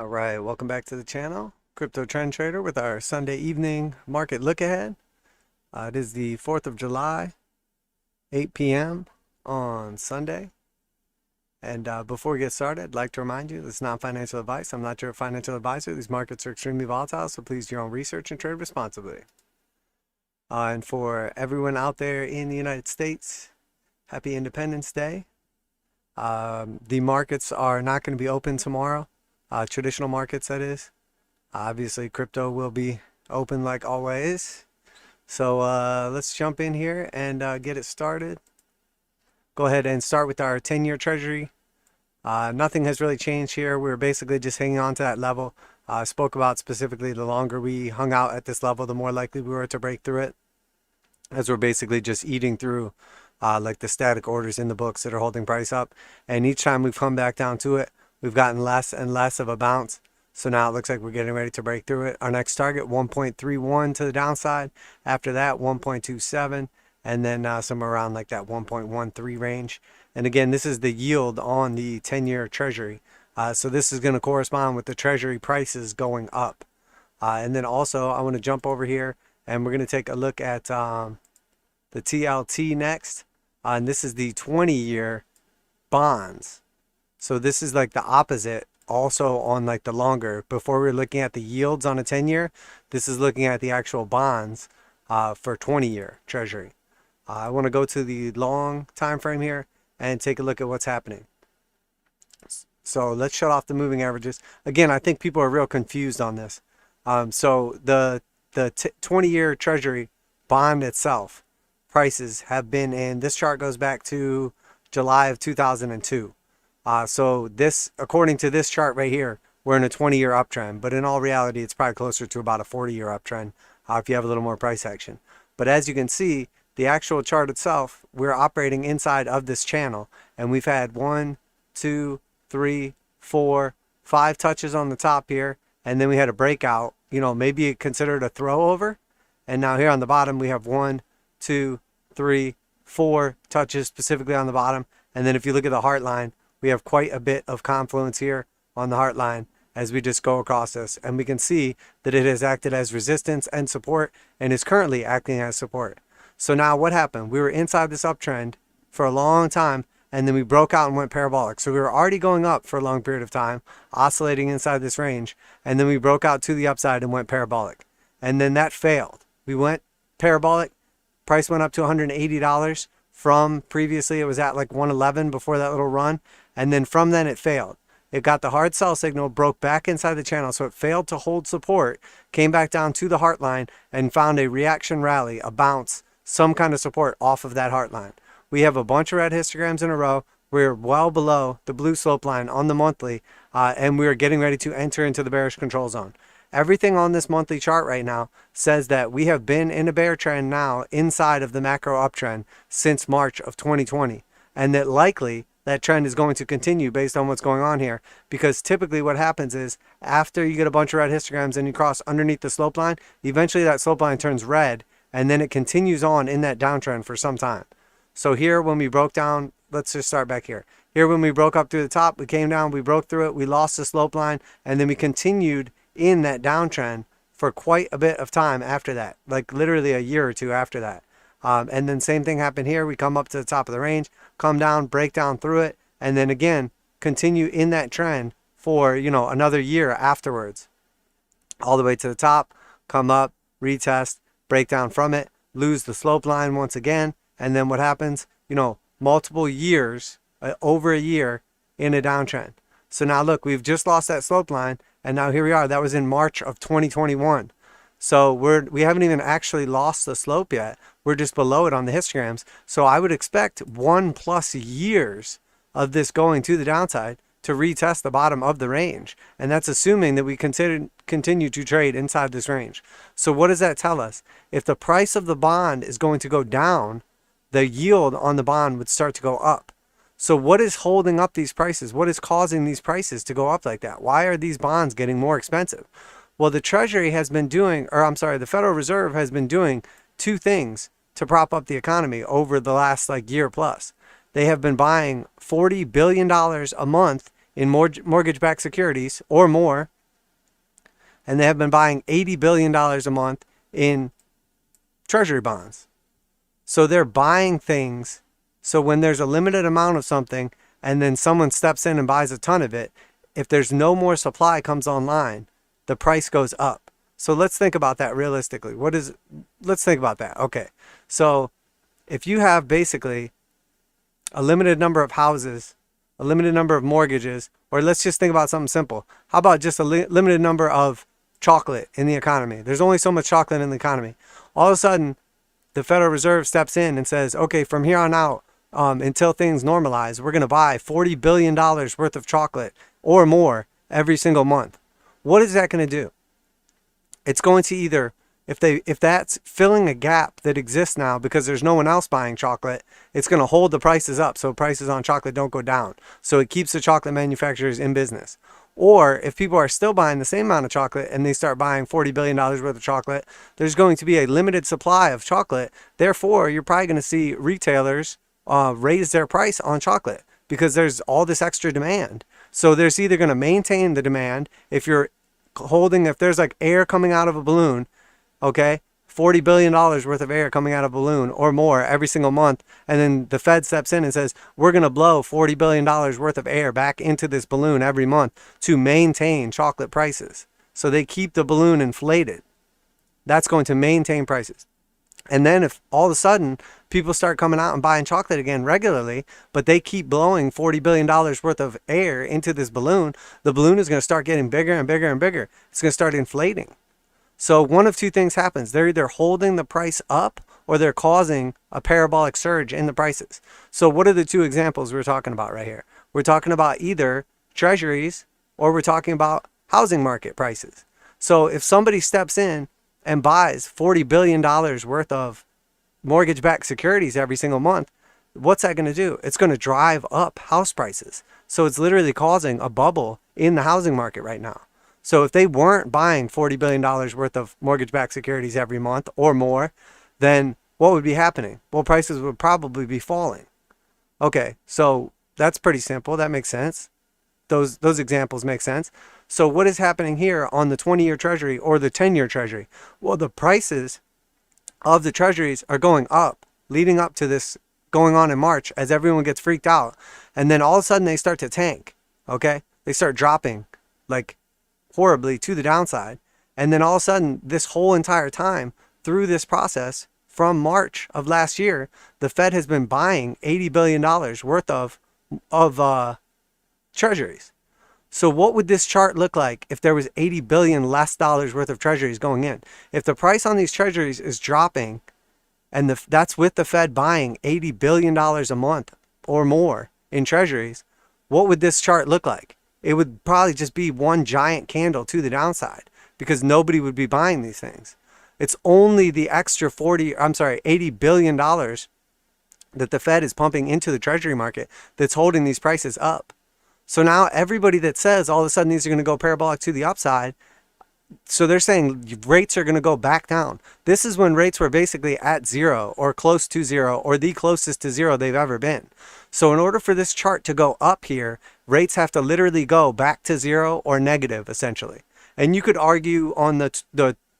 All right, welcome back to the channel. Crypto Trend Trader with our Sunday evening market look ahead. It is the 4th of July, 8 p.m. on Sunday. And before we get started, I'd like to remind you this is not financial advice. I'm not your financial advisor. These markets are extremely volatile, so please do your own research and trade responsibly. And for everyone out there in the United States, happy Independence Day. The markets are not going to be open tomorrow. Traditional markets, that is. Obviously, crypto will be open like always. So let's jump in here and get it started. Go ahead and start with our 10-year Treasury. Nothing has really changed here. We're basically just hanging on to that level. I spoke about specifically the longer we hung out at this level, the more likely we were to break through it, as we're basically just eating through like the static orders in the books that are holding price up. And each time we've come back down to it, we've gotten less and less of a bounce. So now it looks like we're getting ready to break through it. Our next target, 1.31 to the downside. After that, 1.27. And then somewhere around like that 1.13 range. And again, this is the yield on the 10-year Treasury. So this is going to correspond with the Treasury prices going up. And then also, I want to jump over here. And we're going to take a look at the TLT next. And this is the 20-year bonds. So this is like the opposite also on like the longer. Before we're looking at the yields on a 10-year, this is looking at the actual bonds for 20-year Treasury. I want to go to the long time frame here and take a look at what's happening. So let's shut off the moving averages. Again, I think people are real confused on this. So the 20-year Treasury bond itself, prices have been in, this chart goes back to July of 2002. So this, according to this chart right here, we're in a 20-year uptrend, but in all reality, it's probably closer to about a 40-year uptrend if you have a little more price action. But as you can see, the actual chart itself, we're operating inside of this channel, and we've had 1, 2, 3, 4, 5 touches on the top here, and then we had a breakout, maybe considered a throw over. And now here on the bottom, we have 1, 2, 3, 4 touches specifically on the bottom. And then if you look at the heart line, we have quite a bit of confluence here on the heart line as we just go across this. And we can see that it has acted as resistance and support and is currently acting as support. So now what happened? We were inside this uptrend for a long time, and then we broke out and went parabolic. So we were already going up for a long period of time, oscillating inside this range, and then we broke out to the upside and went parabolic. And then that failed. We went parabolic, price went up to $180 from previously it was at like 111 before that little run. And then from then it failed. It got the hard sell signal, broke back inside the channel, so it failed to hold support, came back down to the heart line, and found a reaction rally, a bounce, some kind of support off of that heart line. We have a bunch of red histograms in a row. We're well below the blue slope line on the monthly, and we're getting ready to enter into the bearish control zone. Everything on this monthly chart right now says that we have been in a bear trend now inside of the macro uptrend since March of 2020, and that likely that trend is going to continue based on what's going on here, because typically what happens is after you get a bunch of red histograms and you cross underneath the slope line, eventually that slope line turns red, and then it continues on in that downtrend for some time. So here when we broke down, let's just start back here. Here when we broke up through the top, we came down, we broke through it, we lost the slope line, and then we continued in that downtrend for quite a bit of time after that, like literally a year or two after that. And then same thing happened here. We come up to the top of the range, come down, break down through it, and then again, continue in that trend for, another year afterwards. All the way to the top, come up, retest, break down from it, lose the slope line once again, and then what happens? Multiple years, over a year in a downtrend. So now look, we've just lost that slope line, and now here we are. That was in March of 2021. So we haven't even actually lost the slope yet. We're just below it on the histograms. So I would expect 1+ years of this going to the downside to retest the bottom of the range. And that's assuming that we continue to trade inside this range. So what does that tell us? If the price of the bond is going to go down, the yield on the bond would start to go up. So what is holding up these prices? What is causing these prices to go up like that? Why are these bonds getting more expensive? Well, the Treasury has been doing, the Federal Reserve has been doing two things to prop up the economy over the last year plus. They have been buying $40 billion a month in mortgage-backed securities or more, and they have been buying $80 billion a month in Treasury bonds. So they're buying things. So when there's a limited amount of something and then someone steps in and buys a ton of it, if there's no more supply comes online, the price goes up. So let's think about that realistically. Let's think about that. Okay. So if you have basically a limited number of houses, a limited number of mortgages, or let's just think about something simple. How about just a limited number of chocolate in the economy? There's only so much chocolate in the economy. All of a sudden, the Federal Reserve steps in and says, okay, from here on out, until things normalize, we're going to buy $40 billion worth of chocolate or more every single month. What is that going to do? It's going to either, if that's filling a gap that exists now because there's no one else buying chocolate, it's going to hold the prices up so prices on chocolate don't go down. So it keeps the chocolate manufacturers in business. Or if people are still buying the same amount of chocolate and they start buying $40 billion worth of chocolate, there's going to be a limited supply of chocolate. Therefore, you're probably going to see retailers raise their price on chocolate because there's all this extra demand. So there's either going to maintain the demand if there's like air coming out of a balloon, okay, $40 billion worth of air coming out of a balloon or more every single month, and then the Fed steps in and says, we're going to blow $40 billion worth of air back into this balloon every month to maintain chocolate prices. So they keep the balloon inflated. That's going to maintain prices. And then if all of a sudden people start coming out and buying chocolate again regularly, but they keep blowing $40 billion worth of air into this balloon, the balloon is going to start getting bigger and bigger and bigger. It's going to start inflating. So one of two things happens. They're either holding the price up or they're causing a parabolic surge in the prices. So what are the two examples we're talking about right here? We're talking about either treasuries or we're talking about housing market prices. So if somebody steps in and buys $40 billion worth of mortgage-backed securities every single month, what's that going to do? It's going to drive up house prices. So it's literally causing a bubble in the housing market right now. So if they weren't buying $40 billion worth of mortgage-backed securities every month or more, then what would be happening? Well, prices would probably be falling. Okay, so that's pretty simple. That makes sense. Those examples make sense. So what is happening here on the 20-year Treasury or the 10-year Treasury? Well, the prices of the Treasuries are going up, leading up to this going on in March as everyone gets freaked out. And then all of a sudden they start to tank, okay? They start dropping like horribly to the downside. And then all of a sudden, this whole entire time through this process from March of last year, the Fed has been buying $80 billion worth of treasuries. So what would this chart look like if there was $80 billion less worth of treasuries going in? If the price on these treasuries is dropping and that's with the Fed buying $80 billion a month or more in treasuries, what would this chart look like? It would probably just be one giant candle to the downside because nobody would be buying these things. It's only the extra $80 billion that the Fed is pumping into the Treasury market that's holding these prices up. So now everybody that says all of a sudden these are going to go parabolic to the upside, so they're saying rates are going to go back down. This is when rates were basically at zero or close to zero or the closest to zero they've ever been. So in order for this chart to go up here, rates have to literally go back to zero or negative essentially. And you could argue on the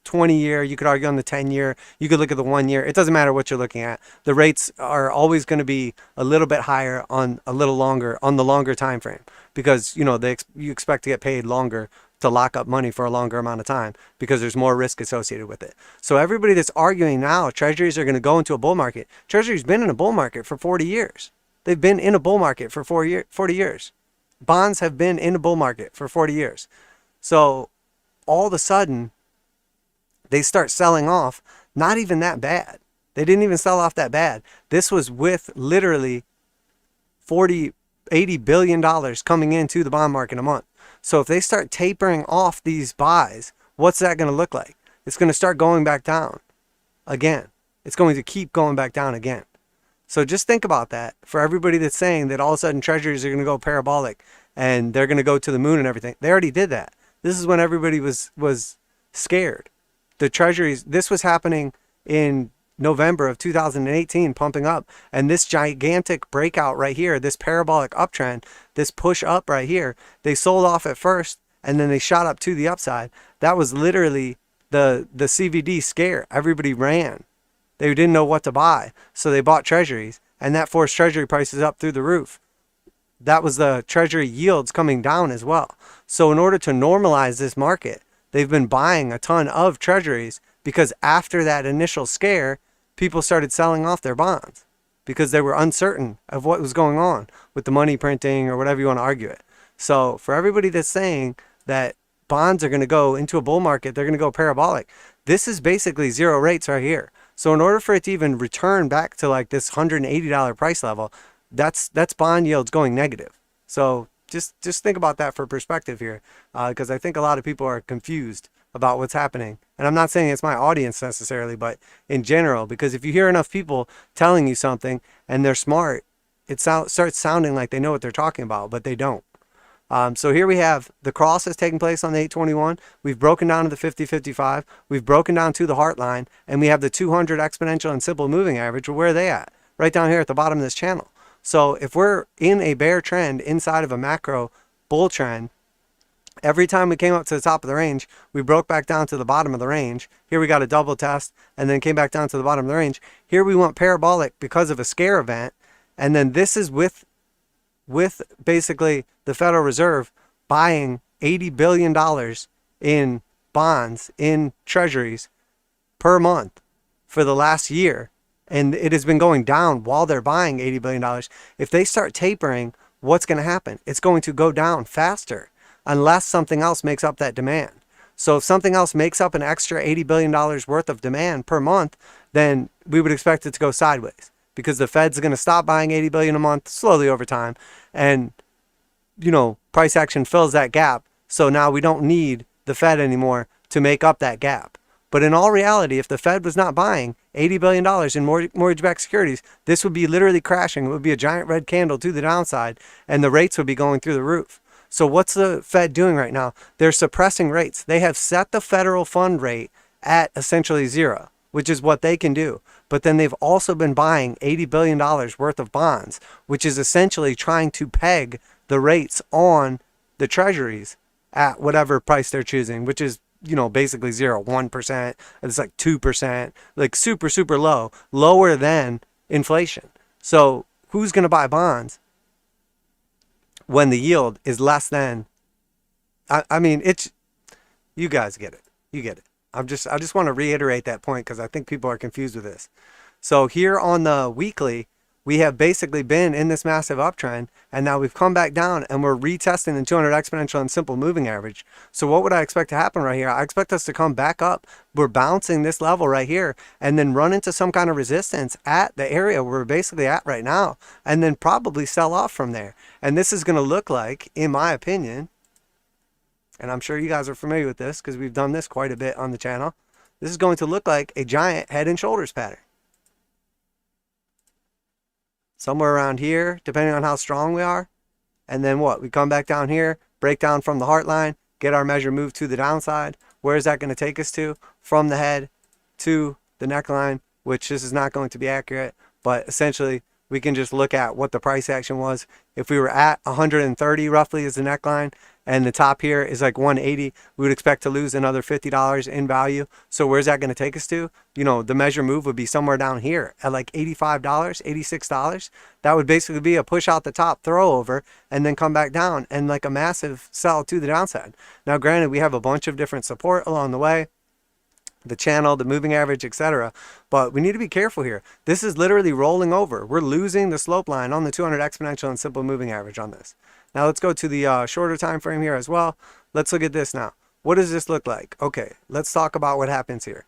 20-year, you could argue on the 10-year, you could look at the 1 year. It doesn't matter what you're looking at. The rates are always going to be a little bit higher on a little longer, on the longer time frame because, you know, you expect to get paid longer to lock up money for a longer amount of time because there's more risk associated with it. So everybody that's arguing now treasuries are going to go into a bull market, treasuries been in a bull market for 40 years. They've been in a bull market for 40 years. Bonds have been in a bull market for 40 years. So all of a sudden they start selling off, not even that bad. They didn't even sell off that bad. This was with literally $80 billion coming into the bond market a month. So if they start tapering off these buys, what's that going to look like? It's going to start going back down again. It's going to keep going back down again. So just think about that for everybody that's saying that all of a sudden treasuries are going to go parabolic and they're going to go to the moon and everything. They already did that. This is when everybody was scared. The treasuries, this was happening in November of 2018 pumping up, and this gigantic breakout right here, this parabolic uptrend, this push up right here, they sold off at first and then they shot up to the upside. That was literally the CVD scare. Everybody ran. They didn't know what to buy, so they bought treasuries, and that forced treasury prices up through the roof. That was the treasury yields coming down as well. So in order to normalize this market, they've been buying a ton of treasuries, because after that initial scare, people started selling off their bonds because they were uncertain of what was going on with the money printing or whatever you want to argue it. So for everybody that's saying that bonds are going to go into a bull market, they're going to go parabolic, this is basically zero rates right here. So in order for it to even return back to like this $180 price level, that's bond yields going negative. So just think about that for perspective here, because I think a lot of people are confused about what's happening. And I'm not saying it's my audience necessarily, but in general, because if you hear enough people telling you something and they're smart, it starts sounding like they know what they're talking about, but they don't. So here we have the cross has taken place on the 821. We've broken down to the 50-55. We've broken down to the heart line, and we have the 200 exponential and simple moving average. Well, where are they at? Right down here at the bottom of this channel. So if we're in a bear trend inside of a macro bull trend, every time we came up to the top of the range, we broke back down to the bottom of the range. Here we got a double test and then came back down to the bottom of the range. Here we went parabolic because of a scare event. And then this is with basically the Federal Reserve buying $80 billion in bonds, in treasuries per month for the last year. And it has been going down while they're buying $80 billion. If they start tapering, what's going to happen? It's going to go down faster unless something else makes up that demand. So if something else makes up an extra $80 billion worth of demand per month, then we would expect it to go sideways, because the Fed's going to stop buying $80 billion a month slowly over time. And, price action fills that gap. So now we don't need the Fed anymore to make up that gap. But in all reality, if the Fed was not buying $80 billion in mortgage-backed securities, this would be literally crashing. It would be a giant red candle to the downside, and the rates would be going through the roof. So what's the Fed doing right now? They're suppressing rates. They have set the federal fund rate at essentially zero, which is what they can do. But then they've also been buying $80 billion worth of bonds, which is essentially trying to peg the rates on the treasuries at whatever price they're choosing, which is, basically 0, 1%. It's like 2%, like super, super low, lower than inflation. So who's going to buy bonds when the yield is less than, I mean, you guys get it. You get it. I just want to reiterate that point, because I think people are confused with this. So here on the weekly, we have basically been in this massive uptrend, and now we've come back down and we're retesting the 200 exponential and simple moving average. So what would I expect to happen right here? I expect us to come back up. We're bouncing this level right here and then run into some kind of resistance at the area we're basically at right now, and then probably sell off from there. And this is going to look like, in my opinion, and I'm sure you guys are familiar with this because we've done this quite a bit on the channel, this is going to look like a giant head and shoulders pattern. Somewhere around here, depending on how strong we are. And then what? We come back down here, break down from the heart line, get our measure moved to the downside. Where is that going to take us to? From the head to the neckline, which this is not going to be accurate, but essentially we can just look at what the price action was. If we were at 130 roughly is the neckline, and the top here is like 180, we would expect to lose another $50 in value. So where's that going to take us to? The measure move would be somewhere down here at like $85, $86. That would basically be a push out the top, throw over, and then come back down, and like a massive sell to the downside. Now, granted, we have a bunch of different support along the way, the channel, the moving average, etc. But we need to be careful here. This is literally rolling over. We're losing the slope line on the 200 exponential and simple moving average on this. Now let's go to the shorter time frame here as well. Let's look at this now. What does this look like? Okay, let's talk about what happens here.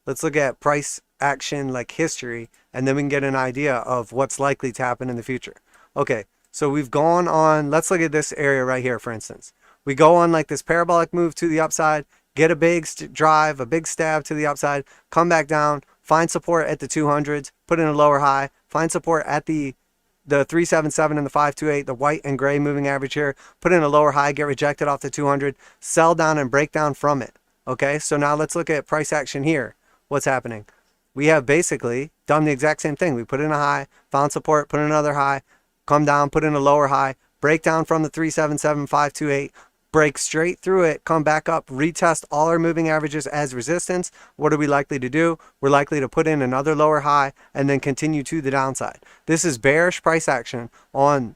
Let's look at price action like history, and then we can get an idea of what's likely to happen in the future. Okay, so we've gone on, let's look at this area right here, for instance. We go on like this parabolic move to the upside, get a big drive, a big stab to the upside, come back down, find support at the 200s, put in a lower high, find support at the 377 and the 528, the white and gray moving average here, put in a lower high, get rejected off the 200, sell down and break down from it. Okay, so now let's look at price action here. What's happening? we have basically done the exact same thing. We put in a high, found support, put in another high, come down, put in a lower high, break down from the 377,528, break straight through it, come back up, retest all our moving averages as resistance. What are we likely to do? We're likely to put in another lower high and then continue to the downside. This is bearish price action on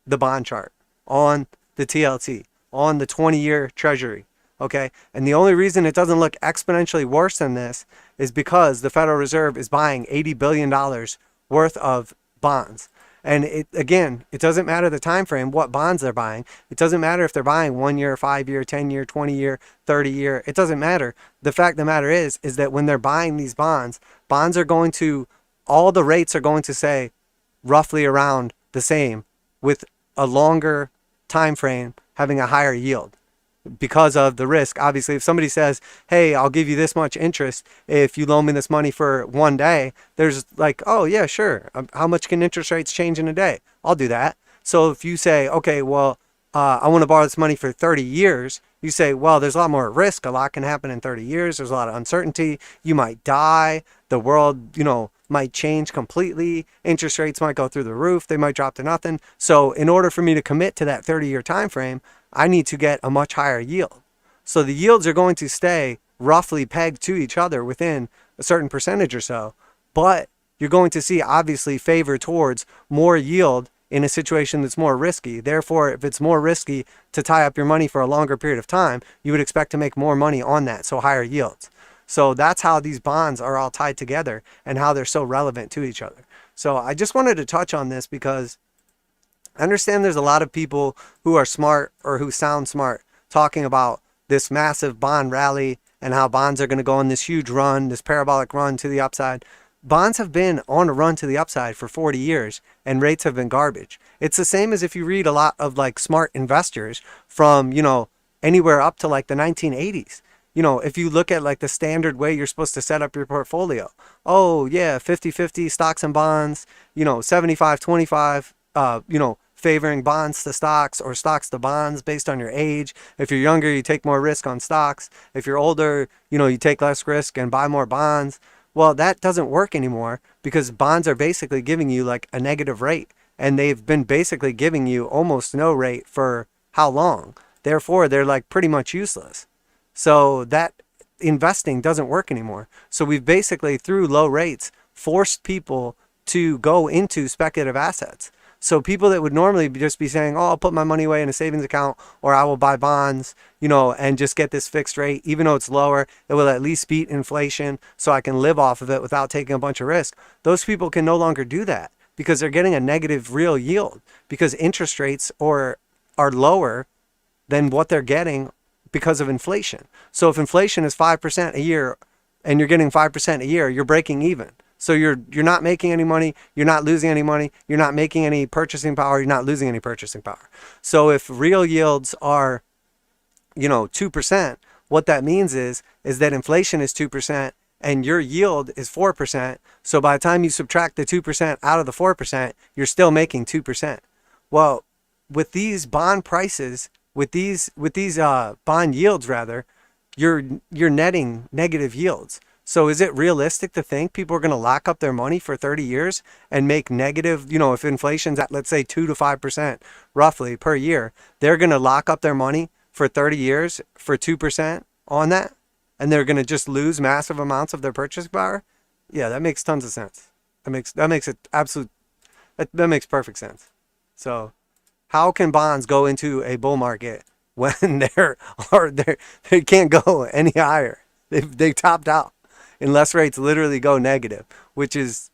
the bond chart, on the TLT, on the 20-year Treasury. Okay, and the only reason it doesn't look exponentially worse than this is because the Federal Reserve is buying $80 billion worth of bonds. And it doesn't matter the time frame, what bonds they're buying. It doesn't matter if they're buying 1 year, 5 year, 10 year, 20 year, 30 year. It doesn't matter. The fact of the matter is that when they're buying these bonds are going to, all the rates are going to say roughly around the same, with a longer time frame having a higher yield, because of the risk. Obviously, if somebody says, hey, I'll give you this much interest if you loan me this money for 1 day, there's like, oh yeah, sure. How much can interest rates change in a day? I'll do that. So if you say, okay, well, I want to borrow this money for 30 years, you say, well, there's a lot more risk. A lot can happen in 30 years. There's a lot of uncertainty. You might die. The world, might change completely. Interest rates might go through the roof. They might drop to nothing. So in order for me to commit to that 30-year time frame, I need to get a much higher yield. So the yields are going to stay roughly pegged to each other within a certain percentage or so, but you're going to see obviously favor towards more yield in a situation that's more risky. Therefore, if it's more risky to tie up your money for a longer period of time, you would expect to make more money on that, so higher yields. So that's how these bonds are all tied together and how they're so relevant to each other. So I just wanted to touch on this because I understand there's a lot of people who are smart or who sound smart talking about this massive bond rally and how bonds are going to go on this huge run, this parabolic run to the upside. Bonds have been on a run to the upside for 40 years and rates have been garbage. It's the same as if you read a lot of like smart investors from, anywhere up to like the 1980s. If you look at like the standard way you're supposed to set up your portfolio. Oh yeah, 50-50 stocks and bonds, 75-25, favoring bonds to stocks or stocks to bonds based on your age. If you're younger, you take more risk on stocks. If you're older, you take less risk and buy more bonds. Well, that doesn't work anymore because bonds are basically giving you like a negative rate, and they've been basically giving you almost no rate for how long? Therefore, they're like pretty much useless. So that investing doesn't work anymore. So we've basically, through low rates, forced people to go into speculative assets. So people that would normally just be saying, oh, I'll put my money away in a savings account, or I will buy bonds, and just get this fixed rate, even though it's lower, it will at least beat inflation so I can live off of it without taking a bunch of risk. Those people can no longer do that because they're getting a negative real yield because interest rates are lower than what they're getting because of inflation. So if inflation is 5% a year and you're getting 5% a year, you're breaking even. So you're not making any money, you're not losing any money, you're not making any purchasing power, you're not losing any purchasing power. So if real yields are, 2%, what that means is that inflation is 2% and your yield is 4%. So by the time you subtract the 2% out of the 4%, you're still making 2%. Well, with these bond prices, with these bond yields rather, you're netting negative yields. So is it realistic to think people are going to lock up their money for 30 years and make negative, if inflation's at, let's say, 2 to 5% roughly per year, they're going to lock up their money for 30 years for 2% on that? And they're going to just lose massive amounts of their purchasing power? Yeah, that makes tons of sense. That makes perfect sense. So how can bonds go into a bull market when they can't go any higher? They topped out. Unless rates literally go negative, which is,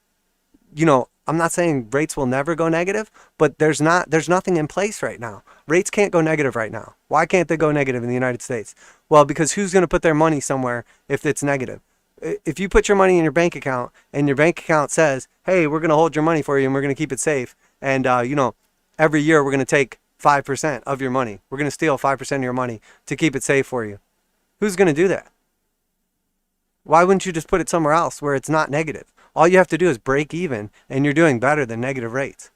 I'm not saying rates will never go negative, but there's nothing in place right now. Rates can't go negative right now. Why can't they go negative in the United States? Well, because who's going to put their money somewhere if it's negative? If you put your money in your bank account and your bank account says, hey, we're going to hold your money for you and we're going to keep it safe. And, every year we're going to take 5% of your money. We're going to steal 5% of your money to keep it safe for you. Who's going to do that? Why wouldn't you just put it somewhere else where it's not negative? All you have to do is break even and you're doing better than negative rates.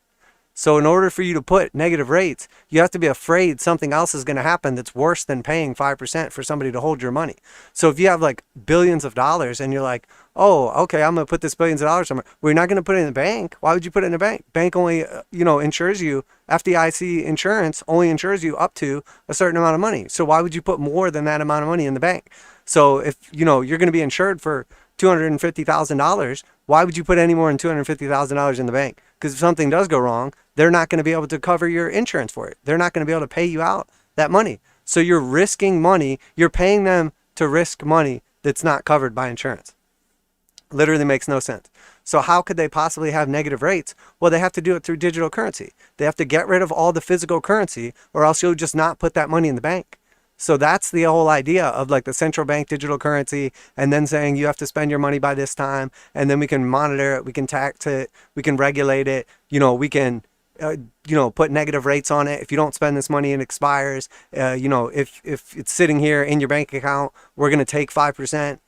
So in order for you to put negative rates, you have to be afraid something else is going to happen that's worse than paying 5% for somebody to hold your money. So if you have like billions of dollars and you're like, oh, okay, I'm going to put this billions of dollars somewhere. Well, you're not going to put it in the bank. Why would you put it in the bank? Bank only, insures you. FDIC insurance only insures you up to a certain amount of money. So why would you put more than that amount of money in the bank? So if, you're going to be insured for $250,000, why would you put any more than $250,000 in the bank? Because if something does go wrong, they're not going to be able to cover your insurance for it. They're not going to be able to pay you out that money. So you're risking money. You're paying them to risk money that's not covered by insurance. Literally makes no sense. So how could they possibly have negative rates? Well, they have to do it through digital currency. They have to get rid of all the physical currency, or else you'll just not put that money in the bank. So that's the whole idea of like the central bank digital currency, and then saying you have to spend your money by this time, and then we can monitor it, we can tax it, we can regulate it, we can put negative rates on it. If you don't spend this money, it expires. If it's sitting here in your bank account, we're going to take 5%,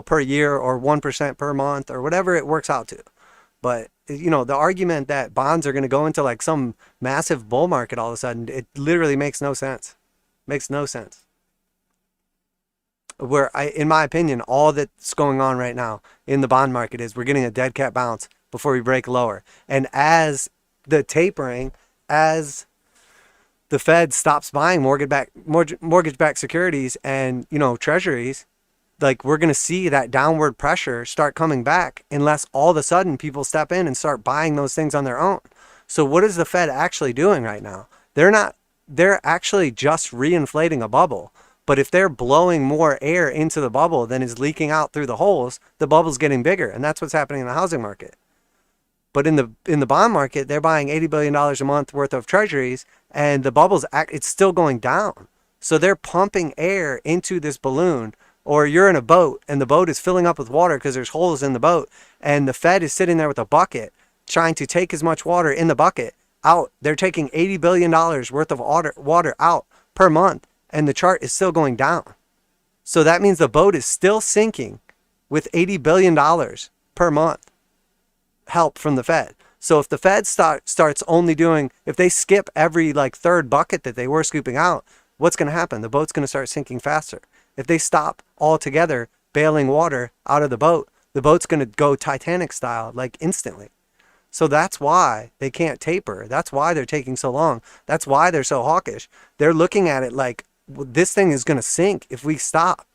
per year, or 1% per month, or whatever it works out to. But the argument that bonds are going to go into like some massive bull market all of a sudden, it literally makes no sense. Makes no sense. In my opinion, all that's going on right now in the bond market is we're getting a dead cat bounce before we break lower. And as the tapering, as the Fed stops buying mortgage-backed securities and, treasuries, like we're going to see that downward pressure start coming back unless all of a sudden people step in and start buying those things on their own. So what is the Fed actually doing right now? They're actually just reinflating a bubble. But if they're blowing more air into the bubble than is leaking out through the holes, the bubble's getting bigger. And that's what's happening in the housing market. But in the bond market, they're buying $80 billion a month worth of treasuries, and the bubble's it's still going down. So they're pumping air into this balloon, or you're in a boat and the boat is filling up with water because there's holes in the boat, and the Fed is sitting there with a bucket trying to take as much water in the bucket out. They're taking $80 billion worth of water out per month, and the chart is still going down. So that means the boat is still sinking with $80 billion per month help from the Fed. So if the Fed starts only doing, if they skip every like third bucket that they were scooping out, what's going to happen? The boat's going to start sinking faster. If they stop altogether bailing water out of the boat's going to go Titanic style, like instantly. So that's why they can't taper. That's why they're taking so long. That's why they're so hawkish. They're looking at it like, this thing is going to sink if we stop.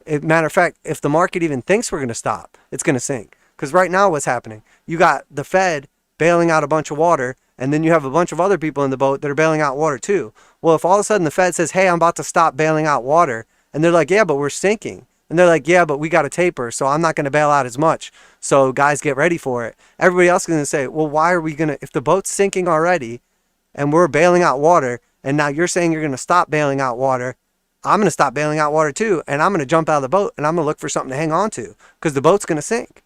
Matter of fact, if the market even thinks we're going to stop, it's going to sink. Because right now what's happening? You got the Fed bailing out a bunch of water, and then you have a bunch of other people in the boat that are bailing out water too. Well, if all of a sudden the Fed says, hey, I'm about to stop bailing out water, and they're like, yeah, but we're sinking. And they're like, yeah, but we got to taper, so I'm not going to bail out as much. So guys, get ready for it. Everybody else is going to say, well, why are we going to, if the boat's sinking already and we're bailing out water, and now you're saying you're going to stop bailing out water, I'm going to stop bailing out water too, and I'm going to jump out of the boat, and I'm going to look for something to hang on to because the boat's going to sink.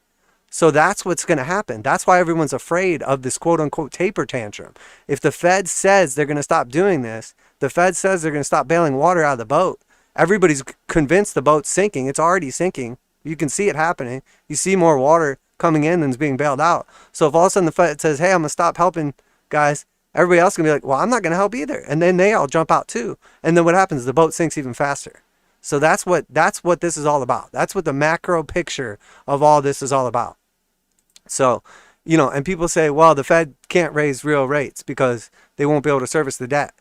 So that's what's going to happen. That's why everyone's afraid of this quote-unquote taper tantrum. If the Fed says they're going to stop doing this, the Fed says they're going to stop bailing water out of the boat, everybody's convinced the boat's sinking. It's already sinking. You can see it happening. You see more water coming in than is being bailed out. So if all of a sudden the Fed says, hey, I'm going to stop helping guys, everybody else is going to be like, well, I'm not going to help either. And then they all jump out too. And then what happens? The boat sinks even faster. So that's what this is all about. That's what the macro picture of all this is all about. So, and people say, well, the Fed can't raise real rates because they won't be able to service the debt.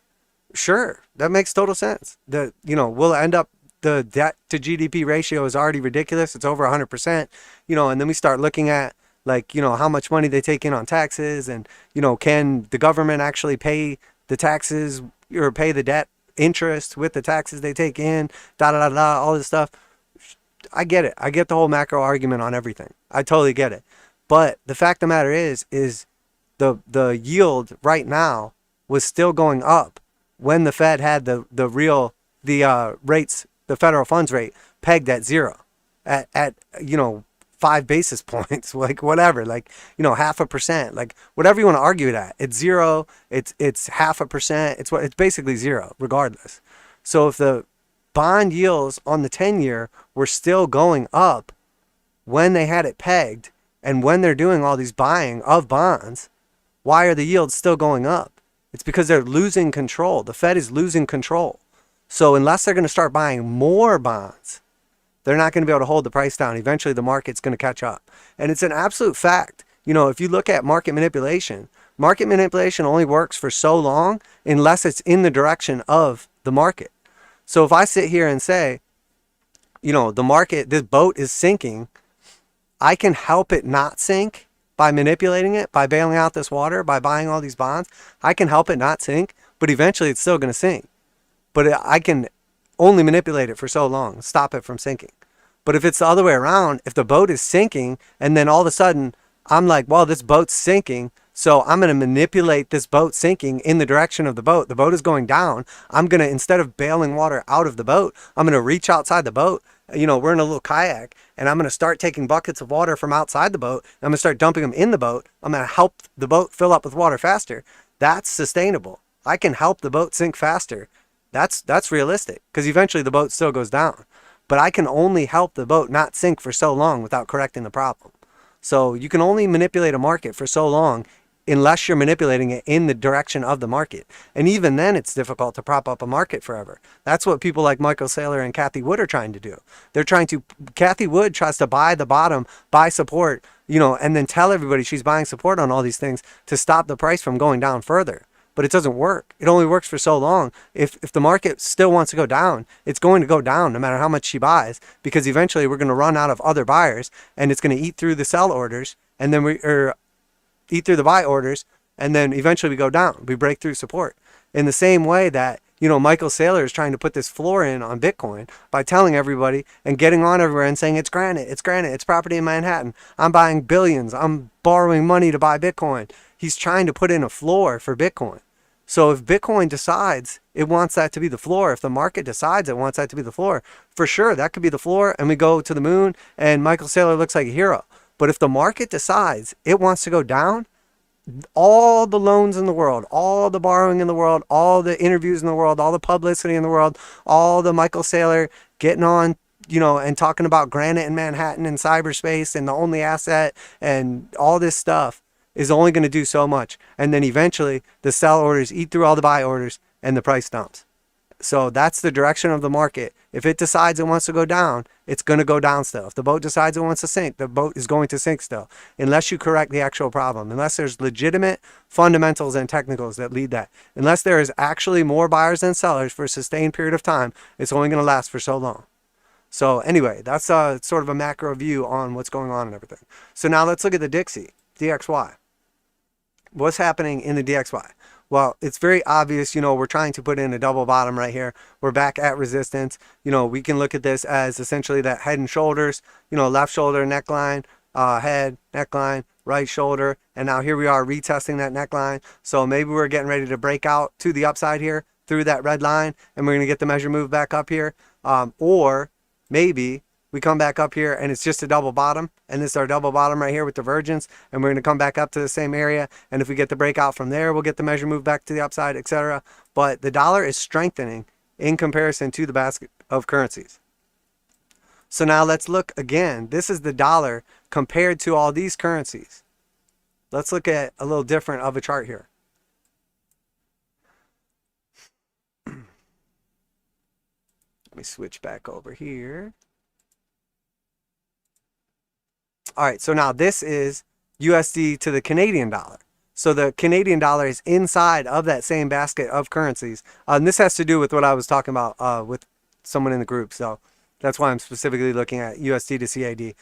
Sure, that makes total sense. We'll end up, the debt to GDP ratio is already ridiculous. It's over 100%, and then we start looking at how much money they take in on taxes, and, can the government actually pay the taxes or pay the debt interest with the taxes they take in, all this stuff. I get it. I get the whole macro argument on everything. I totally get it. But the fact of the matter is the yield right now was still going up when the Fed had the rates, the federal funds rate pegged at zero, at 5 basis points, like whatever, like 0.5%, like whatever you want to argue it at. It's zero. It's 0.5%. It's basically zero regardless. So if the bond yields on the 10-year were still going up when they had it pegged, and when they're doing all these buying of bonds, Why are the yields still going up? It's because they're losing control. The Fed is losing control. So unless they're going to start buying more bonds, they're not going to be able to hold the price down. Eventually, the market's going to catch up. And it's an absolute fact. You know, if you look at market manipulation only works for so long unless it's in the direction of the market. So if I sit here and say, you know, the market, this boat is sinking, I can help it not sink by manipulating it, by bailing out this water, by buying all these bonds. I can help it not sink, but eventually it's still going to sink. But I can only manipulate it for so long, stop it from sinking. But if it's the other way around, if the boat is sinking and then all of a sudden I'm like, well, this boat's sinking, so I'm going to manipulate this boat sinking in the direction of the boat. The boat is going down. I'm going to, instead of bailing water out of the boat, I'm going to reach outside the boat. You know, we're in a little kayak, and I'm going to start taking buckets of water from outside the boat. I'm going to start dumping them in the boat. I'm going to help the boat fill up with water faster. That's sustainable. I can help the boat sink faster. That's realistic, because eventually the boat still goes down. But I can only help the boat not sink for so long without correcting the problem. So you can only manipulate a market for so long unless you're manipulating it in the direction of the market. And even then, it's difficult to prop up a market forever. That's what people like Michael Saylor and Cathie Wood are trying to do. Cathie Wood tries to buy the bottom, buy support, you know, and then tell everybody she's buying support on all these things to stop the price from going down further. But it doesn't work. It only works for so long. If the market still wants to go down, it's going to go down no matter how much she buys, because eventually we're going to run out of other buyers, and it's going to eat through the sell orders, and then eat through the buy orders, and then eventually we go down. We break through support. In the same way that, you know, Michael Saylor is trying to put this floor in on Bitcoin by telling everybody and getting on everywhere and saying it's granite, it's property in Manhattan. I'm buying billions. I'm borrowing money to buy Bitcoin. He's trying to put in a floor for Bitcoin. So if Bitcoin decides it wants that to be the floor, if the market decides it wants that to be the floor, for sure, that could be the floor, and we go to the moon, and Michael Saylor looks like a hero. But if the market decides it wants to go down, all the loans in the world, all the borrowing in the world, all the interviews in the world, all the publicity in the world, all the Michael Saylor getting on, you know, and talking about granite in Manhattan and cyberspace and the only asset and all this stuff is only going to do so much. And then eventually the sell orders eat through all the buy orders and the price dumps. So that's the direction of the market. If it decides it wants to go down, it's going to go down still. If the boat decides it wants to sink, the boat is going to sink still, unless you correct the actual problem, unless there's legitimate fundamentals and technicals that lead that. Unless there is actually more buyers than sellers for a sustained period of time, it's only going to last for so long. So anyway, that's sort of a macro view on what's going on and everything. So now let's look at the Dixie, DXY. What's happening in the DXY? Well, it's very obvious, you know, we're trying to put in a double bottom right here. We're back at resistance. You know, we can look at this as essentially that head and shoulders, you know, left shoulder, neckline, head, neckline, right shoulder. And now here we are retesting that neckline. So maybe we're getting ready to break out to the upside here through that red line, and we're going to get the measure move back up here. Or maybe we come back up here and it's just a double bottom, and this is our double bottom right here with divergence, and we're going to come back up to the same area, and if we get the breakout from there, we'll get the measure move back to the upside, etc. But the dollar is strengthening in comparison to the basket of currencies. So now let's look again. This is the dollar compared to all these currencies. Let's look at a little different of a chart here. Let me switch back over here. All right, so now this is USD to the Canadian dollar. So the Canadian dollar is inside of that same basket of currencies. And this has to do with what I was talking about with someone in the group. So that's why I'm specifically looking at USD to CAD.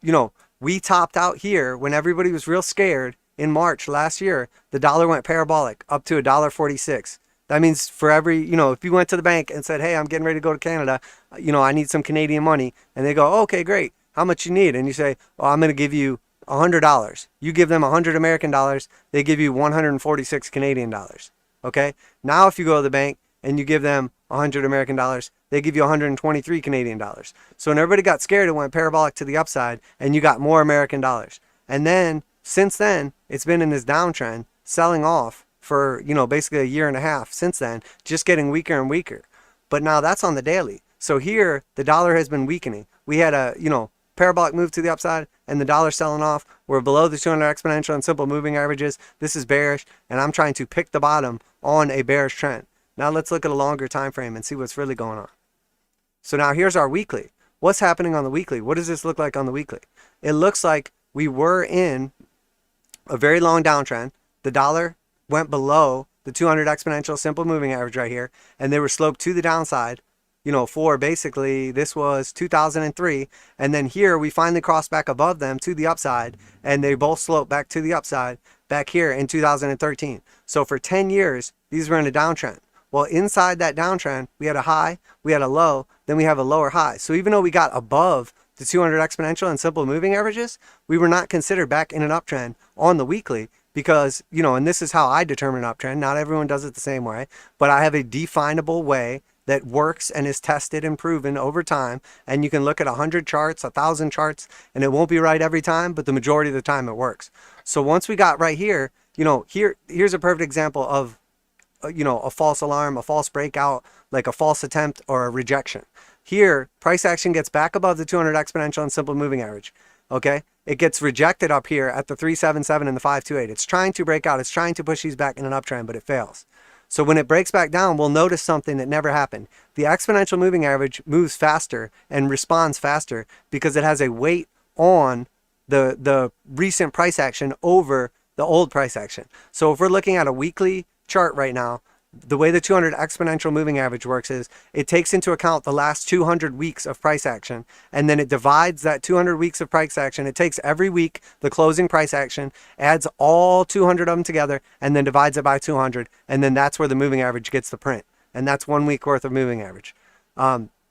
You know, we topped out here when everybody was real scared in March last year. The dollar went parabolic up to $1.46. That means for every, you know, if you went to the bank and said, hey, I'm getting ready to go to Canada, you know, I need some Canadian money. And they go, oh, okay, great. How much you need? And you say, well, I'm going to give you $100. You give them 100 American dollars. They give you 146 Canadian dollars. Okay. Now, if you go to the bank and you give them 100 American dollars, they give you 123 Canadian dollars. So when everybody got scared, it went parabolic to the upside and you got more American dollars. And then since then, it's been in this downtrend, selling off for, you know, basically a year and a half since then, just getting weaker and weaker. But now that's on the daily. So here, the dollar has been weakening. We had a, you know, parabolic move to the upside, and the dollar selling off. We're below the 200 exponential and simple moving averages. This is bearish, and I'm trying to pick the bottom on a bearish trend. Now let's look at a longer time frame and see what's really going on. So now here's our weekly. What's happening on the weekly? What does this look like on the weekly? It looks like we were in a very long downtrend. The dollar went below the 200 exponential simple moving average right here, and they were sloped to the downside, you know, for basically, this was 2003, and then here we finally crossed back above them to the upside, and they both sloped back to the upside back here in 2013. So for 10 years, these were in a downtrend. Well, inside that downtrend, we had a high, we had a low, then we have a lower high. So even though we got above the 200 exponential and simple moving averages, we were not considered back in an uptrend on the weekly because, you know, and this is how I determine an uptrend. Not everyone does it the same way, but I have a definable way that works and is tested and proven over time. And you can look at 100 charts, 1,000 charts, and it won't be right every time, but the majority of the time it works. So once we got right here, you know, here's a perfect example of, you know, a false alarm, a false breakout, like a false attempt or a rejection. Here, price action gets back above the 200 exponential and simple moving average. Okay, it gets rejected up here at the 377 and the 528. It's trying to break out. It's trying to push these back in an uptrend, but it fails. So when it breaks back down, we'll notice something that never happened. The exponential moving average moves faster and responds faster because it has a weight on the recent price action over the old price action. So if we're looking at a weekly chart right now, the way the 200 exponential moving average works is it takes into account the last 200 weeks of price action, and then it divides that 200 weeks of price action. It takes every week the closing price action, adds all 200 of them together, and then divides it by 200, and then that's where the moving average gets the print, and that's 1 week worth of moving average.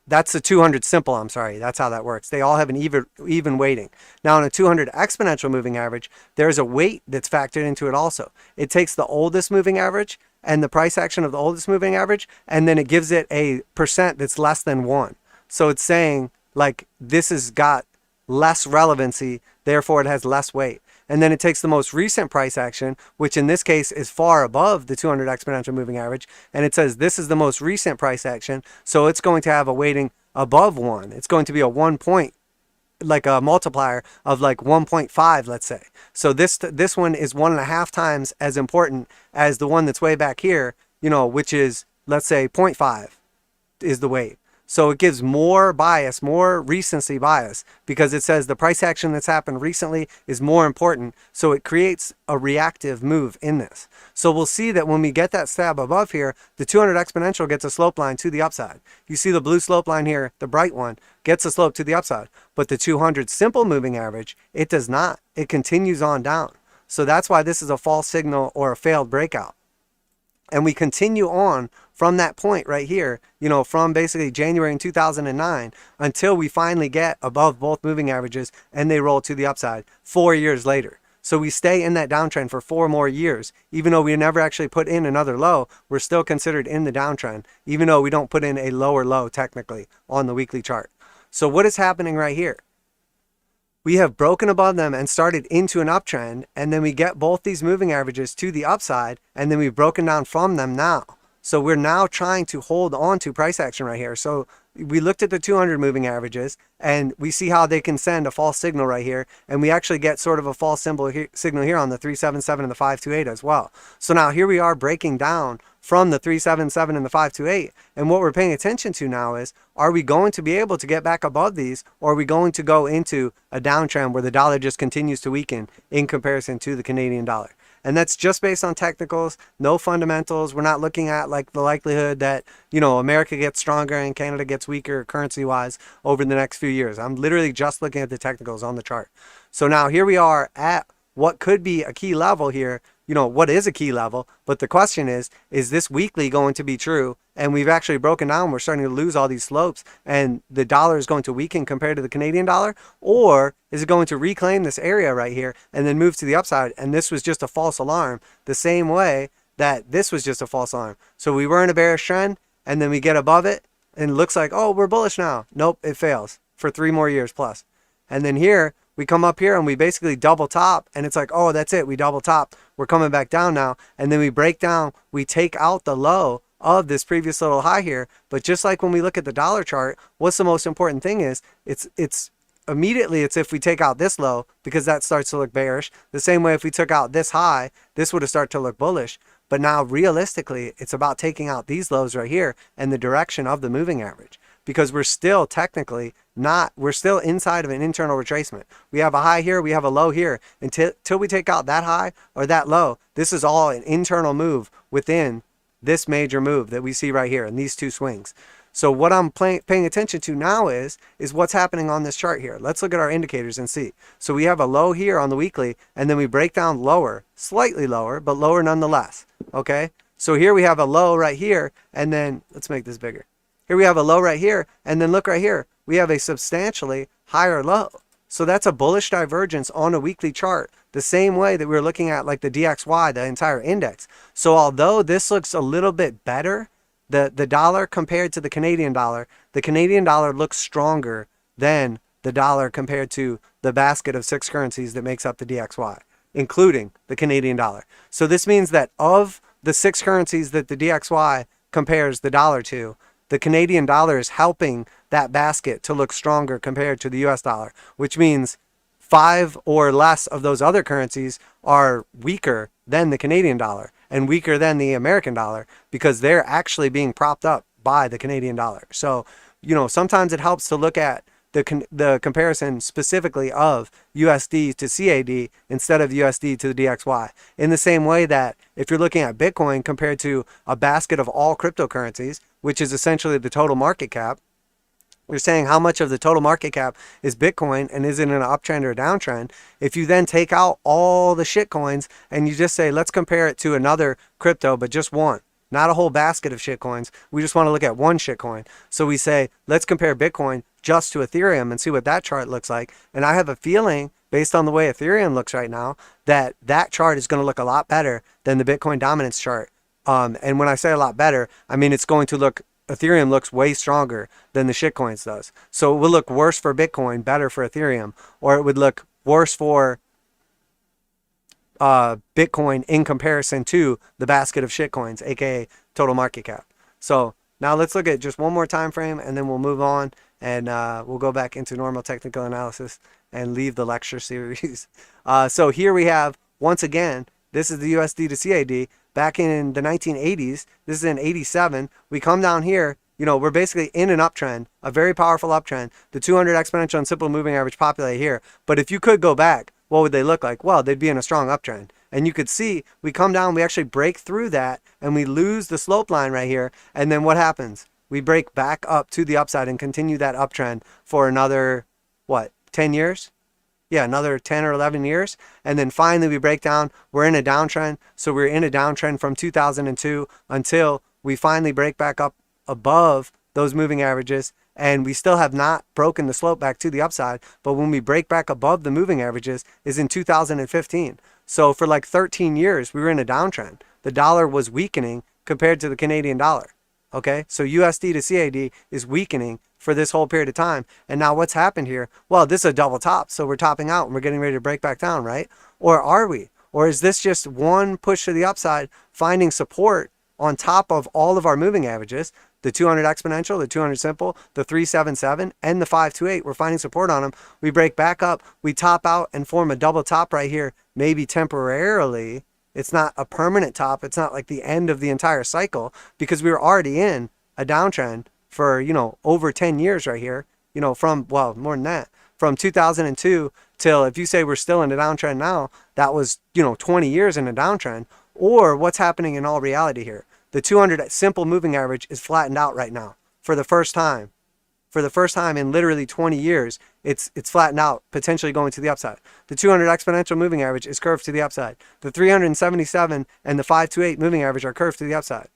That's the 200 simple, I'm sorry. That's how that works. They all have an even weighting. Now, on a 200 exponential moving average, there's a weight that's factored into it also. It takes the oldest moving average and the price action of the oldest moving average, and then it gives it a percent that's less than 1. So it's saying, like, this has got less relevancy, therefore it has less weight. And then it takes the most recent price action, which in this case is far above the 200 exponential moving average, and it says this is the most recent price action, so it's going to have a weighting above 1. It's going to be a 1 point, like a multiplier of like 1.5, let's say. So this one is 1.5 times as important as the one that's way back here, you know, which is, let's say, 0.5 is the weight. So it gives more bias, more recency bias, because it says the price action that's happened recently is more important. So it creates a reactive move in this. So we'll see that when we get that stab above here, the 200 exponential gets a slope line to the upside. You see the blue slope line here, the bright one, gets a slope to the upside. But the 200 simple moving average, it does not. It continues on down. So that's why this is a false signal or a failed breakout. And we continue on from that point right here, you know, from basically January in 2009 until we finally get above both moving averages and they roll to the upside 4 years later. So we stay in that downtrend for 4 more years. Even though we never actually put in another low, we're still considered in the downtrend, even though we don't put in a lower low technically on the weekly chart. So what is happening right here? We have broken above them and started into an uptrend, and then we get both these moving averages to the upside, and then we've broken down from them now. So we're now trying to hold on to price action right here. So we looked at the 200 moving averages, and we see how they can send a false signal right here, and we actually get sort of a false signal here on the 377 and the 528 as well. So now here we are breaking down from the 377 and the 528, and what we're paying attention to now is, are we going to be able to get back above these, or are we going to go into a downtrend where the dollar just continues to weaken in comparison to the Canadian dollar? And that's just based on technicals, no fundamentals. We're not looking at like the likelihood that, you know, America gets stronger and Canada gets weaker currency wise over the next few years. I'm literally just looking at the technicals on the chart. So now here we are at what could be a key level here. You know, what is a key level? But the question is this weekly going to be true? And we've actually broken down. We're starting to lose all these slopes, and the dollar is going to weaken compared to the Canadian dollar, or is it going to reclaim this area right here and then move to the upside? And this was just a false alarm, the same way that this was just a false alarm. So we were in a bearish trend, and then we get above it, and it looks like, oh, we're bullish now. Nope, it fails for 3 more years plus. And then here, we come up here and we basically double top, and it's like, oh, that's it. We double top. We're coming back down now. And then we break down. We take out the low of this previous little high here. But just like when we look at the dollar chart, what's the most important thing is it's immediately it's if we take out this low, because that starts to look bearish. The same way if we took out this high, this would have started to look bullish. But now realistically, it's about taking out these lows right here and the direction of the moving average, because we're still technically not, we're still inside of an internal retracement. We have a high here, we have a low here. Until we take out that high or that low, this is all an internal move within this major move that we see right here in these two swings. So what I'm paying attention to now is what's happening on this chart here. Let's look at our indicators and see. So we have a low here on the weekly, and then we break down lower, slightly lower, but lower nonetheless. Okay, so here we have a low right here, and then let's make this bigger. Here we have a low right here, and then look right here, we have a substantially higher low. So that's a bullish divergence on a weekly chart, the same way that we were looking at like the DXY, the entire index. So although this looks a little bit better, the dollar compared to the Canadian dollar looks stronger than the dollar compared to the basket of 6 currencies that makes up the DXY, including the Canadian dollar. So this means that of the 6 currencies that the DXY compares the dollar to, the Canadian dollar is helping that basket to look stronger compared to the US dollar, which means 5 or less of those other currencies are weaker than the Canadian dollar and weaker than the American dollar, because they're actually being propped up by the Canadian dollar. So, you know, sometimes it helps to look at the comparison specifically of USD to CAD instead of USD to the DXY. In the same way that if you're looking at Bitcoin compared to a basket of all cryptocurrencies, which is essentially the total market cap, you're saying how much of the total market cap is Bitcoin and is it in an uptrend or a downtrend. If you then take out all the shit coins and you just say, let's compare it to another crypto, but just one, not a whole basket of shit coins. We just want to look at one shit coin. So we say, let's compare Bitcoin just to Ethereum and see what that chart looks like. And I have a feeling, based on the way Ethereum looks right now, that that chart is going to look a lot better than the Bitcoin dominance chart. And when I say a lot better, I mean it's going to look, Ethereum looks way stronger than the shitcoins does. So it will look worse for Bitcoin, better for Ethereum, or it would look worse for Bitcoin in comparison to the basket of shitcoins, aka total market cap. So now let's look at just one more time frame, and then we'll move on, and we'll go back into normal technical analysis and leave the lecture series. So here we have, once again, this is the USD to CAD. Back in the 1980s, this is in 87, we come down here, you know, we're basically in an uptrend, a very powerful uptrend. The 200 exponential and simple moving average populate here. But if you could go back, what would they look like? Well, they'd be in a strong uptrend. And you could see, we come down, we actually break through that, and we lose the slope line right here. And then what happens? We break back up to the upside and continue that uptrend for another, what, 10 years? Yeah, another 10 or 11 years. And then finally we break down, we're in a downtrend. So we're in a downtrend from 2002 until we finally break back up above those moving averages. And we still have not broken the slope back to the upside. But when we break back above the moving averages is in 2015. So for like 13 years, we were in a downtrend. The dollar was weakening compared to the Canadian dollar. Okay, so USD to CAD is weakening for this whole period of time. And now what's happened here? Well, this is a double top. So we're topping out and we're getting ready to break back down, right? Or are we? Or is this just one push to the upside, finding support on top of all of our moving averages? The 200 exponential, the 200 simple, the 377, and the 528, we're finding support on them. We break back up, we top out and form a double top right here, maybe temporarily. It's not a permanent top. It's not like the end of the entire cycle, because we were already in a downtrend for, you know, over 10 years right here, you know, from, well, more than that, from 2002 till, if you say we're still in a downtrend now, that was, you know, 20 years in a downtrend. Or what's happening in all reality here? The 200 simple moving average is flattened out right now for the first time. For the first time in literally 20 years, it's flattened out, potentially going to the upside. The 200 exponential moving average is curved to the upside. The 377 and the 528 moving average are curved to the upside.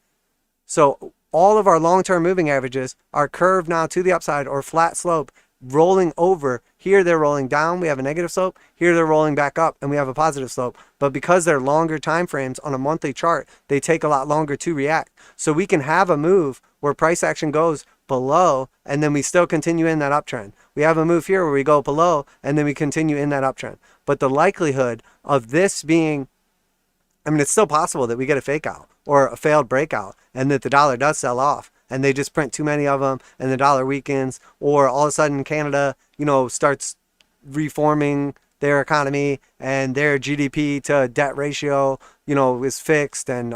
So all of our long-term moving averages are curved now to the upside, or flat slope, rolling over. Here they're rolling down, we have a negative slope. Here they're rolling back up and we have a positive slope. But because they're longer time frames on a monthly chart, they take a lot longer to react. So we can have a move where price action goes below and then we still continue in that uptrend. We have a move here where we go below and then we continue in that uptrend. But the likelihood of this being, I mean, it's still possible that we get a fake out or a failed breakout and that the dollar does sell off and they just print too many of them and the dollar weakens, or all of a sudden Canada, you know, starts reforming their economy and their GDP to debt ratio, is fixed, and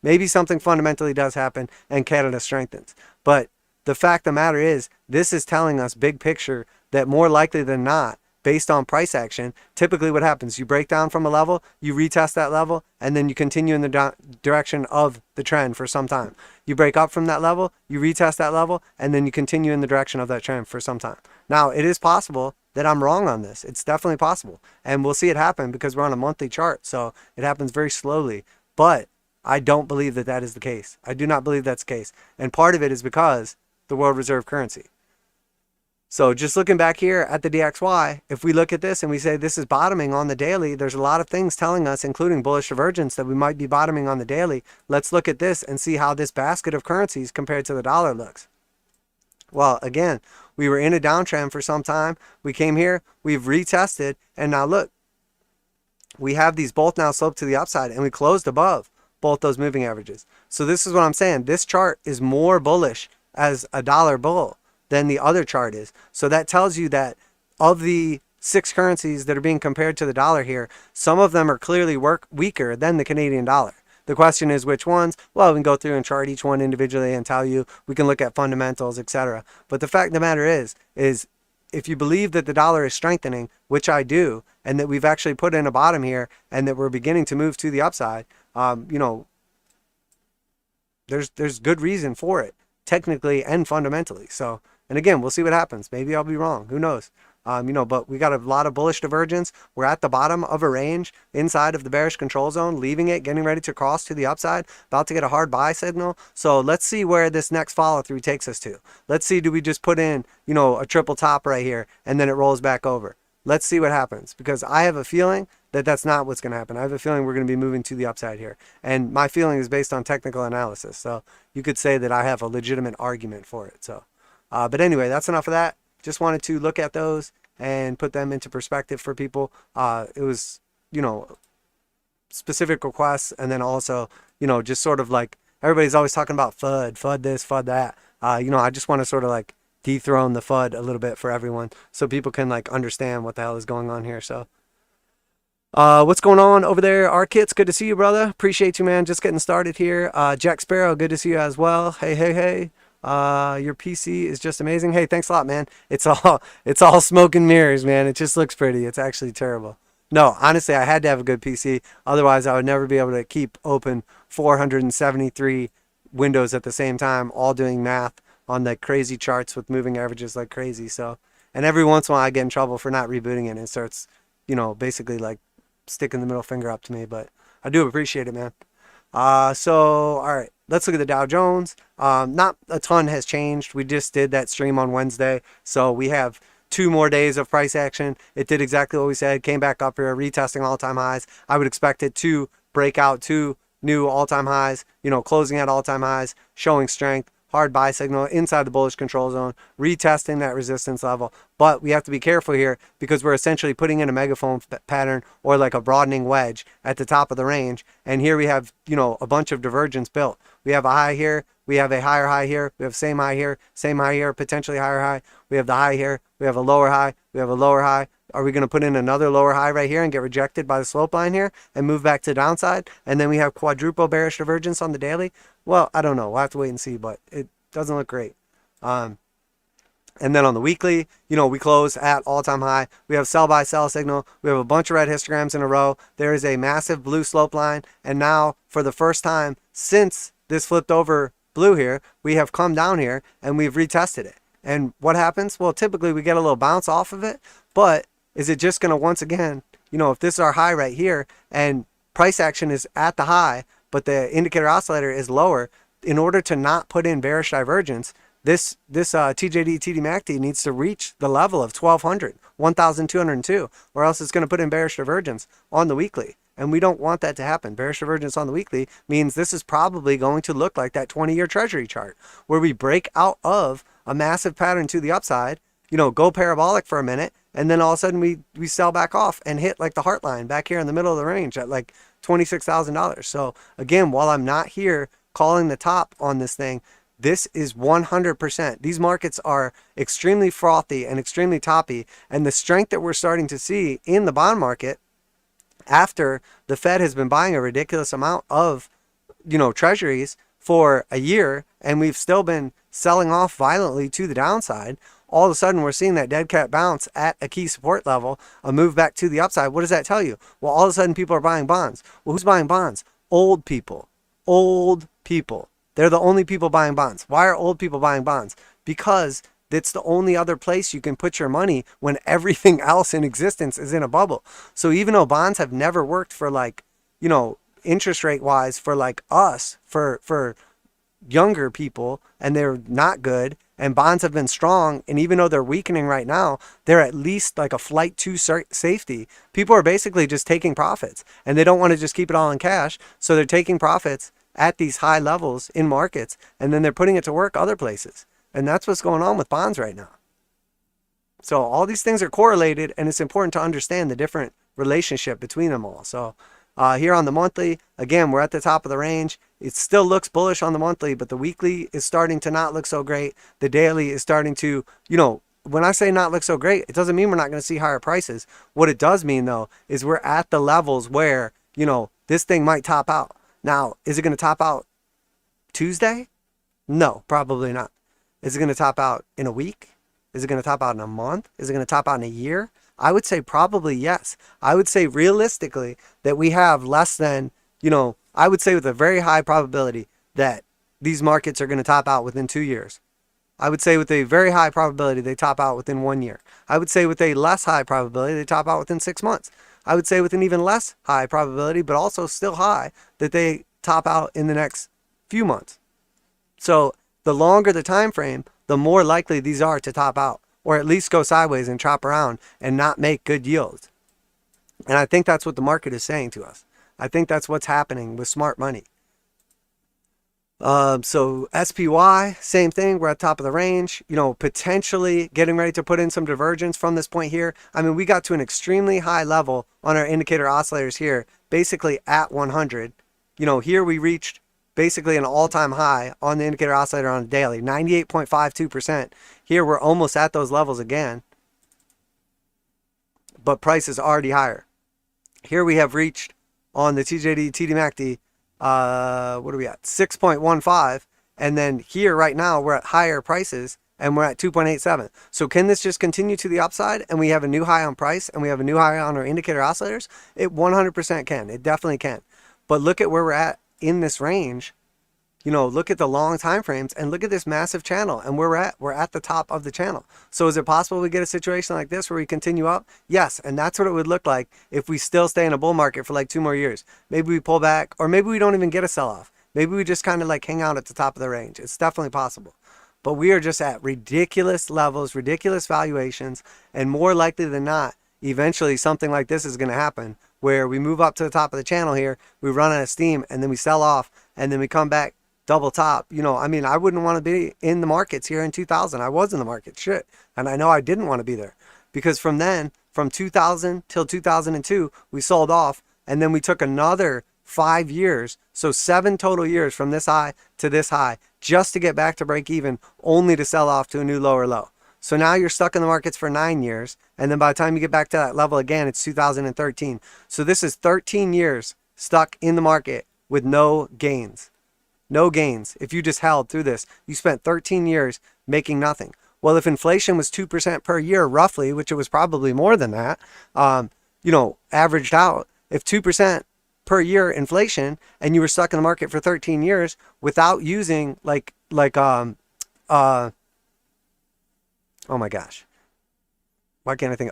maybe something fundamentally does happen and Canada strengthens. But the fact of the matter is, this is telling us big picture that more likely than not, based on price action, typically what happens, you break down from a level, you retest that level, and then you continue in the direction of the trend for some time. You break up from that level, you retest that level, and then you continue in the direction of that trend for some time. Now, it is possible that I'm wrong on this. It's definitely possible. And we'll see it happen because we're on a monthly chart, so it happens very slowly. But I don't believe that that is the case. I do not believe that's the case. And part of it is because the world reserve currency. So just looking back here at the DXY, if we look at this and we say this is bottoming on the daily, there's a lot of things telling us, including bullish divergence, that we might be bottoming on the daily. Let's look at this and see how this basket of currencies compared to the dollar looks. Well, again, we were in a downtrend for some time. We came here, we've retested, and now look, we have these both now sloped to the upside, and we closed above both those moving averages. So this is what I'm saying. This chart is more bullish as a dollar bull than the other chart is. So that tells you that of the 6 currencies that are being compared to the dollar here, some of them are clearly weaker than the Canadian dollar. The question is which ones? Well, we can go through and chart each one individually and tell you. We can look at fundamentals, etc. But the fact of the matter is if you believe that the dollar is strengthening, which I do, and that we've actually put in a bottom here and that we're beginning to move to the upside, there's good reason for it, technically and fundamentally. So, and again, we'll see what happens. Maybe I'll be wrong. Who knows? But we got a lot of bullish divergence. We're at the bottom of a range inside of the bearish control zone, leaving it, getting ready to cross to the upside, about to get a hard buy signal. So let's see where this next follow through takes us to. Let's see, do we just put in, a triple top right here and then it rolls back over? Let's see what happens, because I have a feeling that that's not what's going to happen. I have a feeling we're going to be moving to the upside here. And my feeling is based on technical analysis. So you could say that I have a legitimate argument for it. So, but anyway, that's enough of that. Just wanted to look at those and put them into perspective for people. It was, specific requests, and then also, just sort of like everybody's always talking about FUD this, FUD that. I just want to sort of like dethrone the FUD a little bit for everyone so people can like understand what the hell is going on here. So, what's going on over there? R-Kits, good to see you, brother. Appreciate you, man. Just getting started here. Jack Sparrow, good to see you as well. Hey. Your PC is just amazing. Hey, thanks a lot, man. It's all smoke and mirrors, man. It just looks pretty. It's actually terrible. No, honestly, I had to have a good PC. Otherwise, I would never be able to keep open 473 windows at the same time, all doing math on the crazy charts with moving averages like crazy. So, and every once in a while I get in trouble for not rebooting it, and it starts, basically like sticking the middle finger up to me. But I do appreciate it, man. So, all right, let's look at the Dow Jones. Not a ton has changed. We just did that stream on Wednesday. So we have 2 more days of price action. It did exactly what we said, came back up here, retesting all-time highs. I would expect it to break out 2 new all-time highs, closing at all-time highs, showing strength. Hard buy signal inside the bullish control zone, retesting that resistance level. But we have to be careful here because we're essentially putting in a megaphone pattern or like a broadening wedge at the top of the range. And here we have, a bunch of divergence built. We have a high here. We have a higher high here. We have same high here, potentially higher high. We have the high here. We have a lower high. We have a lower high. Are we going to put in another lower high right here and get rejected by the slope line here and move back to the downside? And then we have quadruple bearish divergence on the daily. Well, I don't know. We'll have to wait and see, but it doesn't look great. And then on the weekly, we close at all-time high. We have sell by sell signal. We have a bunch of red histograms in a row. There is a massive blue slope line. And now for the first time since this flipped over blue here, we have come down here and we've retested it. And what happens? Well, typically we get a little bounce off of it, but is it just going to once again, if this is our high right here and price action is at the high, but the indicator oscillator is lower, in order to not put in bearish divergence, this TJD TDMACD needs to reach the level of 1202, or else it's going to put in bearish divergence on the weekly. And we don't want that to happen. Bearish divergence on the weekly means this is probably going to look like that 20-year Treasury chart where we break out of a massive pattern to the upside, go parabolic for a minute, and then all of a sudden we sell back off and hit like the heart line back here in the middle of the range at like $26,000. So again, while I'm not here calling the top on this thing, This is 100%. These markets are extremely frothy and extremely toppy. And the strength that we're starting to see in the bond market after the Fed has been buying a ridiculous amount of, treasuries for a year, and we've still been selling off violently to the downside, all of a sudden we're seeing that dead cat bounce at a key support level, a move back to the upside. What does that tell you? Well, all of a sudden people are buying bonds. Well, who's buying bonds? Old people. Old people. They're the only people buying bonds. Why are old people buying bonds? Because it's the only other place you can put your money when everything else in existence is in a bubble. So even though bonds have never worked for interest rate wise for us, for younger people, and they're not good, and bonds have been strong, and even though they're weakening right now, they're at least like a flight to safety. People are basically just taking profits, and they don't want to just keep it all in cash, so they're taking profits at these high levels in markets, and then they're putting it to work other places. And that's what's going on with bonds right now. So all these things are correlated, and it's important to understand the different relationship between them all. So here on the monthly, again, we're at the top of the range. It still looks bullish on the monthly, but the weekly is starting to not look so great. The daily is starting to, when I say not look so great, it doesn't mean we're not going to see higher prices. What it does mean, though, is we're at the levels where, this thing might top out. Now, is it going to top out Tuesday? No, probably not. Is it going to top out in a week? Is it going to top out in a month? Is it going to top out in a year? I would say probably yes. I would say realistically that we have less than, I would say with a very high probability that these markets are going to top out within 2 years. I would say with a very high probability they top out within 1 year. I would say with a less high probability they top out within 6 months. I would say with an even less high probability, but also still high, that they top out in the next few months. So the longer the time frame, the more likely these are to top out, or at least go sideways and chop around and not make good yields. And I think that's what the market is saying to us. I think that's what's happening with smart money. So SPY, same thing. We're at the top of the range, potentially getting ready to put in some divergence from this point here. I mean, we got to an extremely high level on our indicator oscillators here, basically at 100. Here we reached basically an all-time high on the indicator oscillator on a daily, 98.52%. Here we're almost at those levels again, but price is already higher. Here we have reached on the TJD TDMACD, what are we at? 6.15. And then here right now we're at higher prices and we're at 2.87. So can this just continue to the upside and we have a new high on price and we have a new high on our indicator oscillators? It 100% can. It definitely can. But look at where we're at in this range. Look at the long time frames and look at this massive channel and where we're at the top of the channel. So is it possible we get a situation like this where we continue up? Yes. And that's what it would look like if we still stay in a bull market for 2 more years. Maybe we pull back, or maybe we don't even get a sell-off. Maybe we just kind of hang out at the top of the range. It's definitely possible. But we are just at ridiculous levels, ridiculous valuations, and more likely than not, eventually something like this is going to happen where we move up to the top of the channel here, we run out of steam, and then we sell off, and then we come back double top. I wouldn't want to be in the markets here in 2000. I was in the market, shit. And I know I didn't want to be there because from 2000 till 2002, we sold off. And then we took another 5 years. So 7 total years from this high to this high just to get back to break even, only to sell off to a new lower low. So now you're stuck in the markets for 9 years. And then by the time you get back to that level again, it's 2013. So this is 13 years stuck in the market with no gains. No gains. If you just held through this, you spent 13 years making nothing. Well, if inflation was 2% per year, roughly, which it was probably more than that, averaged out, if 2% per year inflation and you were stuck in the market for 13 years without using oh my gosh. Why can't I think?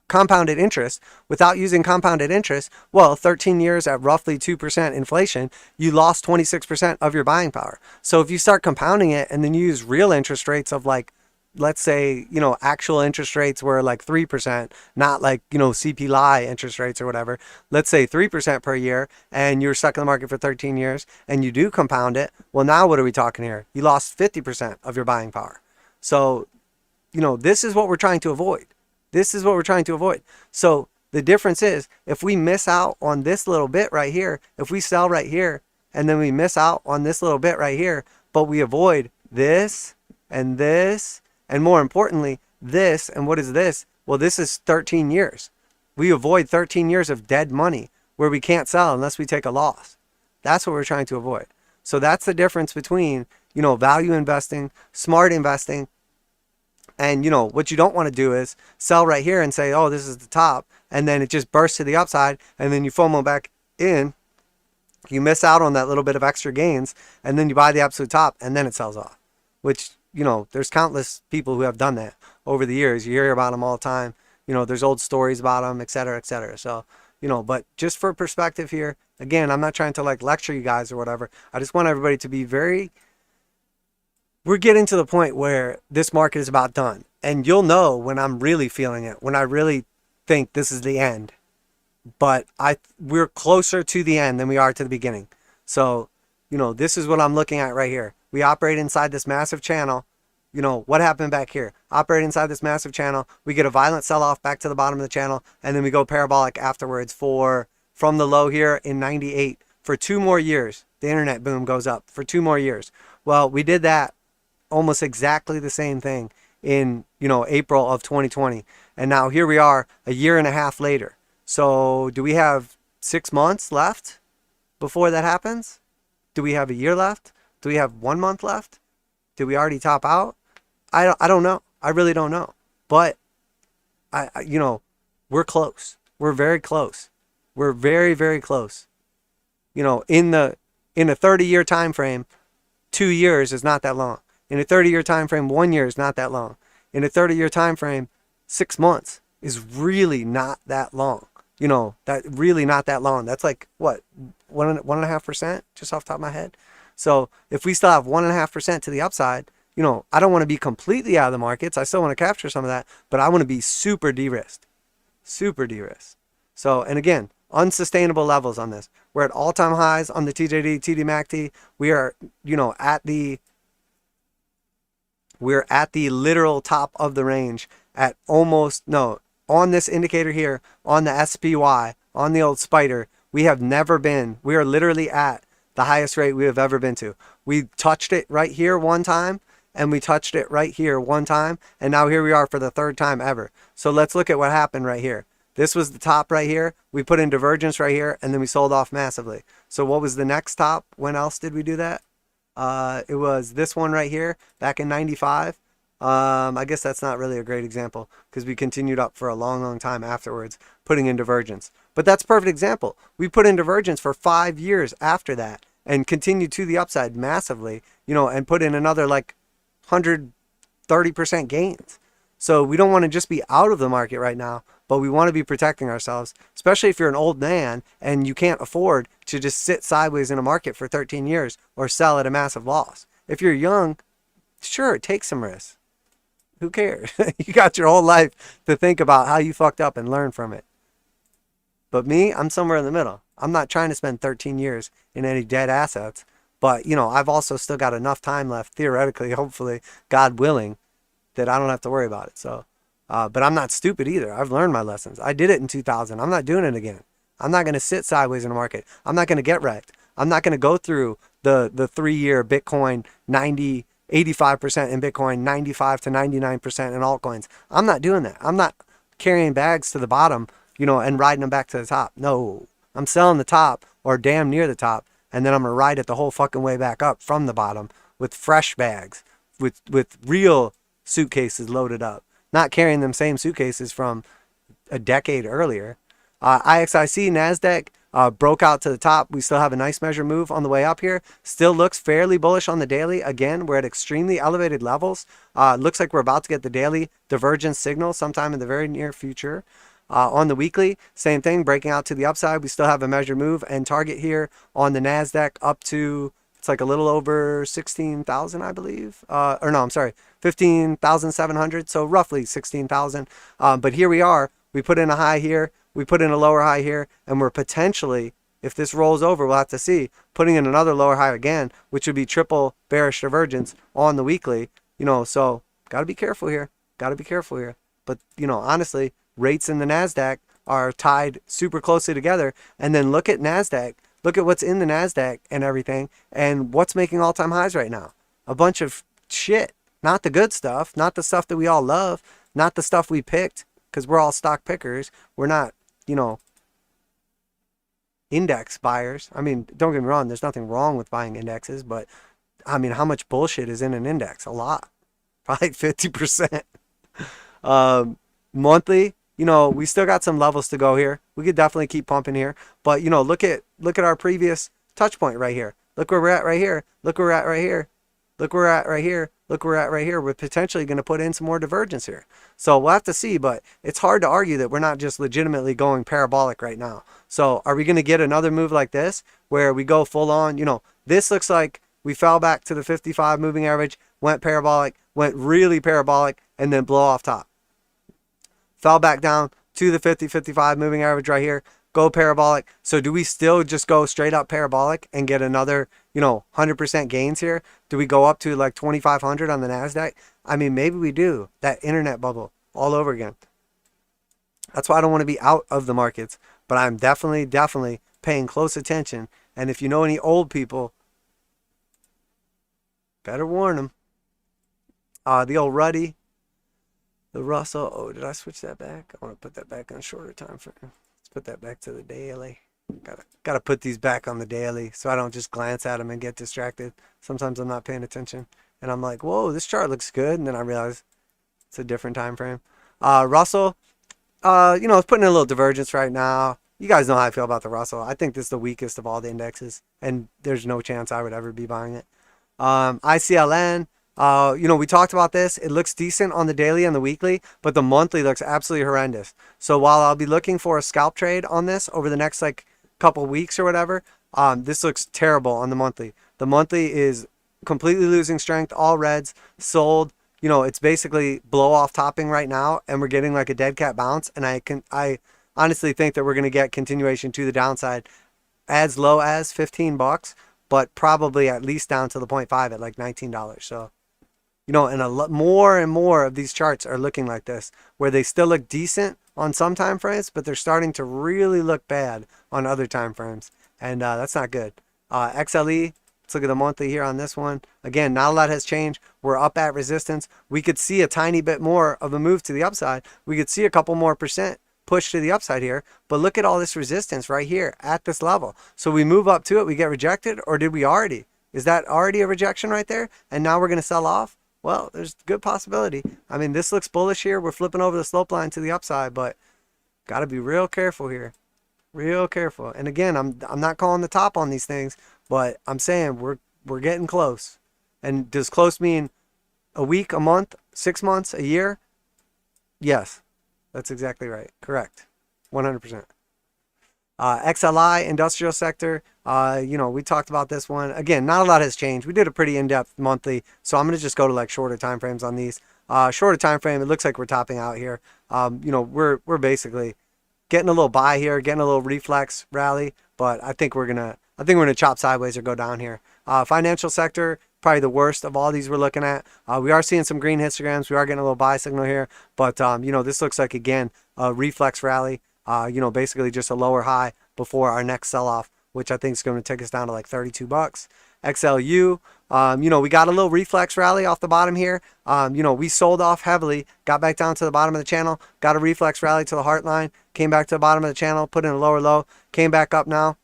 Compounded interest. Without using compounded interest, well, 13 years at roughly 2% inflation, you lost 26% of your buying power. So if you start compounding it and then you use real interest rates of let's say, actual interest rates were 3%, not CPI interest rates or whatever. Let's say 3% per year and you're stuck in the market for 13 years and you do compound it. Well, now what are we talking here? You lost 50% of your buying power. So, this is what we're trying to avoid. This is what we're trying to avoid. So the difference is if we miss out on this little bit right here, if we sell right here and then we miss out on this little bit right here, but we avoid this, and this, and more importantly, this. And what is this? Well, this is 13 years. We avoid 13 years of dead money where we can't sell unless we take a loss. That's what we're trying to avoid. So that's the difference between, value investing, smart investing, and, what you don't want to do is sell right here and say, oh, this is the top, and then it just bursts to the upside, and then you FOMO back in. You miss out on that little bit of extra gains, and then you buy the absolute top, and then it sells off, which, there's countless people who have done that over the years. You hear about them all the time. There's old stories about them, et cetera, et cetera. So, but just for perspective here, again, I'm not trying to lecture you guys or whatever. I just want everybody to be we're getting to the point where this market is about done. And you'll know when I'm really feeling it, when I really think this is the end. But we're closer to the end than we are to the beginning. So, this is what I'm looking at right here. We operate inside this massive channel. What happened back here? Operate inside this massive channel. We get a violent sell-off back to the bottom of the channel, and then we go parabolic afterwards from the low here in 98 for 2 more years. The internet boom goes up for 2 more years. Well, we did that almost exactly the same thing in, April of 2020. And now here we are a year and a half later. So do we have 6 months left before that happens? Do we have a year left? Do we have 1 month left? Did we already top out? I don't know. I really don't know. But we're close. We're very close. We're very, very close. In a 30-year time frame, 2 years is not that long. In a 30-year time frame, 1 year is not that long. In a 30-year time frame, 6 months is really not that long. That really not that long. That's like what, 1.5%, just off the top of my head. So if we still have 1.5% to the upside, I don't want to be completely out of the markets. I still want to capture some of that, but I want to be super de-risked. Super de-risked. So, and again, unsustainable levels on this. We're at all-time highs on the TJD, TDMACD. We're at the literal top of the range at on this indicator here, on the SPY, on the old spider, we are literally at the highest rate we have ever been to. We touched it right here one time, and we touched it right here one time, and now here we are for the 3rd time ever. So let's look at what happened right here. This was the top right here. We put in divergence right here, and then we sold off massively. So what was the next top? When else did we do that? It was this one right here back in 95. I guess that's not really a great example because we continued up for a long, long time afterwards, putting in divergence. But that's a perfect example. We put in divergence for 5 years after that and continued to the upside massively, and put in another 130% gains. So we don't want to just be out of the market right now, but we want to be protecting ourselves, especially if you're an old man and you can't afford to just sit sideways in a market for 13 years or sell at a massive loss. If you're young, sure, take some risks. Who cares? You got your whole life to think about how you fucked up and learn from it. But me, I'm somewhere in the middle. I'm not trying to spend 13 years in any dead assets, but I've also still got enough time left, theoretically, hopefully, God willing, that I don't have to worry about it. So, but I'm not stupid either. I've learned my lessons. I did it in 2000. I'm not doing it again. I'm not going to sit sideways in the market. I'm not going to get wrecked. I'm not going to go through the 3-year Bitcoin 85% in Bitcoin, 95 to 99% in altcoins. I'm not doing that. I'm not carrying bags to the bottom, and riding them back to the top. No, I'm selling the top or damn near the top, and then I'm going to ride it the whole fucking way back up from the bottom with fresh bags, with real suitcases loaded up, not carrying them same suitcases from a decade earlier. IXIC, NASDAQ, broke out to the top. We still have a nice measure move on the way up here. Still looks fairly bullish on the daily. Again, we're at extremely elevated levels. Looks like we're about to get the daily divergence signal sometime in the very near future. On the weekly, same thing, breaking out to the upside. We still have a measure move and target here on the NASDAQ up to, it's like a little over 16,000, I believe. Or no, I'm sorry, 15,700. So roughly 16,000. But here we are. We put in a high here. We put in a lower high here, and we're potentially, if this rolls over, we'll have to see, putting in another lower high again, which would be triple bearish divergence on the weekly, so got to be careful here. But, honestly, rates in the NASDAQ are tied super closely together. And then look at NASDAQ. Look at what's in the NASDAQ and everything, and what's making all-time highs right now. A bunch of shit, not the good stuff, not the stuff that we all love, not the stuff we picked, because we're all stock pickers. We're not, you know, index buyers. I mean, don't get me wrong, there's nothing wrong with buying indexes, but I mean, how much bullshit is in an index? A lot, probably 50%. Monthly, you know, we still got some levels to go here. We could definitely keep pumping here, but you know, look at our previous touch point right here. Look where we're at right here. Look where we're at right here. Look where we're at right here. Look where we're at right here. We're potentially going to put in some more divergence here. So we'll have to see, but it's hard to argue that we're not just legitimately going parabolic right now. So are we going to get another move like this where we go full on? You know, this looks like we fell back to the 55 moving average, went parabolic, went really parabolic, and then blow off top. Fell back down to the 50-55 moving average right here, go parabolic. So do we still just go straight up parabolic and get another, you know, 100% gains here? Do we go up to like 2,500 on the NASDAQ? I mean, maybe we do. That internet bubble all over again. That's why I don't want to be out of the markets, but I'm definitely paying close attention. And if you know any old people, better warn them. The old Ruddy, the Russell. Oh, did I switch that back? I want to put that back on shorter time frame. Let's put that back to the daily. Gotta put these back on the daily so I don't just glance at them and get distracted. Sometimes I'm not paying attention and I'm like, whoa, this chart looks good, and then I realize it's a different time frame. Russell, you know, it's putting in a little divergence right now. You guys know how I feel about the Russell. I think this is the weakest of all the indexes, and there's no chance I would ever be buying it. ICLN, you know, we talked about this. It looks decent on the daily and the weekly, but the monthly looks absolutely horrendous. So while I'll be looking for a scalp trade on this over the next like couple weeks or whatever, this looks terrible on the monthly. The monthly is completely losing strength, all reds, sold. You know, it's basically blow off topping right now, and we're getting like a dead cat bounce, and I honestly think that we're going to get continuation to the downside as low as $15, but probably at least down to the 0.5 at like $19. So, you know, and a lot more and more of these charts are looking like this, where they still look decent on some time frames, but they're starting to really look bad on other time frames, and that's not good. XLE, let's look at the monthly here on this one. Again, not a lot has changed. We're up at resistance. We could see a tiny bit more of a move to the upside. We could see a couple more percent push to the upside here, but look at all this resistance right here at this level. So we move up to it, we get rejected, or did we already? Is that already a rejection right there? And now we're going to sell off? Well, there's a good possibility. I mean, this looks bullish here. We're flipping over the slope line to the upside, but got to be real careful here. Real careful. And again, I'm not calling the top on these things, but I'm saying we're getting close. And does close mean a week, a month, 6 months, a year? Yes. That's exactly right. Correct. 100%. XLI, industrial sector. You know, we talked about this one. Again, not a lot has changed. We did a pretty in-depth monthly, so I'm going to just go to like shorter time frames on these. Shorter time frame, it looks like we're topping out here. You know, we're basically getting a little buy here, getting a little reflex rally, but I think we're gonna chop sideways or go down here. Financial sector, probably the worst of all these we're looking at. We are seeing some green histograms. We are getting a little buy signal here, but you know, this looks like again a reflex rally. You know, basically just a lower high before our next sell-off, which I think is going to take us down to like $32. XLU, you know, we got a little reflex rally off the bottom here. You know, we sold off heavily, got back down to the bottom of the channel, got a reflex rally to the heart line, came back to the bottom of the channel, put in a lower low, came back up now.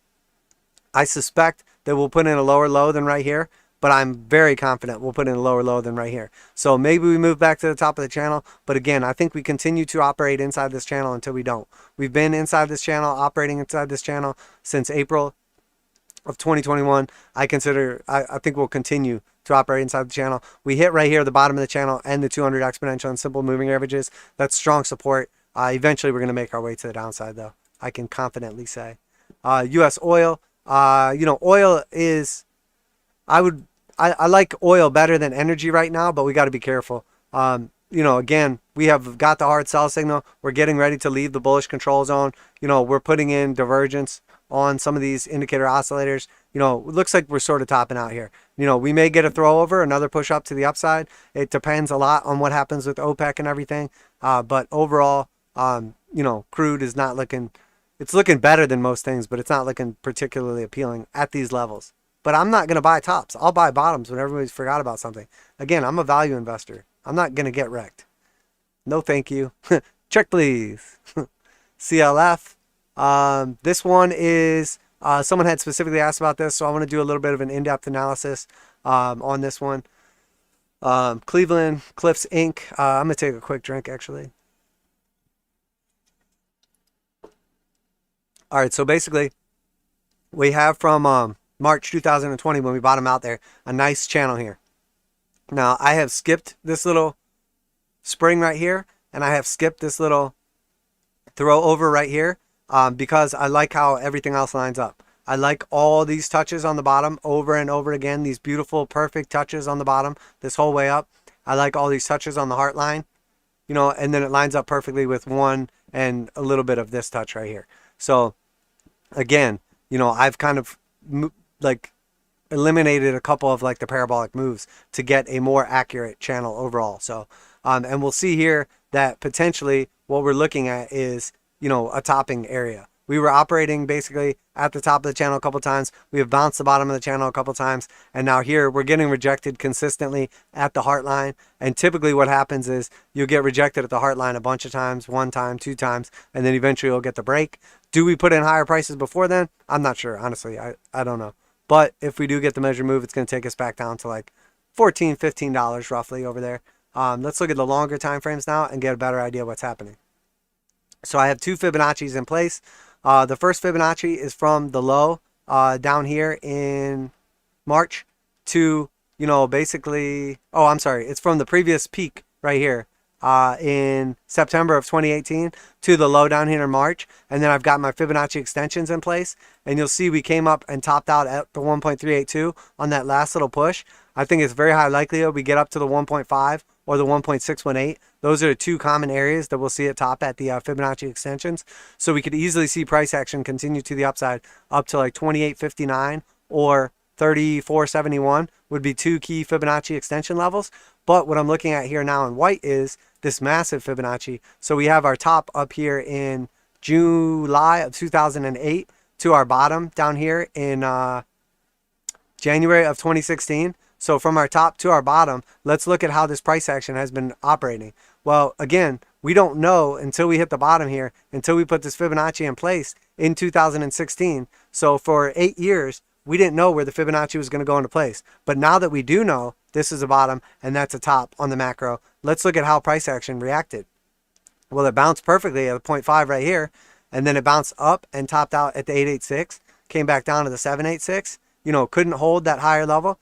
I suspect that we'll put in a lower low than right here, but I'm very confident we'll put in a lower low than right here. So maybe we move back to the top of the channel, but again, I think we continue to operate inside this channel until we don't. We've been inside this channel, operating inside this channel since April of 2021. I think we'll continue to operate inside the channel. We hit right here the bottom of the channel and the 200 exponential and simple moving averages. That's strong support. Eventually we're going to make our way to the downside though, I can confidently say. US oil, you know, oil is, I like oil better than energy right now, but we got to be careful. You know, again, we have got the hard sell signal. We're getting ready to leave the bullish control zone. You know, we're putting in divergence on some of these indicator oscillators. You know, it looks like we're sort of topping out here. You know, we may get a throw over, another push up to the upside. It depends a lot on what happens with OPEC and everything. But overall, you know, crude is not looking, it's looking better than most things, but it's not looking particularly appealing at these levels. but I'm not going to buy tops. I'll buy bottoms when everybody's forgot about something. Again, I'm a value investor. I'm not going to get wrecked. No, thank you. Check, please. CLF. This one is, someone had specifically asked about this, so I want to do a little bit of an in-depth analysis on this one. Cleveland Cliffs Inc. I'm going to take a quick drink, actually. All right, so basically, we have from March 2020, when we bottomed out there, a nice channel here. Now, I have skipped this little spring right here, and I have skipped this little throw over right here because I like how everything else lines up. I like all these touches on the bottom over and over again, these beautiful, perfect touches on the bottom this whole way up. I like all these touches on the heart line, you know, and then it lines up perfectly with one and a little bit of this touch right here. So, again, you know, I've kind of like eliminated a couple of like the parabolic moves to get a more accurate channel overall. So, and we'll see here that potentially what we're looking at is, you know, a topping area. We were operating basically at the top of the channel a couple times. We have bounced the bottom of the channel a couple times. And now here we're getting rejected consistently at the heart line. And typically what happens is you'll get rejected at the heart line a bunch of times, one time, two times, and then eventually you'll get the break. Do we put in higher prices before then? I'm not sure, honestly. I don't know. But if we do get the measure move, it's going to take us back down to like $14, $15 roughly over there. Let's look at the longer time frames now and get a better idea of what's happening. So I have two Fibonacci's in place. The first Fibonacci is from the low down here in March to, you know, basically, oh, I'm sorry. It's from the previous peak right here in September of 2018 to the low down here in March. And then I've got my Fibonacci extensions in place. And you'll see we came up and topped out at the 1.382 on that last little push. I think it's very high likelihood we get up to the 1.5 or the 1.618. Those are the two common areas that we'll see it top at the Fibonacci extensions. So we could easily see price action continue to the upside up to like 28.59 or 34.71 would be two key Fibonacci extension levels. But what I'm looking at here now in white is this massive Fibonacci. So we have our top up here in July of 2008 to our bottom down here in January of 2016. So from our top to our bottom, let's look at how this price action has been operating. Well, again, we don't know until we hit the bottom here, until we put this Fibonacci in place in 2016. So for 8 years, we didn't know where the Fibonacci was going to go into place. But now that we do know this is a bottom and that's a top on the macro, let's look at how price action reacted. Well, it bounced perfectly at the 0.5 right here, and then it bounced up and topped out at the 886, came back down to the 786, you know, couldn't hold that higher level.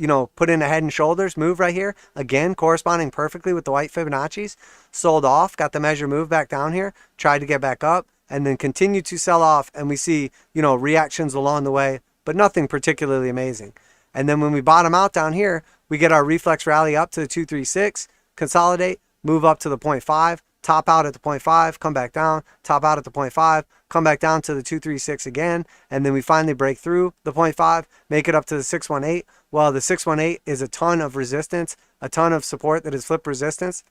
You know, put in a head and shoulders move right here. Again, corresponding perfectly with the white Fibonacci's. Sold off, got the measure move back down here, tried to get back up, and then continued to sell off. And we see, you know, reactions along the way, but nothing particularly amazing. And then when we bottom out down here, we get our reflex rally up to the 236, consolidate, move up to the 0.5, top out at the 0.5, come back down, top out at the 0.5, come back down to the 236 again, and then we finally break through the 0.5, make it up to the 618. Well, the 618 is a ton of resistance, a ton of support that is flip resistance.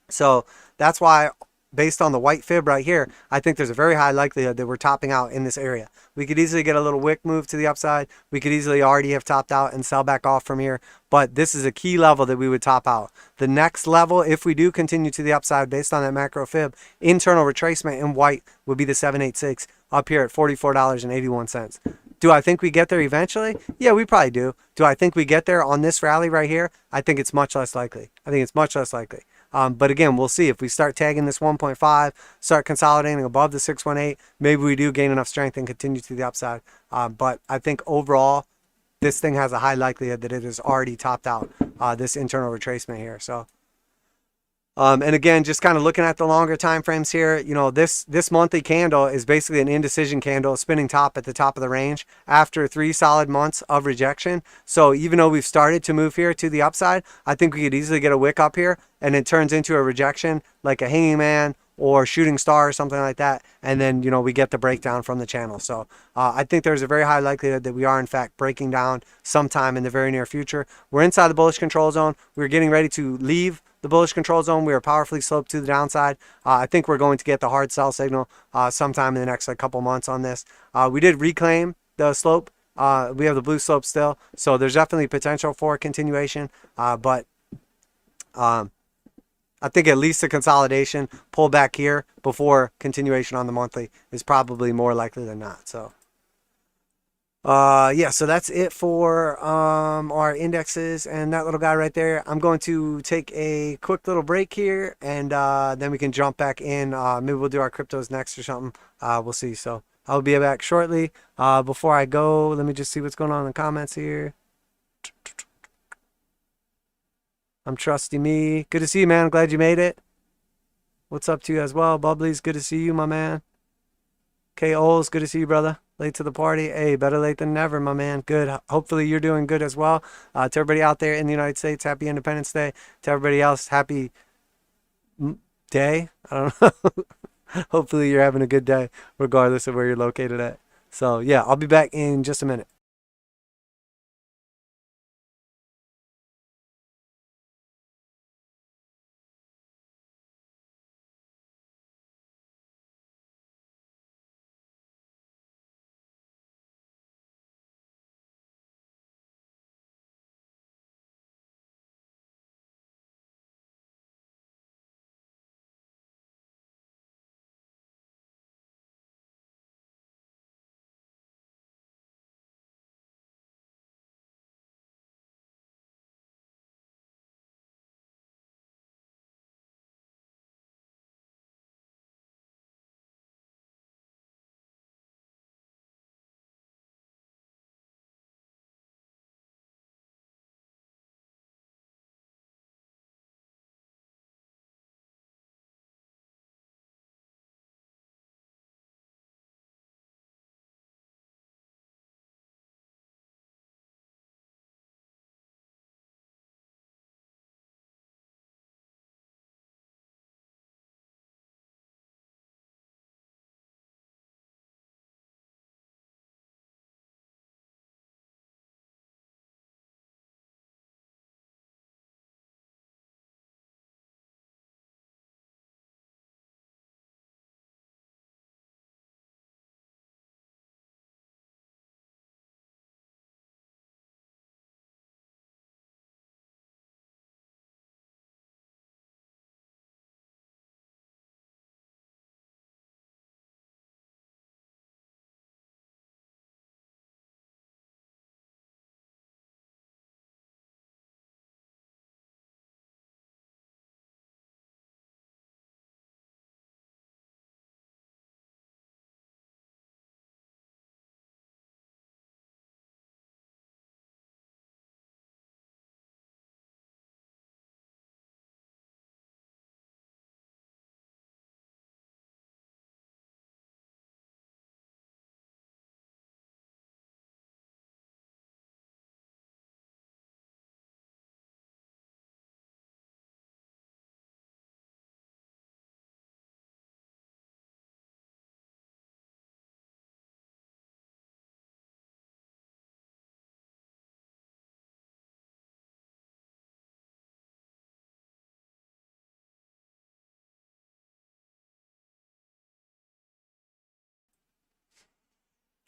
So that's why, based on the white fib right here, I think there's a very high likelihood that we're topping out in this area. We could easily get a little wick move to the upside. We could easily already have topped out and sell back off from here. But this is a key level that we would top out. The next level, if we do continue to the upside based on that macro fib, internal retracement in white would be the 786 up here at $44.81. Do I think we get there eventually? Yeah, we probably do. Do I think we get there on this rally right here? I think it's much less likely. I think it's much less likely. But again, we'll see. If we start tagging this 1.5, start consolidating above the 618, maybe we do gain enough strength and continue to the upside. But I think overall, this thing has a high likelihood that it has already topped out this internal retracement here. So, and again, just kind of looking at the longer time frames here, you know, this monthly candle is basically an indecision candle, spinning top at the top of the range after 3 solid months of rejection. So even though we've started to move here to the upside, I think we could easily get a wick up here and it turns into a rejection like a hanging man or shooting star or something like that, and then, you know, we get the breakdown from the channel. So I think there's a very high likelihood that we are in fact breaking down sometime in the very near future. We're inside the bullish control zone. We're getting ready to leave the bullish control zone. We are powerfully sloped to the downside. I think we're going to get the hard sell signal sometime in the next couple months on this. We did reclaim the slope We have the blue slope still, so there's definitely potential for continuation. But I think at least a consolidation pull back here before continuation on the monthly is probably more likely than not. So yeah, so that's it for our indexes and that little guy right there. I'm going to take a quick little break here, and then we can jump back in. Maybe we'll do our cryptos next or something. We'll see. So I'll be back shortly. Before I go, let me just see what's going on in the comments here. I'm Trusty Me. Good to see you, man. I'm glad you made it. What's up to you as well? Bubbly's good to see you, my man. K. Oles, good to see you, brother. Late to the party. Hey, better late than never, my man. Good. Hopefully you're doing good as well. To everybody out there in the United States, happy Independence Day. To everybody else, happy day. I don't know. Hopefully you're having a good day, regardless of where you're located at. So yeah, I'll be back in just a minute.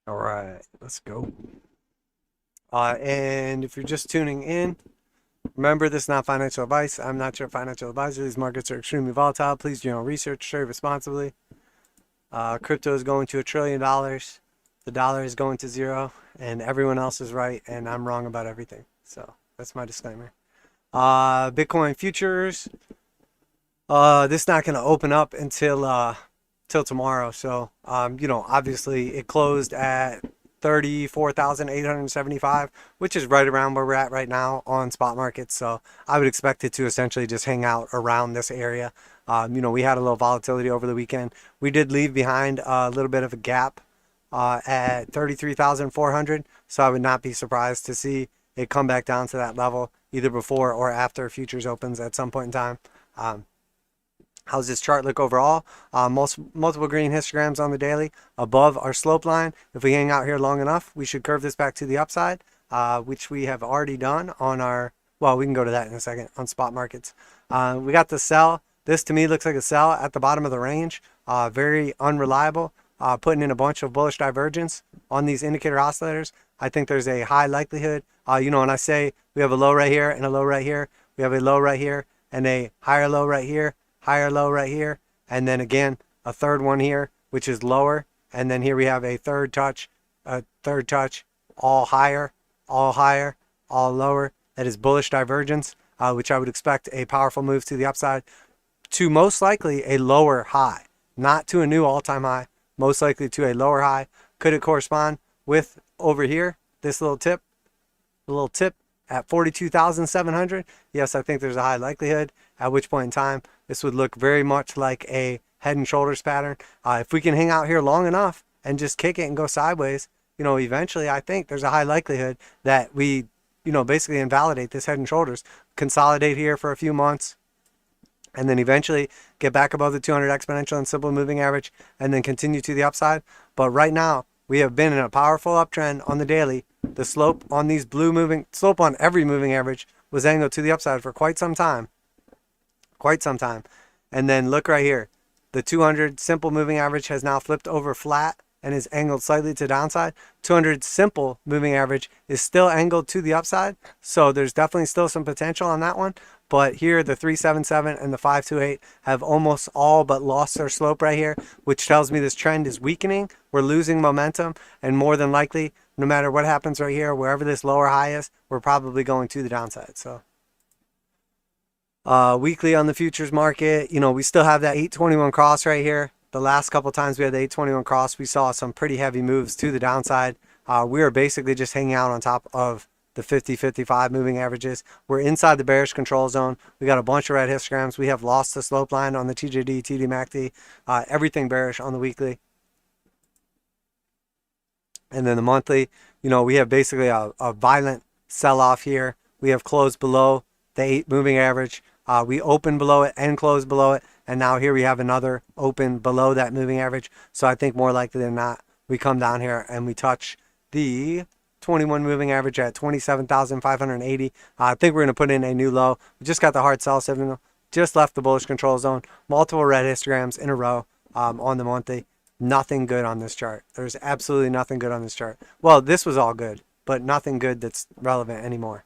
All right, let's go. And if you're just tuning in, remember, this is not financial advice. I'm not your financial advisor. These markets are extremely volatile. Please do your own research. Trade responsibly. Crypto is going to $1 trillion. The dollar is going to zero. And everyone else is right. And I'm wrong about everything. So that's my disclaimer. Bitcoin futures. This is not going to open up until till tomorrow. So, you know, obviously it closed at 34,875, which is right around where we're at right now on spot markets. So I would expect it to essentially just hang out around this area. You know, we had a little volatility over the weekend. We did leave behind a little bit of a gap at 33,400. So I would not be surprised to see it come back down to that level either before or after futures opens at some point in time. How's this chart look overall? Multiple green histograms on the daily above our slope line. If we hang out here long enough, we should curve this back to the upside, which we have already done on our, well, we can go to that in a second, on spot markets. We got the sell. This to me looks like a sell at the bottom of the range. Very unreliable. putting in a bunch of bullish divergence on these indicator oscillators, I think there's a high likelihood, you know, when I say we have a low right here and a low right here, we have a low right here and a higher low right here, higher low right here, and then again, a third one here, which is lower. And then here we have a third touch, all higher, all lower. That is bullish divergence, which I would expect a powerful move to the upside to most likely a lower high, not to a new all-time high, most likely to a lower high. Could it correspond with over here, this little tip at 42,700? Yes, I think there's a high likelihood, at which point in time this would look very much like a head and shoulders pattern. If we can hang out here long enough and just kick it and go sideways, you know, eventually I think there's a high likelihood that we, you know, basically invalidate this head and shoulders, consolidate here for a few months, and then eventually get back above the 200 exponential and simple moving average and then continue to the upside. But right now we have been in a powerful uptrend on the daily. The slope on these slope on every moving average was angled to the upside for quite some time. And then look right here. The 200 simple moving average has now flipped over flat and is angled slightly to downside. 200 simple moving average is still angled to the upside. So there's definitely still some potential on that one. But here the 377 and the 528 have almost all but lost their slope right here, which tells me this trend is weakening. We're losing momentum, and more than likely, no matter what happens right here, wherever this lower high is, we're probably going to the downside. So weekly on the futures market, you know, we still have that 821 cross right here. The last couple times we had the 821 cross, we saw some pretty heavy moves to the downside. We are basically just hanging out on top of the 50-55 moving averages. We're inside the bearish control zone. We got a bunch of red histograms. We have lost the slope line on the TJD, TDMACD, everything bearish on the weekly. And then the monthly, you know, we have basically a violent sell-off here. We have closed below the 8 moving average. We opened below it and closed below it. And now here we have another open below that moving average. So I think more likely than not, we come down here and we touch the 21 moving average at 27,580. I think we're going to put in a new low. We just got the hard sell signal. Just left the bullish control zone. Multiple red histograms in a row on the monthly. Nothing good on this chart. There's absolutely nothing good on this chart. Well, this was all good, but nothing good that's relevant anymore.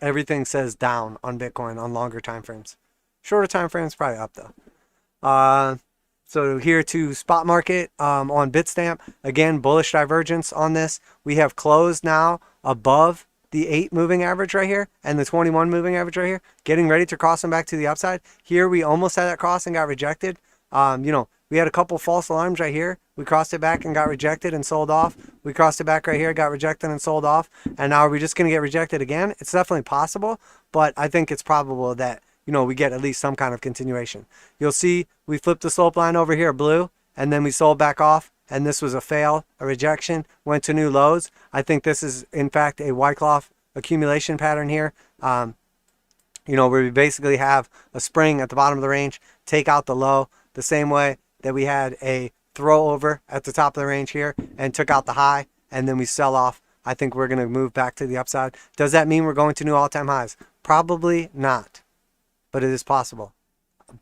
Everything says down on Bitcoin on longer time frames. Shorter time frames probably up though. So here to spot market on Bitstamp. Again, bullish divergence on this. We have closed now above the 8 moving average right here and the 21 moving average right here. Getting ready to cross them back to the upside. Here we almost had that cross and got rejected. You know, we had a couple false alarms right here. We crossed it back and got rejected and sold off. We crossed it back right here, got rejected and sold off. And now are we just going to get rejected again? It's definitely possible, but I think it's probable that, you know, we get at least some kind of continuation. You'll see we flipped the slope line over here blue, and then we sold back off, and this was a fail, a rejection, went to new lows. I think this is in fact a Wyckoff accumulation pattern here. You know, where we basically have a spring at the bottom of the range, take out the low the same way that we had a throw over at the top of the range here and took out the high, and then we sell off. I think we're going to move back to the upside. Does that mean we're going to new all-time highs? Probably not, but it is possible.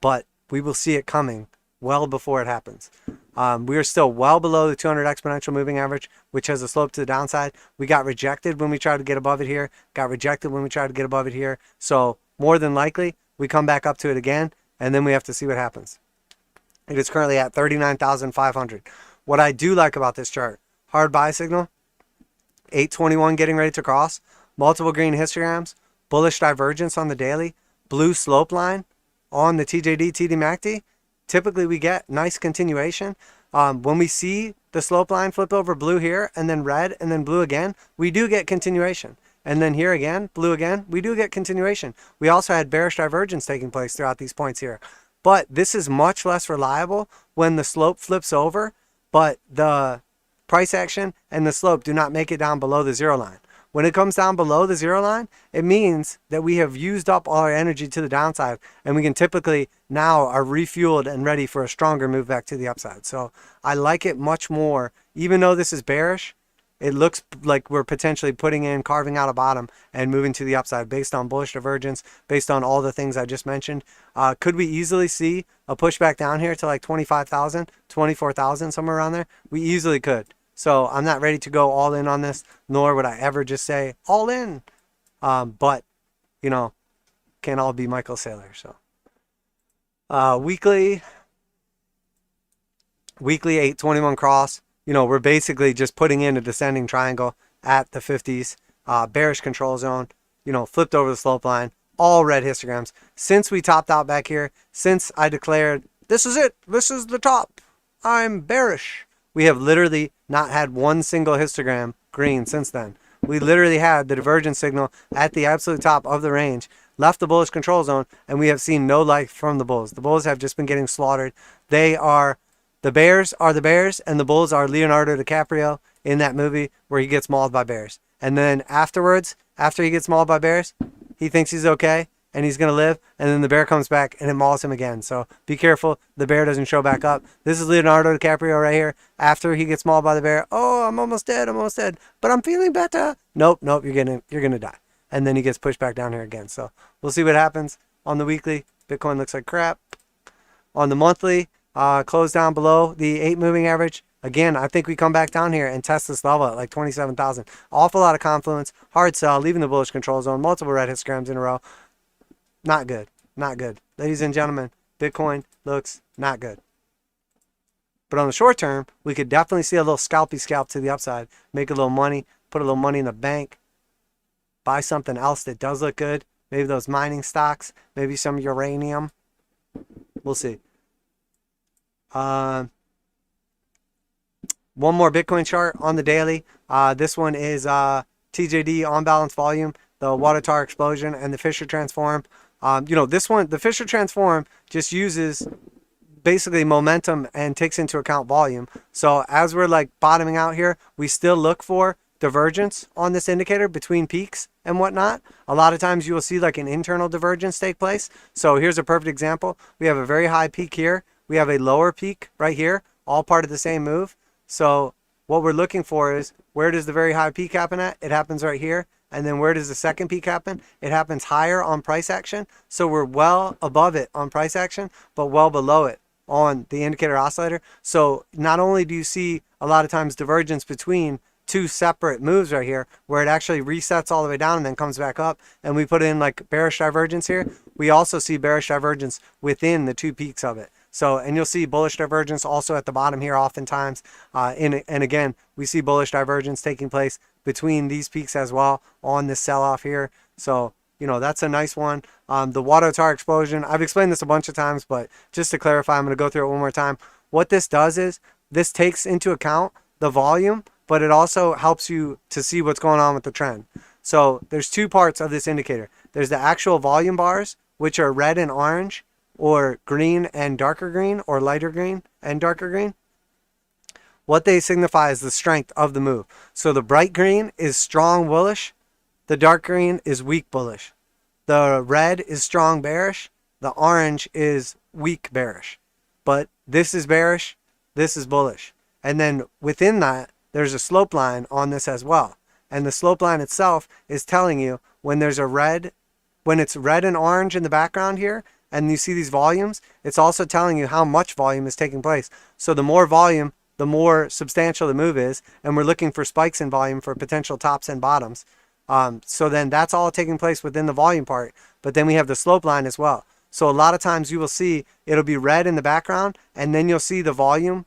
But we will see it coming well before it happens. We are still well below the 200 exponential moving average, which has a slope to the downside. We got rejected when we tried to get above it here, got rejected when we tried to get above it here. So more than likely, we come back up to it again, and then we have to see what happens. It is currently at 39,500. What I do like about this chart, hard buy signal, 821 getting ready to cross, multiple green histograms, bullish divergence on the daily, blue slope line on the TJD, TDMACD. Typically we get nice continuation. When we see the slope line flip over blue here and then red and then blue again, we do get continuation. And then here again, blue again, we do get continuation. We also had bearish divergence taking place throughout these points here. But this is much less reliable when the slope flips over, but the price action and the slope do not make it down below the zero line. When it comes down below the zero line, it means that we have used up all our energy to the downside, and we can typically now are refueled and ready for a stronger move back to the upside. So I like it much more, even though this is bearish, it looks like we're potentially carving out a bottom and moving to the upside based on bullish divergence, based on all the things I just mentioned. Could we easily see a pushback down here to like 25,000, 24,000, somewhere around there? We easily could. So I'm not ready to go all in on this, nor would I ever just say all in. But, you know, can't all be Michael Saylor. So weekly 821 cross. You know, we're basically just putting in a descending triangle at the 50s, bearish control zone, you know, flipped over the slope line, all red histograms. Since we topped out back here, since I declared, this is it, this is the top, I'm bearish, we have literally not had one single histogram green since then. We literally had the divergence signal at the absolute top of the range, left the bullish control zone, and we have seen no life from the bulls. The bulls have just been getting slaughtered. The bears are the bears, and the bulls are Leonardo DiCaprio in that movie where he gets mauled by bears. And then afterwards, after he gets mauled by bears, he thinks he's okay and he's going to live, and then the bear comes back and it mauls him again. So be careful the bear doesn't show back up. This is Leonardo DiCaprio right here. After he gets mauled by the bear, oh, I'm almost dead, but I'm feeling better. Nope, you're gonna die. And then he gets pushed back down here again. So we'll see what happens. On the weekly, Bitcoin looks like crap. On the monthly, close down below the 8 moving average. Again, I think we come back down here and test this level at like 27,000. Awful lot of confluence, hard sell, leaving the bullish control zone, multiple red histograms in a row. Not good, not good. Ladies and gentlemen, Bitcoin looks not good. But on the short term, we could definitely see a little scalp to the upside, make a little money, put a little money in the bank, buy something else that does look good. Maybe those mining stocks, maybe some uranium. We'll see. One more Bitcoin chart on the daily. This one is TJD on balance volume, the waddah explosion, and the Fisher Transform. You know, this one, the Fisher Transform, just uses basically momentum and takes into account volume. So as we're like bottoming out here, we still look for divergence on this indicator between peaks and whatnot. A lot of times you will see like an internal divergence take place. So here's a perfect example. We have a very high peak here. We have a lower peak right here, all part of the same move. So what we're looking for is, where does the very high peak happen at? It happens right here. And then where does the second peak happen? It happens higher on price action. So we're well above it on price action, but well below it on the indicator oscillator. So not only do you see a lot of times divergence between two separate moves right here, where it actually resets all the way down and then comes back up, and we put in like bearish divergence here, we also see bearish divergence within the two peaks of it. So, and you'll see bullish divergence also at the bottom here oftentimes. And again, we see bullish divergence taking place between these peaks as well on this sell-off here. So, you know, that's a nice one. The waddah explosion, I've explained this a bunch of times, but just to clarify, I'm going to go through it one more time. What this does is, this takes into account the volume, but it also helps you to see what's going on with the trend. So there's two parts of this indicator. There's the actual volume bars, which are red and orange, or green and darker green, or lighter green and darker green. What they signify is the strength of the move. So the bright green is strong bullish, the dark green is weak bullish. The red is strong bearish, the orange is weak bearish. But this is bearish, this is bullish. And then within that, there's a slope line on this as well. And the slope line itself is telling you when there's a red, when it's red and orange in the background here, and you see these volumes, it's also telling you how much volume is taking place. So the more volume, the more substantial the move is, and we're looking for spikes in volume for potential tops and bottoms. So then that's all taking place within the volume part, but then we have the slope line as well. So a lot of times you will see it'll be red in the background, and then you'll see the volume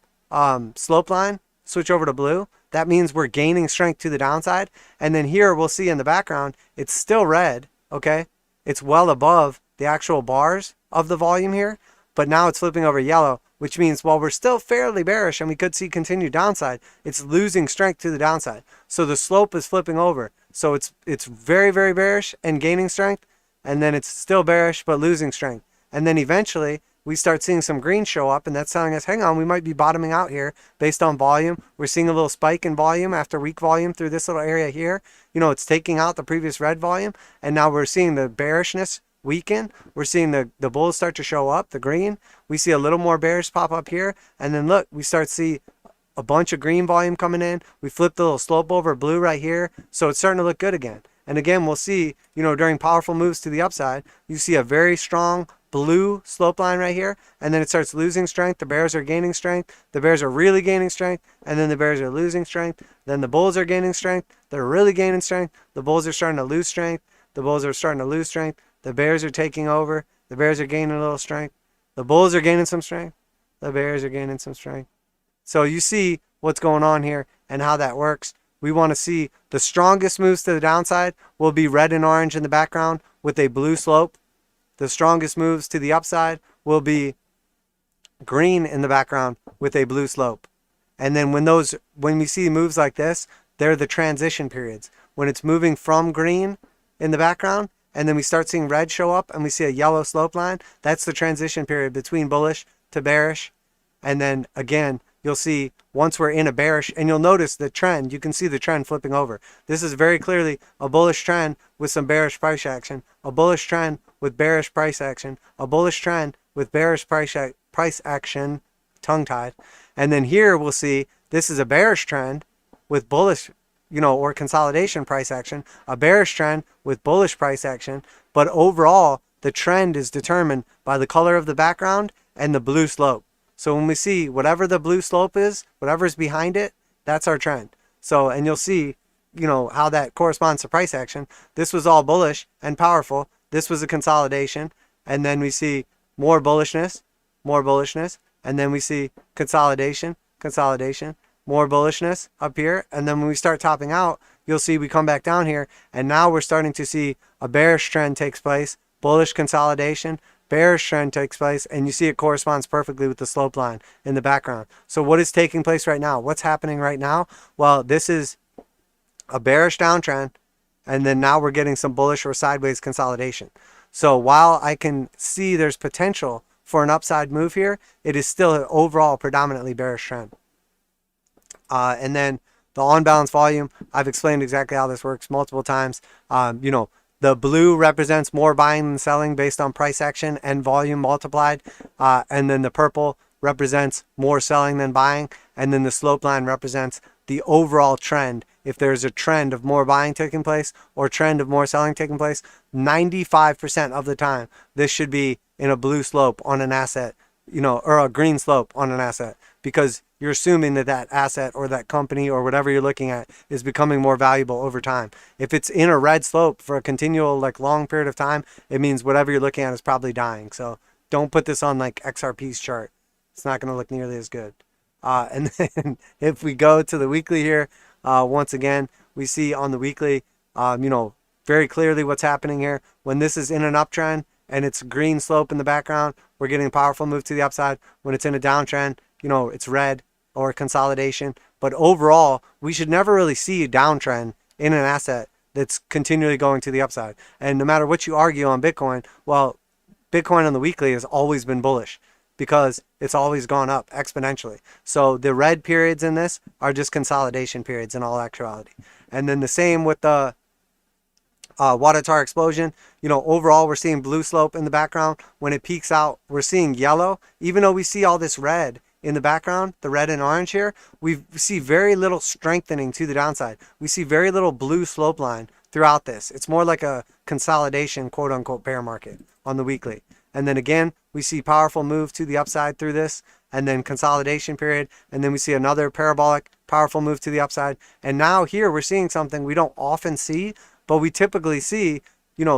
slope line switch over to blue. That means we're gaining strength to the downside. And then here we'll see in the background, it's still red, okay? It's well above the actual bars of the volume here, but now it's flipping over yellow, which means while we're still fairly bearish and we could see continued downside, it's losing strength to the downside. So the slope is flipping over. So it's very, very bearish and gaining strength, and then it's still bearish but losing strength. And then eventually we start seeing some green show up, and that's telling us, hang on, we might be bottoming out here based on volume. We're seeing a little spike in volume after weak volume through this little area here. You know, it's taking out the previous red volume, and now we're seeing the bearishness weaken. We're seeing the bulls start to show up, the green. We see a little more bearish pop up here, and then look, we start to see a bunch of green volume coming in. We flipped the little slope over blue right here. So it's starting to look good again. And again, we'll see, during powerful moves to the upside, you see a very strong blue slope line right here. And then it starts losing strength. The bears are gaining strength. The bears are really gaining strength. And then the bears are losing strength. Then the bulls are gaining strength. They're really gaining strength. The bulls are starting to lose strength. The bulls are starting to lose strength. The bears are taking over. The bears are gaining a little strength. The bulls are gaining some strength. The bears are gaining some strength. So you see what's going on here and how that works. We want to see the strongest moves to the downside will be red and orange in the background with a blue slope. The strongest moves to the upside will be green in the background with a blue slope. And then when we see moves like this, they're the transition periods. When it's moving from green in the background, and then we start seeing red show up and we see a yellow slope line, that's the transition period between bullish to bearish. And then again, you'll see once we're in a bearish, and you'll notice the trend, you can see the trend flipping over. This is very clearly a bullish trend with some bearish price action, a bullish trend with bearish price action, a bullish trend with bearish price action, tongue-tied. And then here we'll see this is a bearish trend with bullish, or consolidation price action, a bearish trend with bullish price action. But overall, the trend is determined by the color of the background and the blue slope. So when we see whatever the blue slope is, whatever's behind it, that's our trend. So, and you'll see, how that corresponds to price action. This was all bullish and powerful. This was a consolidation. And then we see more bullishness, and then we see consolidation, more bullishness up here. And then when we start topping out, you'll see we come back down here. And now we're starting to see a bearish trend takes place, bullish consolidation, bearish trend takes place, and you see it corresponds perfectly with the slope line in the background. So what is taking place right now? What's happening right now? Well, this is a bearish downtrend, and then now we're getting some bullish or sideways consolidation. So while I can see there's potential for an upside move here, it is still an overall predominantly bearish trend. And then the on-balance volume, I've explained exactly how this works multiple times. The blue represents more buying than selling based on price action and volume multiplied. And then the purple represents more selling than buying. And then the slope line represents the overall trend. If there's a trend of more buying taking place or trend of more selling taking place, 95% of the time, this should be in a blue slope on an asset, or a green slope on an asset, because you're assuming that that asset or that company or whatever you're looking at is becoming more valuable over time. If it's in a red slope for a continual long period of time, it means whatever you're looking at is probably dying. So don't put this on XRP's chart. It's not going to look nearly as good. And then if we go to the weekly here, once again, we see on the weekly, very clearly what's happening here. When this is in an uptrend and it's green slope in the background, we're getting a powerful move to the upside. When it's in a downtrend, it's red or consolidation. But overall, we should never really see a downtrend in an asset that's continually going to the upside. And no matter what you argue on Bitcoin, well, Bitcoin on the weekly has always been bullish because it's always gone up exponentially. So the red periods in this are just consolidation periods in all actuality. And then the same with the waddah explosion. Overall, we're seeing blue slope in the background. When it peaks out, we're seeing yellow. Even though we see all this red in the background, the red and orange here, we see very little strengthening to the downside. We see very little blue slope line throughout this. It's more like a consolidation, quote unquote, bear market on the weekly. And then again, we see powerful move to the upside through this, and then consolidation period. And then we see another parabolic, powerful move to the upside. And now here we're seeing something we don't often see, but we typically see,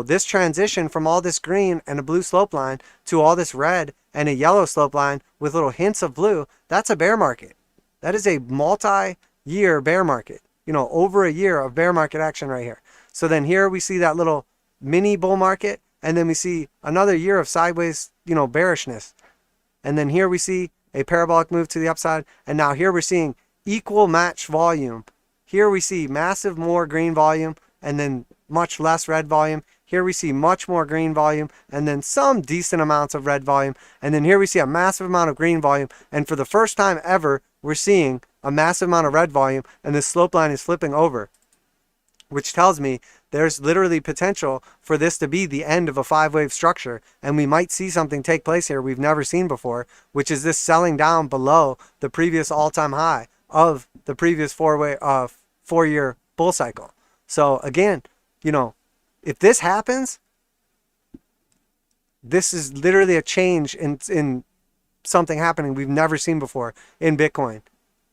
this transition from all this green and a blue slope line to all this red and a yellow slope line with little hints of blue. That's a bear market. That is a multi-year bear market, over a year of bear market action right here. So then here we see that little mini bull market, and then we see another year of sideways, bearishness. And then here we see a parabolic move to the upside. And now here we're seeing equal match volume. Here we see massive more green volume and then much less red volume. Here we see much more green volume and then some decent amounts of red volume. And then here we see a massive amount of green volume. And for the first time ever, we're seeing a massive amount of red volume, and this slope line is flipping over, which tells me there's literally potential for this to be the end of a 5-wave structure. And we might see something take place here we've never seen before, which is this selling down below the previous all-time high of the previous 4-year bull cycle. So again, if this happens, this is literally a change in something happening we've never seen before in Bitcoin.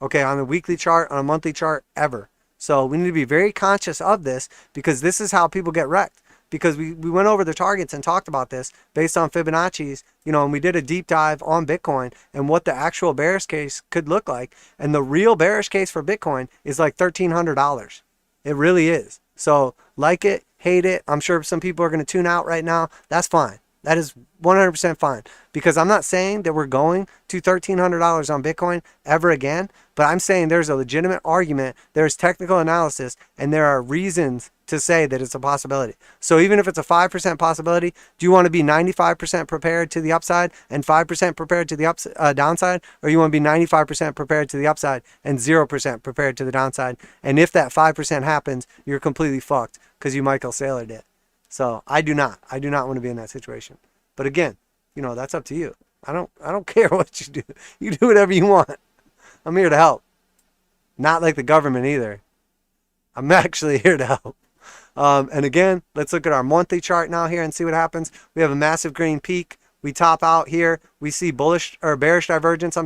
Okay, on a weekly chart, on a monthly chart, ever. So we need to be very conscious of this, because this is how people get wrecked. Because we went over the targets and talked about this based on Fibonacci's, and we did a deep dive on Bitcoin and what the actual bearish case could look like. And the real bearish case for Bitcoin is like $1,300. It really is. So like it, hate it. I'm sure some people are going to tune out right now. That's fine. That is 100% fine, because I'm not saying that we're going to $1,300 on Bitcoin ever again, but I'm saying there's a legitimate argument, there's technical analysis, and there are reasons to say that it's a possibility. So even if it's a 5% possibility, do you want to be 95% prepared to the upside and 5% prepared to the downside, or you want to be 95% prepared to the upside and 0% prepared to the downside? And if that 5% happens, you're completely fucked, because you Michael Saylor'd it. So I do not want to be in that situation. But again, that's up to you. I don't care what you do. You do whatever you want. I'm here to help. Not like the government either. I'm actually here to help. And again, let's look at our monthly chart now here and see what happens. We have a massive green peak. We top out here. We see bearish divergence,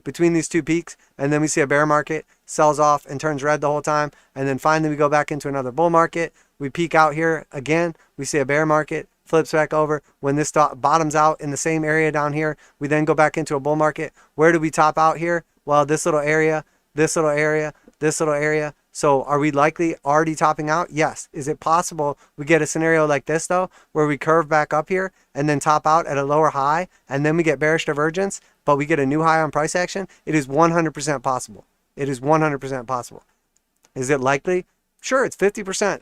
between these two peaks. And then we see a bear market, sells off and turns red the whole time. And then finally we go back into another bull market. We peak out here again. We see a bear market, flips back over. When this bottoms out in the same area down here, we then go back into a bull market. Where do we top out here? Well, this little area, this little area, this little area. So are we likely already topping out? Yes. Is it possible we get a scenario like this, though, where we curve back up here and then top out at a lower high, and then we get bearish divergence, but we get a new high on price action? It is 100% possible. It is 100% possible. Is it likely? Sure, it's 50%.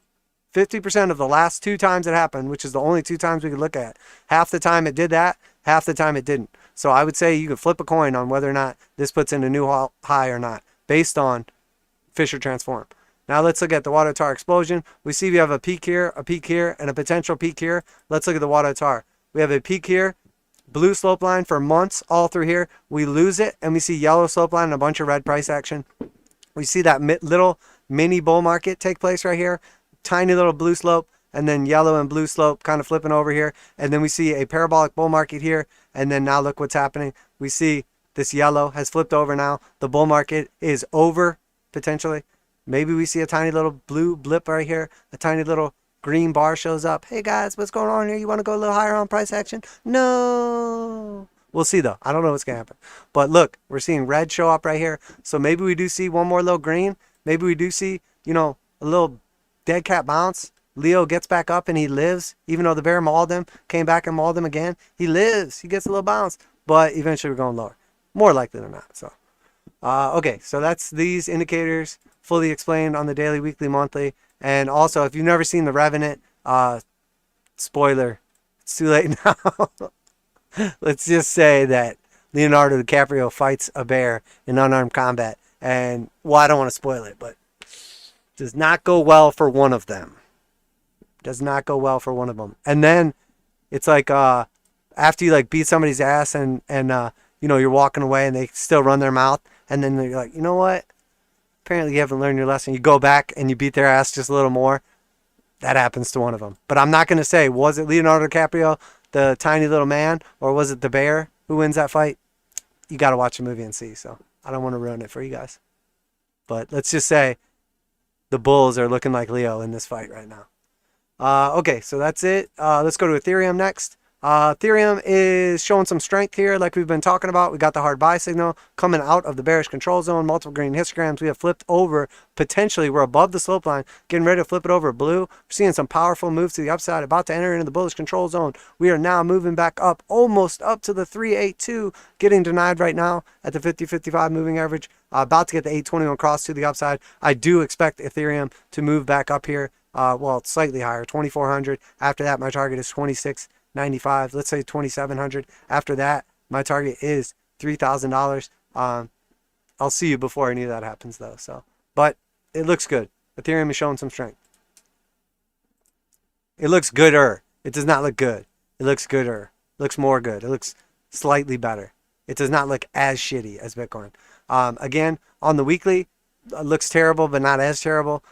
50% of the last 2 times it happened, which is the only 2 times we could look at. Half the time it did that, half the time it didn't. So I would say you could flip a coin on whether or not this puts in a new high or not, based on Fisher Transform. Now let's look at the waddah TAR explosion. We see we have a peak here, and a potential peak here. Let's look at the waddah TAR. We have a peak here, blue slope line for months all through here. We lose it, and we see yellow slope line and a bunch of red price action. We see that little mini bull market take place right here. Tiny little blue slope, and then yellow and blue slope kind of flipping over here. And then we see a parabolic bull market here. And then now look what's happening. We see this yellow has flipped over now. The bull market is over, potentially. Maybe we see a tiny little blue blip right here. A tiny little green bar shows up. Hey guys, what's going on here? You want to go a little higher on price action? No. We'll see though. I don't know what's going to happen. But look, we're seeing red show up right here. So maybe we do see one more little green. Maybe we do see, a little dead cat bounce. Leo gets back up and he lives, even though the bear mauled him, came back and mauled him again. He lives. He gets a little bounce, but eventually we're going lower, more likely than not. So, okay, so that's these indicators fully explained on the daily, weekly, monthly, and also if you've never seen The Revenant, spoiler, it's too late now. Let's just say that Leonardo DiCaprio fights a bear in unarmed combat, and I don't want to spoil it, but does not go well for one of them. Does not go well for one of them. And then it's like after you beat somebody's ass and you're walking away and they still run their mouth, and then you're like, you know what? Apparently you haven't learned your lesson. You go back and you beat their ass just a little more. That happens to one of them. But I'm not going to say, was it Leonardo DiCaprio, the tiny little man, or was it the bear who wins that fight? You got to watch the movie and see. So I don't want to ruin it for you guys. But let's just say the bulls are looking like Leo in this fight right now. Okay, so that's it. Let's go to Ethereum next. Ethereum is showing some strength here like we've been talking about. We got the hard buy signal coming out of the bearish control zone, multiple green histograms. We have flipped over, potentially we're above the slope line, getting ready to flip it over blue. We're seeing some powerful moves to the upside, about to enter into the bullish control zone. We are now moving back up, almost up to the 382, getting denied right now at the 50-55 moving average. About to get the 821 cross to the upside. I do expect Ethereum to move back up here. Well, slightly higher, 2,400. After that, my target is 2,695. Let's say 2,700. After that, my target is $3,000. I'll see you before any of that happens, though. So, but it looks good. Ethereum is showing some strength. It looks gooder. It does not look good. It looks gooder. It looks more good. It looks slightly better. It does not look as shitty as Bitcoin. Again, on the weekly, looks terrible, but not as terrible.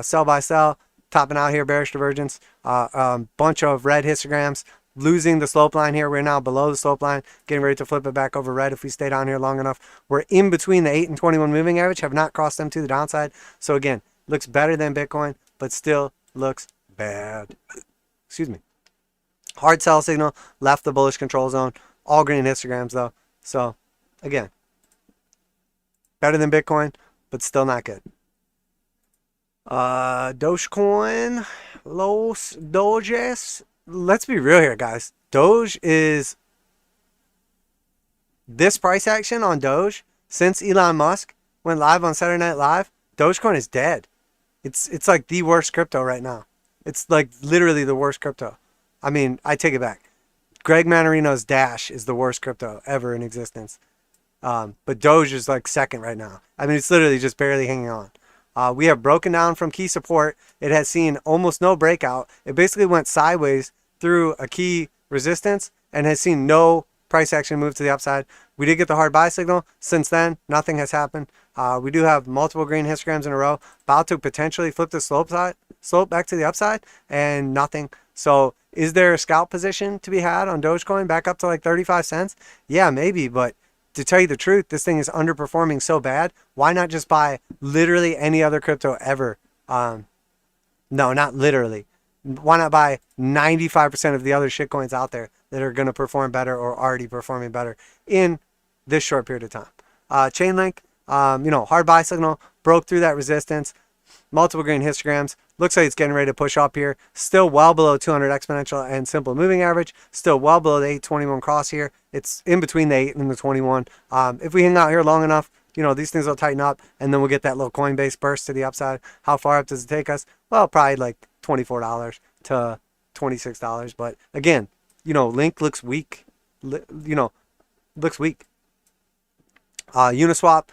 Sell by sell, topping out here, bearish divergence. Bunch of red histograms, losing the slope line here. We're now below the slope line, getting ready to flip it back over red if we stay down here long enough. We're in between the 8 and 21 moving average, have not crossed them to the downside. So again, looks better than Bitcoin, but still looks bad. Excuse me. Hard sell signal, left the bullish control zone. All green histograms though. So again, better than Bitcoin, but still not good. Dogecoin, Los Doges. Let's be real here, guys. Doge is, this price action on Doge since Elon Musk went live on Saturday Night Live, Dogecoin is dead. It's like the worst crypto right now. It's like literally the worst crypto. I mean, I take it back. Greg Manarino's Dash is the worst crypto ever in existence. But Doge is like second right now. I mean, it's literally just barely hanging on. We have broken down from key support. It has seen almost no breakout. It basically went sideways through a key resistance and has seen no price action move to the upside. We did get the hard buy signal. Since then, nothing has happened. We do have multiple green histograms in a row. About to potentially flip the slope back to the upside, and nothing. So is there a scalp position to be had on Dogecoin back up to like 35 cents? Yeah, maybe, but to tell you the truth, this thing is underperforming so bad. Why not just buy literally any other crypto ever? No, not literally. Why not buy 95% of the other shitcoins out there that are going to perform better or already performing better in this short period of time? Chainlink, hard buy signal, broke through that resistance. Multiple green histograms. Looks like it's getting ready to push up here. Still well below 200 exponential and simple moving average. Still well below the 821 cross here. It's in between the 8 and the 21. If we hang out here long enough, these things will tighten up, and then we'll get that little Coinbase burst to the upside. How far up does it take us? Well, probably like $24 to $26. But again, Link looks weak. Looks weak. Uniswap,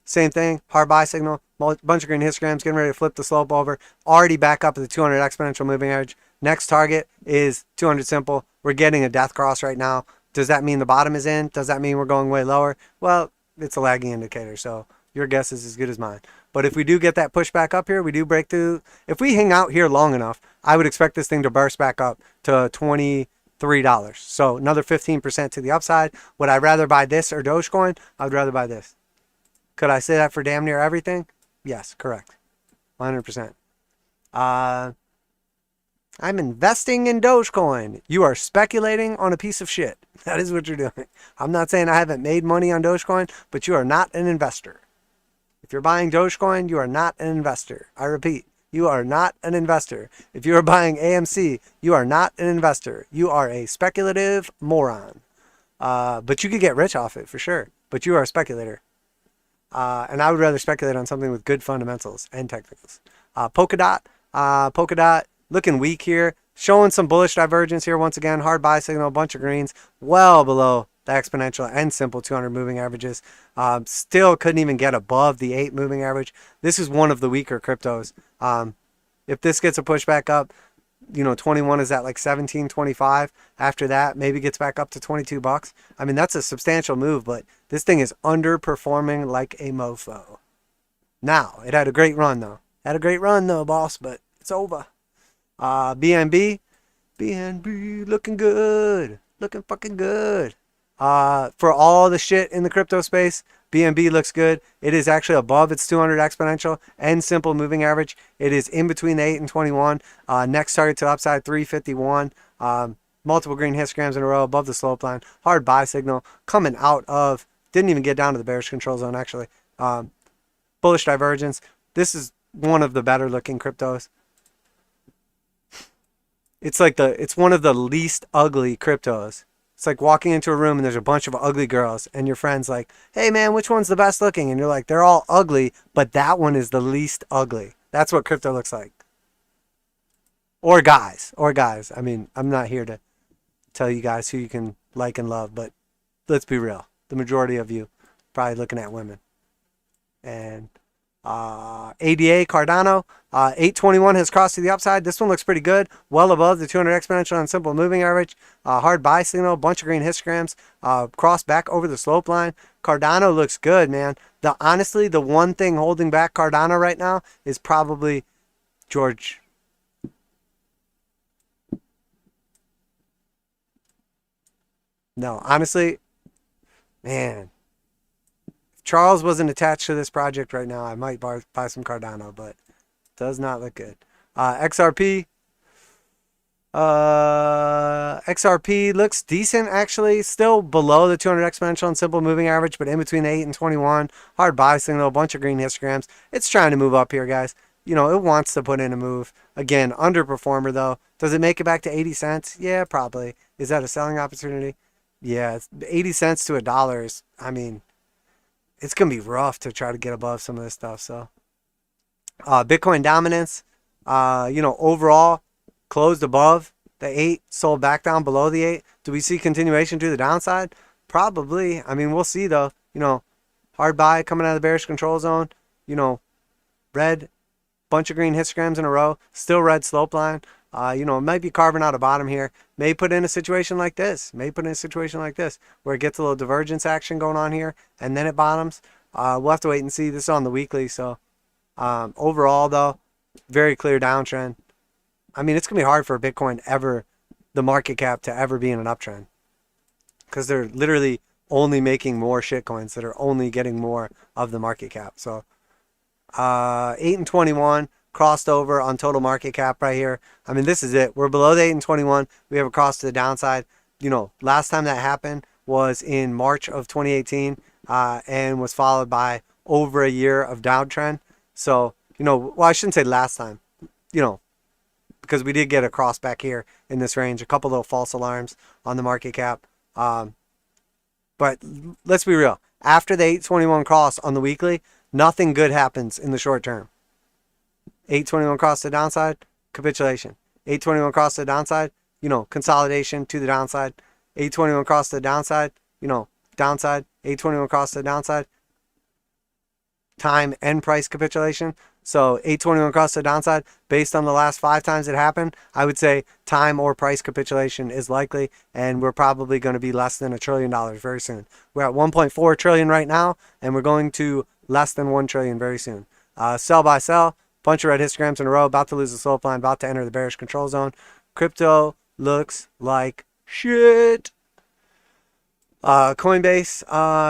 same thing. Hard buy signal. Bunch of green histograms, getting ready to flip the slope over. Already back up at the 200 exponential moving average. Next target is 200 simple. We're getting a death cross right now. Does that mean the bottom is in? Does that mean we're going way lower? Well, it's a lagging indicator, so your guess is as good as mine. But if we do get that push back up here, we do break through. If we hang out here long enough, I would expect this thing to burst back up to $23. So another 15% to the upside. Would I rather buy this or Dogecoin? I would rather buy this. Could I say that for damn near everything? Yes, correct. 100%. I'm investing in Dogecoin. You are speculating on a piece of shit. That is what you're doing. I'm not saying I haven't made money on Dogecoin, but you are not an investor. If you're buying Dogecoin, you are not an investor. I repeat, you are not an investor. If you are buying AMC, you are not an investor. You are a speculative moron. But you could get rich off it for sure. But you are a speculator. And I would rather speculate on something with good fundamentals and technicals. Polkadot looking weak here, showing some bullish divergence here once again. Hard buy signal, a bunch of greens, well below the exponential and simple 200 moving averages. Still couldn't even get above the 8 moving average. This is one of the weaker cryptos. If this gets a push back up, 21 is at like 17.25. After that, maybe gets back up to $22. I mean, that's a substantial move, but this thing is underperforming like a mofo. Now, it had a great run though. Boss, but it's over. BNB looking good. Looking fucking good. For all the shit in the crypto space, BNB looks good. It is actually above its 200 exponential and simple moving average. It is in between the 8 and 21. Next target to upside 351. Multiple green histograms in a row above the slope line. Hard buy signal coming out of, didn't even get down to the bearish control zone actually. Bullish divergence. This is one of the better looking cryptos. It's one of the least ugly cryptos. It's like walking into a room and there's a bunch of ugly girls and your friend's like, hey man, which one's the best looking? And you're like, they're all ugly, but that one is the least ugly. That's what crypto looks like. Or guys. I mean, I'm not here to tell you guys who you can like and love, but let's be real. The majority of you probably looking at women. And ADA Cardano, 821 has crossed to the upside. This one looks pretty good, well above the 200 exponential and simple moving average. Hard buy signal, bunch of green histograms, crossed back over the slope line. Cardano looks good, man. Honestly, the one thing holding back Cardano right now is probably George. No, honestly, man. Charles wasn't attached to this project right now, I might buy some Cardano, but does not look good. XRP. XRP looks decent, actually. Still below the 200 exponential and simple moving average, but in between 8 and 21. Hard buy signal, a bunch of green histograms. It's trying to move up here, guys. You know, it wants to put in a move. Again, underperformer, though. Does it make it back to 80 cents? Yeah, probably. Is that a selling opportunity? Yeah, 80 cents to $1 is, I mean, it's going to be rough to try to get above some of this stuff. So, Bitcoin dominance, you know, overall closed above the 8, sold back down below the 8. Do we see continuation to the downside? Probably. I mean, we'll see, though. You know, hard buy coming out of the bearish control zone. You know, red, bunch of green histograms in a row. Still red slope line. You know, it might be carving out a bottom here. May put in a situation like this. May put in a situation like this where it gets a little divergence action going on here and then it bottoms. We'll have to wait and see. This is on the weekly. So overall, though, very clear downtrend. I mean, it's going to be hard for Bitcoin the market cap to ever be in an uptrend because they're literally only making more shitcoins that are only getting more of the market cap. So 8 and 21. Crossed over on total market cap right here. I mean, this is it. We're below the 8 and 21. We have a cross to the downside. You know, last time that happened was in March of 2018 and was followed by over a year of downtrend. So, you know, well, I shouldn't say last time, you know, because we did get a cross back here in this range. A couple little false alarms on the market cap. But let's be real. After the 821 cross on the weekly, nothing good happens in the short term. 821 cross to the downside, capitulation. 821 cross to the downside, you know, consolidation to the downside. 821 cross to the downside, you know, downside. 821 cross to the downside, time and price capitulation. So 821 cross to the downside, based on the last 5 times it happened, I would say time or price capitulation is likely, and we're probably going to be less than $1 trillion very soon. We're at 1.4 trillion right now, and we're going to less than 1 trillion very soon. Sell by sell. Bunch of red histograms in a row, about to lose the slope line, about to enter the bearish control zone. Crypto looks like shit. Coinbase,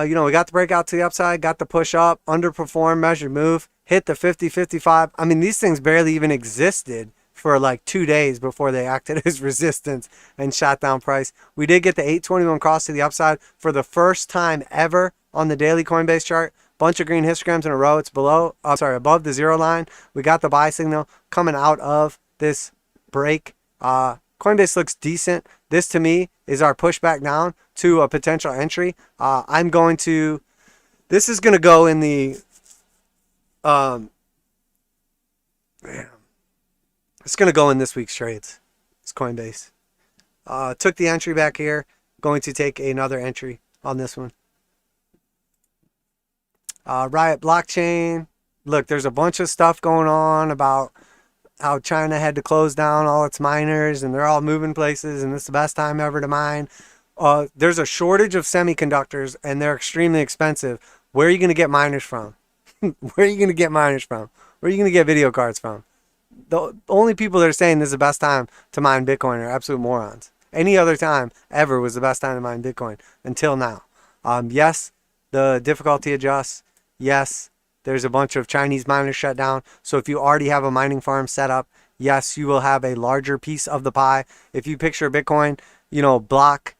you know, we got the breakout to the upside, got the push up, underperformed, measured move, hit the 50, 55. I mean, these things barely even existed for like 2 days before they acted as resistance and shot down price. We did get the 821 cross to the upside for the first time ever on the daily Coinbase chart. Bunch of green histograms in a row. It's above the 0 line. We got the buy signal coming out of this break. Coinbase looks decent. This to me is our pushback down to a potential entry. This is going to go in the, it's going to go in this week's trades. It's Coinbase. Took the entry back here. Going to take another entry on this one. Riot blockchain. Look, there's a bunch of stuff going on about how China had to close down all its miners and they're all moving places and it's the best time ever to mine. There's a shortage of semiconductors and they're extremely expensive. Where are you going to get miners from? Where are you going to get miners from? Where are you going to get video cards from? The only people that are saying this is the best time to mine Bitcoin are absolute morons. Any other time ever was the best time to mine Bitcoin until now. Yes, the difficulty adjusts. Yes, there's a bunch of Chinese miners shut down. So if you already have a mining farm set up, yes, you will have a larger piece of the pie. If you picture Bitcoin, you know, block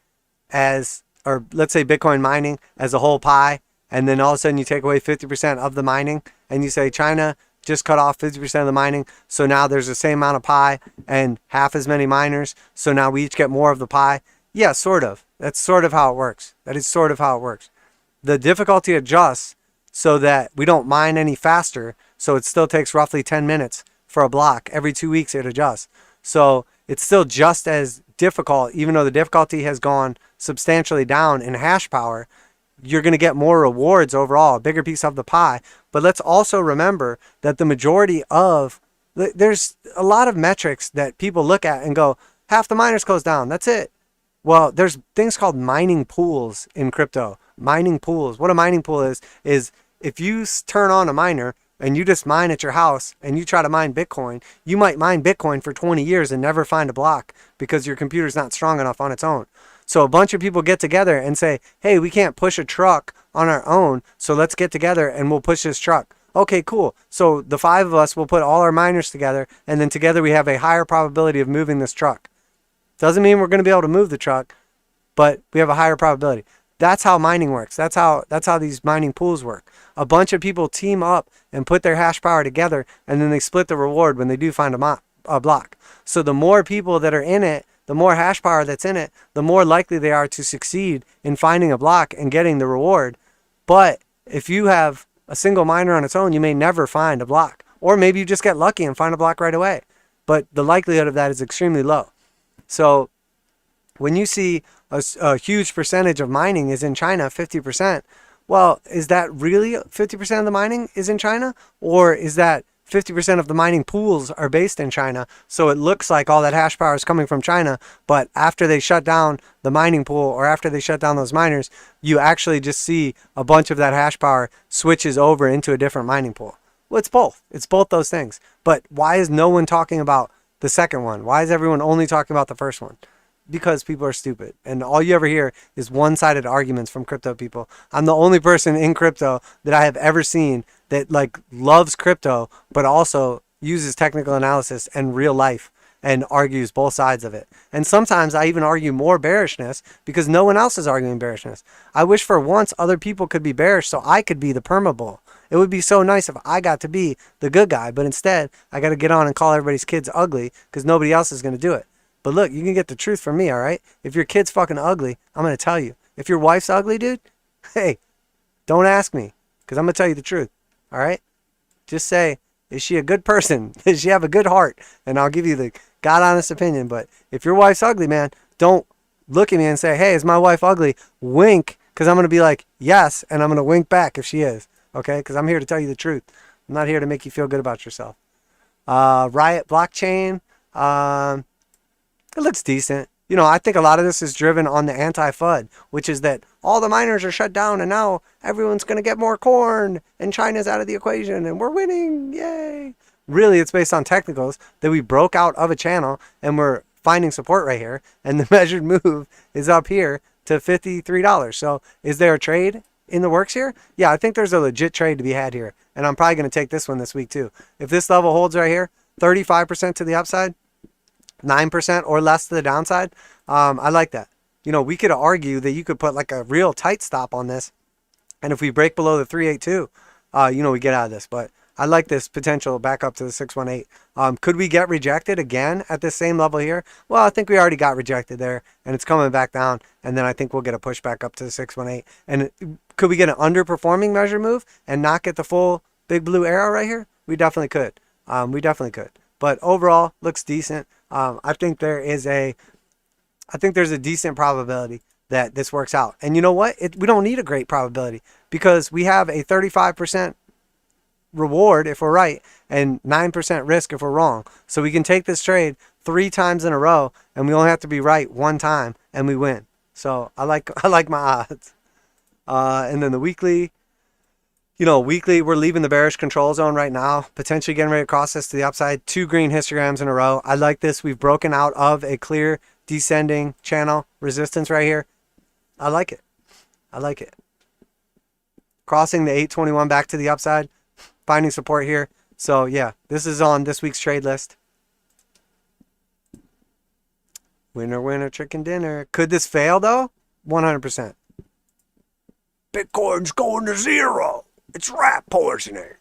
as, or let's say Bitcoin mining as a whole pie, and then all of a sudden you take away 50% of the mining and you say China just cut off 50% of the mining. So now there's the same amount of pie and half as many miners. So now we each get more of the pie. Yeah, sort of. That's sort of how it works. That is sort of how it works. The difficulty adjusts so that we don't mine any faster. So it still takes roughly 10 minutes for a block. Every 2 weeks it adjusts. So it's still just as difficult, even though the difficulty has gone substantially down in hash power. you're going to get more rewards overall, a bigger piece of the pie. But let's also remember that the majority of, there's a lot of metrics that people look at and go, half the miners closed down. That's it. Well, there's things called mining pools in crypto. Mining pools. What a mining pool is if you turn on a miner and you just mine at your house and you try to mine Bitcoin, you might mine Bitcoin for 20 years and never find a block because your computer's not strong enough on its own. So a bunch of people get together and say, hey, we can't push a truck on our own, so let's get together and we'll push this truck. Okay, cool. So the 5 of us will put all our miners together, and then together we have a higher probability of moving this truck. Doesn't mean we're going to be able to move the truck, but we have a higher probability. That's how mining works. That's how these mining pools work. A bunch of people team up and put their hash power together, and then they split the reward when they do find a block. So the more people that are in it, the more hash power that's in it, the more likely they are to succeed in finding a block and getting the reward. But if you have a single miner on its own, you may never find a block. Or maybe you just get lucky and find a block right away. But the likelihood of that is extremely low. So when you see a huge percentage of mining is in China, 50%, well, is that really 50% of the mining is in China? Or is that 50% of the mining pools are based in China, so it looks like all that hash power is coming from China, but after they shut down the mining pool or after they shut down those miners, you actually just see a bunch of that hash power switches over into a different mining pool. Well, it's both. It's both those things. But why is no one talking about the second one? Why is everyone only talking about the first one? Because people are stupid. And all you ever hear is one-sided arguments from crypto people. I'm the only person in crypto that I have ever seen that like loves crypto, but also uses technical analysis and real life and argues both sides of it. And sometimes I even argue more bearishness because no one else is arguing bearishness. I wish for once other people could be bearish so I could be the perma bull. It would be so nice if I got to be the good guy, but instead I got to get on and call everybody's kids ugly because nobody else is going to do it. But look, you can get the truth from me, all right? If your kid's fucking ugly, I'm going to tell you. If your wife's ugly, dude, hey, don't ask me because I'm going to tell you the truth, all right? Just say, is she a good person? Does she have a good heart? And I'll give you the God-honest opinion. But if your wife's ugly, man, don't look at me and say, hey, is my wife ugly? Wink, because I'm going to be like, yes, and I'm going to wink back if she is, okay? Because I'm here to tell you the truth. I'm not here to make you feel good about yourself. Riot blockchain. It looks decent. You know, I think a lot of this is driven on the anti-FUD, which is that all the miners are shut down and now everyone's going to get more corn and China's out of the equation and we're winning. Yay. Really, it's based on technicals that we broke out of a channel and we're finding support right here. And the measured move is up here to $53. So is there a trade in the works here? Yeah, I think there's a legit trade to be had here. And I'm probably going to take this one this week too. If this level holds right here, 35% to the upside, 9% or less to the downside, I like that. You know, we could argue that you could put like a real tight stop on this, and if we break below the 382, you know, we get out of this. But I like this potential back up to the 618. Could we get rejected again at this same level here? Well, I think we already got rejected there, and it's coming back down, and then I think we'll get a push back up to the 618. And could we get an underperforming measure move and not get the full big blue arrow right here? We definitely could. We definitely could. But overall, looks decent. I think there's a decent probability that this works out. And you know what? We don't need a great probability because we have a 35% reward if we're right and 9% risk if we're wrong. So we can take this trade 3 times in a row and we only have to be right 1 time and we win. So I like my odds. And then the weekly. You know, weekly, we're leaving the bearish control zone right now, potentially getting ready to cross this to the upside. 2 green histograms in a row. I like this. We've broken out of a clear descending channel resistance right here. I like it. I like it. Crossing the 821 back to the upside, finding support here. So, yeah, this is on this week's trade list. Winner, winner, chicken dinner. Could this fail, though? 100%. Bitcoin's going to 0. It's rat poisoning.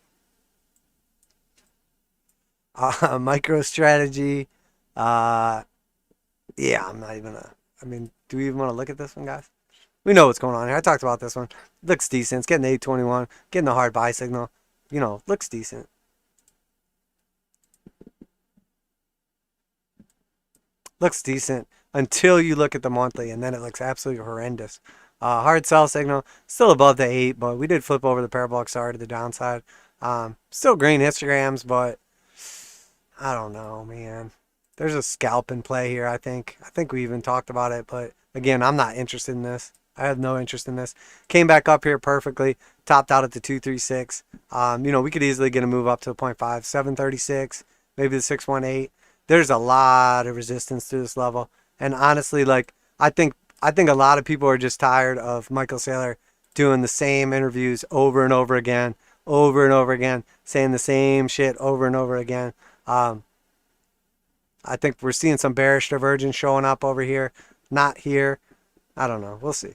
MicroStrategy. Yeah, I'm not even I mean, do we even want to look at this one, guys? We know what's going on here. I talked about this one. Looks decent. It's getting the 821. Getting the hard buy signal. You know, looks decent. Looks decent until you look at the monthly, and then it looks absolutely horrendous. Hard sell signal, still above the 8, but we did flip over the parabolic SAR to the downside. Still green histograms, but I don't know, man. There's a scalp in play here, I think. I think we even talked about it, but again, I'm not interested in this. I have no interest in this. Came back up here perfectly, topped out at the 236. We could easily get a move up to the 0.5, 736, maybe the 618. There's a lot of resistance to this level. And honestly, like, I think a lot of people are just tired of Michael Saylor doing the same interviews over and over again, saying the same shit over and over again. I think we're seeing some bearish divergence showing up over here, not here. I don't know. We'll see.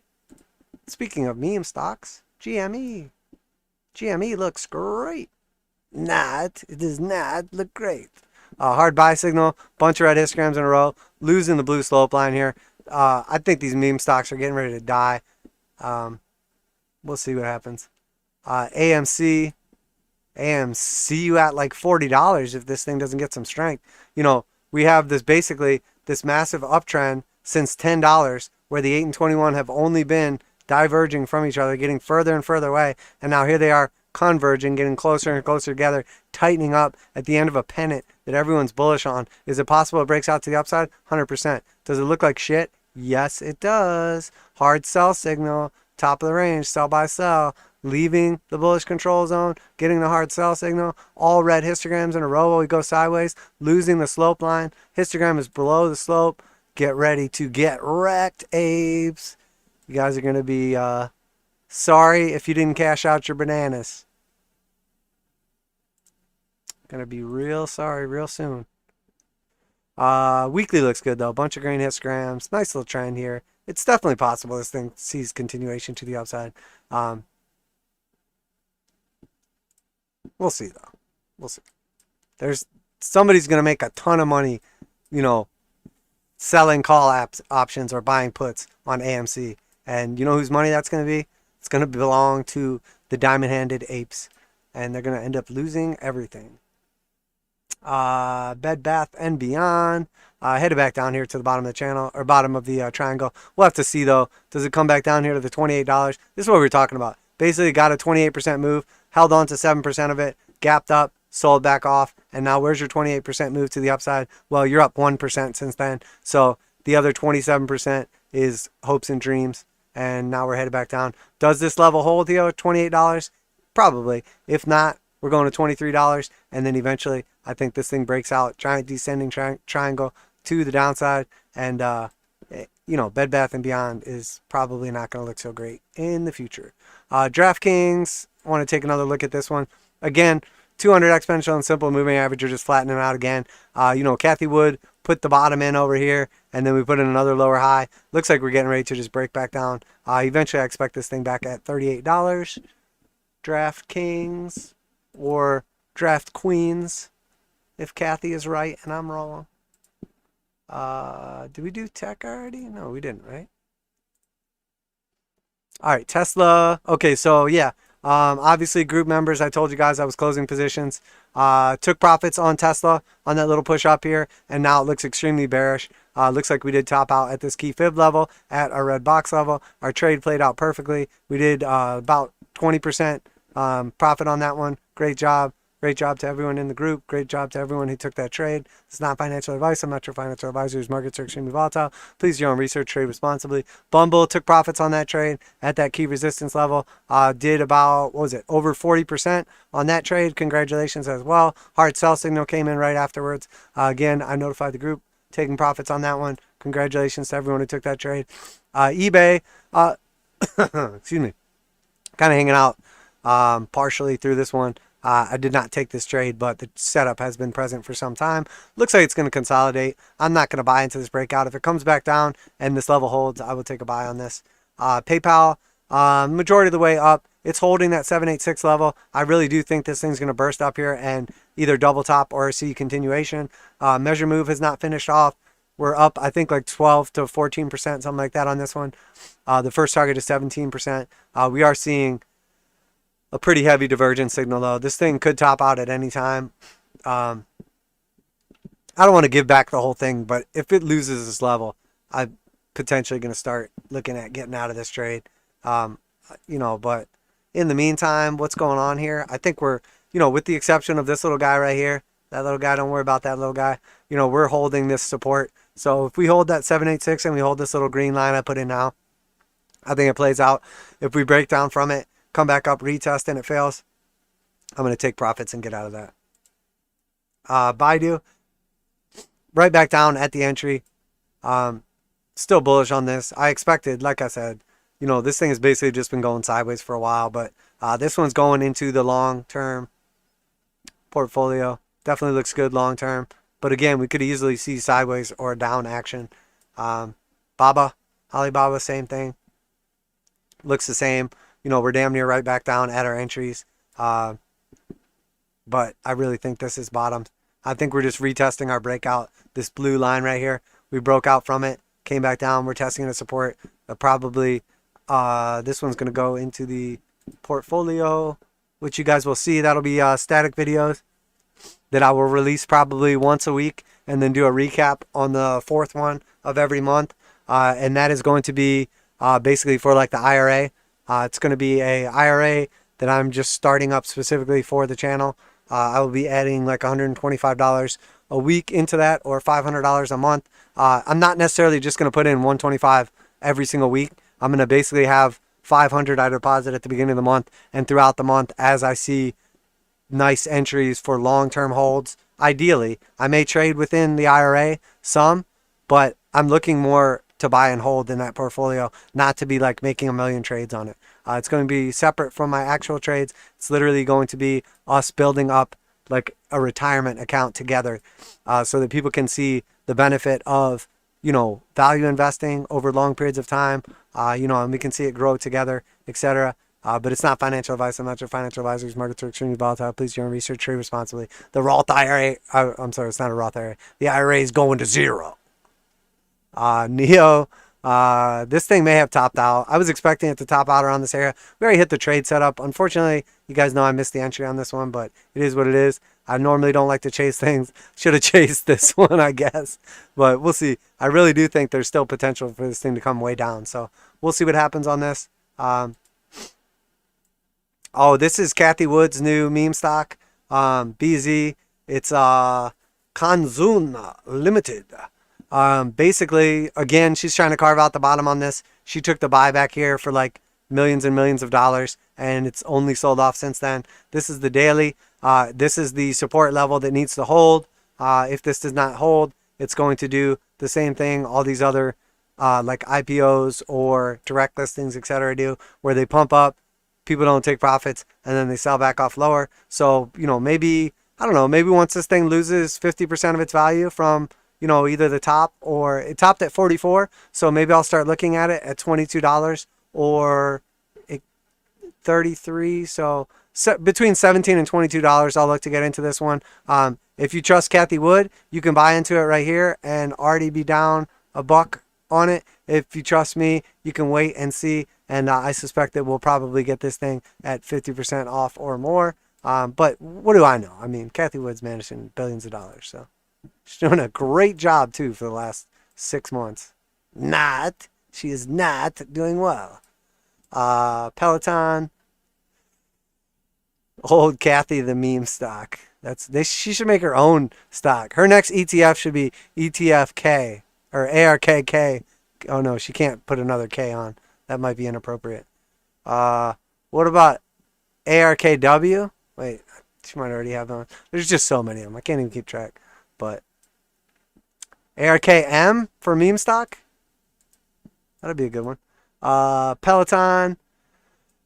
Speaking of meme stocks, GME. GME looks great. It does not look great. Hard buy signal, bunch of red histograms in a row, losing the blue slope line here. I think these meme stocks are getting ready to die. We'll see what happens. AMC you at like $40 if this thing doesn't get some strength. We have basically this massive uptrend since $10 where the 8 and 21 have only been diverging from each other, getting further and further away. And now here they are converging, getting closer and closer together, tightening up at the end of a pennant that everyone's bullish on. Is it possible it breaks out to the upside? 100%. Does it look like shit? Yes, it does. Hard sell signal, top of the range, sell by sell, leaving the bullish control zone, getting the hard sell signal, all red histograms in a row while we go sideways, losing the slope line. Histogram is below the slope. Get ready to get wrecked, Abes. You guys are going to be sorry if you didn't cash out your bananas. Going to be real sorry real soon. Weekly looks good, though. Bunch of green histograms. Nice little trend here. It's definitely possible this thing sees continuation to the upside. We'll see, though. We'll see. Somebody's going to make a ton of money, selling call options or buying puts on AMC. And you know whose money that's going to be? It's going to belong to the diamond-handed apes. And they're going to end up losing everything. Bed Bath & Beyond. Headed back down here to the bottom of the channel, or bottom of the triangle. We'll have to see, though. Does it come back down here to the $28? This is what we were talking about. Basically got a 28% move, held on to 7% of it, gapped up, sold back off, and now where's your 28% move to the upside? Well, you're up 1% since then. So the other 27% is hopes and dreams, and now we're headed back down. Does this level hold here at $28? Probably. If not, we're going to $23, and then eventually I think this thing breaks out, giant descending triangle to the downside, and Bed Bath & Beyond is probably not going to look so great in the future. DraftKings, I want to take another look at this one. Again, 200 exponential and simple moving average are just flattening out again. Kathy Wood put the bottom in over here, and then we put in another lower high. Looks like we're getting ready to just break back down. Eventually, I expect this thing back at $38. DraftKings or Draft Queens, if Kathy is right and I'm wrong. Did we do tech already? No, we didn't, right? All right, Tesla. Okay, so yeah, obviously group members, I told you guys I was closing positions. Took profits on Tesla on that little push up here, and now it looks extremely bearish. Looks like we did top out at this key fib level, at our red box level. Our trade played out perfectly. We did about 20% profit on that one. Great job. Great job to everyone in the group. Great job to everyone who took that trade. It's not financial advice. I'm not your financial advisor. Markets are extremely volatile. Please do your own research. Trade responsibly. Bumble took profits on that trade at that key resistance level. Did about, over 40% on that trade. Congratulations as well. Hard sell signal came in right afterwards. Again, I notified the group. Taking profits on that one. Congratulations to everyone who took that trade. eBay, excuse me, kind of hanging out partially through this one. I did not take this trade, but the setup has been present for some time. Looks like it's going to consolidate. I'm not going to buy into this breakout. If it comes back down and this level holds, I will take a buy on this. PayPal, majority of the way up. It's holding that 786 level. I really do think this thing's going to burst up here and either double top or see continuation. Measure move has not finished off. We're up, I think, like 12 to 14%, something like that on this one. The first target is 17%. We are seeing a pretty heavy divergence signal, though. This thing could top out at any time. I don't want to give back the whole thing, but if it loses this level, I'm potentially going to start looking at getting out of this trade. But in the meantime, what's going on here? I think we're, with the exception of this little guy right here, that little guy, don't worry about that little guy. We're holding this support. So if we hold that 786 and we hold this little green line I put in now, I think it plays out. If we break down from it, come back up, retest, and it fails, I'm going to take profits and get out of that. Baidu, right back down at the entry. Still bullish on this. I expected, like I said, this thing has basically just been going sideways for a while, but this one's going into the long-term portfolio. Definitely looks good long-term. But again, we could easily see sideways or down action. Alibaba, same thing. Looks the same. We're damn near right back down at our entries. But I really think this is bottomed. I think we're just retesting our breakout. This blue line right here. We broke out from it. Came back down. We're testing a support. Probably this one's going to go into the portfolio, which you guys will see. That'll be static videos that I will release probably once a week and then do a recap on the 4th one of every month. And that is going to be basically for like the IRA. It's going to be a IRA that I'm just starting up specifically for the channel. I will be adding like $125 a week into that, or $500 a month. I'm not necessarily just going to put in $125 every single week. I'm going to basically have $500 I deposit at the beginning of the month and throughout the month as I see nice entries for long-term holds. Ideally, I may trade within the IRA some, but I'm looking more to buy and hold in that portfolio, not to be like making a million trades on it. It's going to be separate from my actual trades. It's literally going to be us building up like a retirement account together, so that people can see the benefit of, value investing over long periods of time, and we can see it grow together, etc. But it's not financial advice. I'm not your financial advisors. Markets are extremely volatile. Please do your own research, trade responsibly. The Roth IRA, I'm sorry, it's not a Roth IRA. The IRA is going to zero. NEO, this thing may have topped out. I was expecting it to top out around this area. We already hit the trade setup. Unfortunately, you guys know I missed the entry on this one, but it is what it is. I normally don't like to chase things. Should have chased this one, I guess. But we'll see. I really do think there's still potential for this thing to come way down. So we'll see what happens on this. Oh, this is Kathy Wood's new meme stock. BZ. It's Kanzun Limited. Basically, again, she's trying to carve out the bottom on this. She took the buyback here for like millions and millions of dollars, and it's only sold off since then. This is the daily. This is the support level that needs to hold. If this does not hold, it's going to do the same thing all these other like IPOs or direct listings, etc. do, where they pump up, people don't take profits, and then they sell back off lower. So, maybe, I don't know, maybe once this thing loses 50% of its value from, either the top, or it topped at 44. So maybe I'll start looking at it at $22 or 33. So between $17 and $22, I'll look to get into this one. If you trust Kathy Wood, you can buy into it right here and already be down a buck on it. If you trust me, you can wait and see. And I suspect that we'll probably get this thing at 50% off or more. But what do I know? I mean, Kathy Wood's managing billions of dollars, so she's doing a great job too for the last 6 months. She is not doing well. Peloton. Old Kathy the meme stock. She should make her own stock. Her next ETF should be ETFK or ARKK. Oh no, she can't put another K on. That might be inappropriate. What about ARKW? Wait, she might already have them. There's just so many of them. I can't even keep track. But ARKM for meme stock? That'd be a good one. Peloton.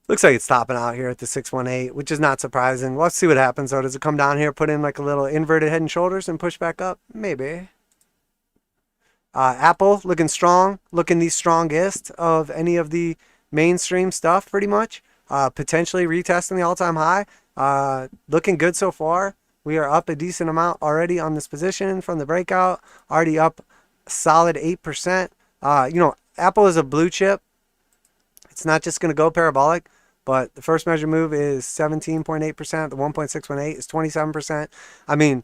Looks like it's topping out here at the 618, which is not surprising. Let's see what happens, though. Does it come down here, put in like a little inverted head and shoulders and push back up? Maybe. Apple looking strong, looking the strongest of any of the mainstream stuff, pretty much. Potentially retesting the all-time high. Looking good so far. We are up a decent amount already on this position from the breakout. Already up a solid 8%. Apple is a blue chip. It's not just going to go parabolic, but the first measure move is 17.8%. The 1.618 is 27%. I mean,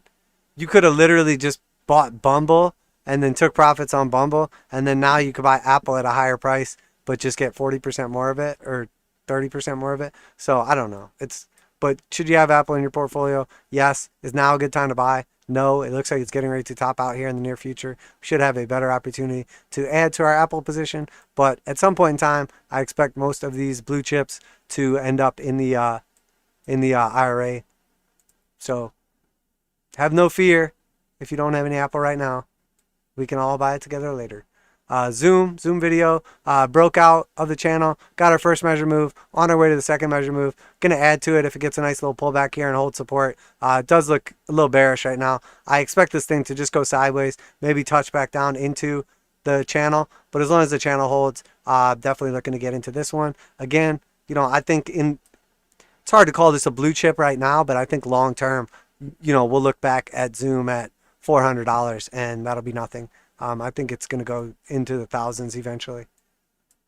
you could have literally just bought Bumble and then took profits on Bumble, and then now you could buy Apple at a higher price. but just get 40% more of it or 30% more of it. So I don't know. But should you have Apple in your portfolio? Yes. Is now a good time to buy? No. It looks like it's getting ready to top out here in the near future. We should have a better opportunity to add to our Apple position. But at some point in time, I expect most of these blue chips to end up in the IRA. So have no fear if you don't have any Apple right now. We can all buy it together later. Zoom video, broke out of the channel, got our first measure move, on our way to the second measure move. Going to add to it if it gets a nice little pullback here and hold support. It does look a little bearish right now. I expect this thing to just go sideways, maybe touch back down into the channel, but as long as the channel holds, definitely looking to get into this one. Again, I think it's hard to call this a blue chip right now, but I think long term, we'll look back at Zoom at $400 and that'll be nothing. I think it's going to go into the thousands eventually.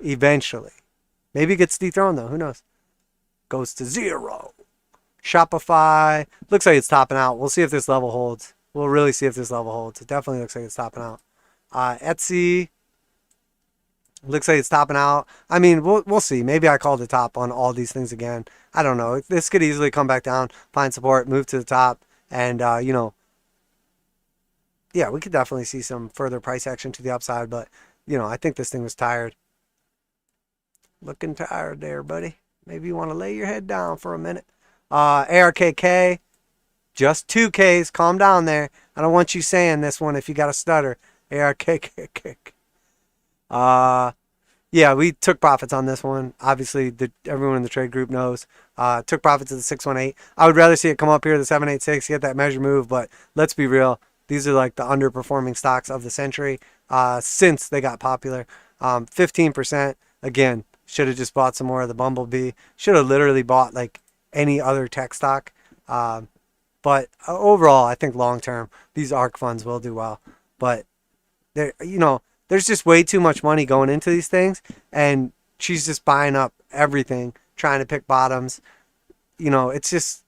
Maybe it gets dethroned though. Who knows? Goes to 0. Shopify. Looks like it's topping out. We'll see if this level holds. We'll really see if this level holds. It definitely looks like it's topping out. Etsy. Looks like it's topping out. I mean, we'll see. Maybe I called the top on all these things again. I don't know. This could easily come back down, find support, move to the top, and, yeah, we could definitely see some further price action to the upside, but, I think this thing was tired. Looking tired there, buddy. Maybe you want to lay your head down for a minute. ARKK, just 2 Ks. Calm down there. I don't want you saying this one if you got a stutter. ARKK. Yeah, we took profits on this one. Obviously, everyone in the trade group knows. Took profits at the 618. I would rather see it come up here to the 786, get that measure move, but let's be real. These are like the underperforming stocks of the century since they got popular. 15%. Again, should have just bought some more of the Bumblebee. Should have literally bought like any other tech stock. But overall, I think long term, these ARK funds will do well. But, there's just way too much money going into these things. And she's just buying up everything, trying to pick bottoms. It's just...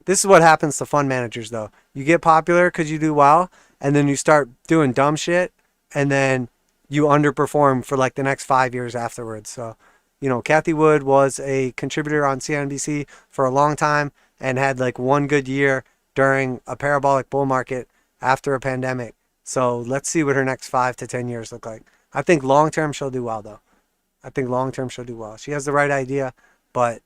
This is what happens to fund managers, though. You get popular because you do well, and then you start doing dumb shit, and then you underperform for like the next 5 years afterwards. So, Cathie Wood was a contributor on CNBC for a long time and had like one good year during a parabolic bull market after a pandemic. So let's see what her next 5 to 10 years look like. I think long-term she'll do well, though. She has the right idea, but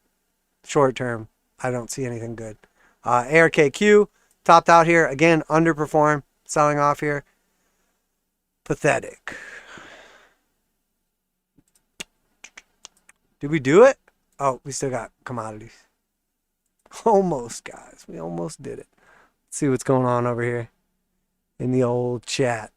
short-term, I don't see anything good. ARKQ topped out here. Again, underperform. Selling off here. Pathetic. Did we do it? Oh, we still got commodities. Almost, guys. We almost did it. Let's see what's going on over here in the old chat.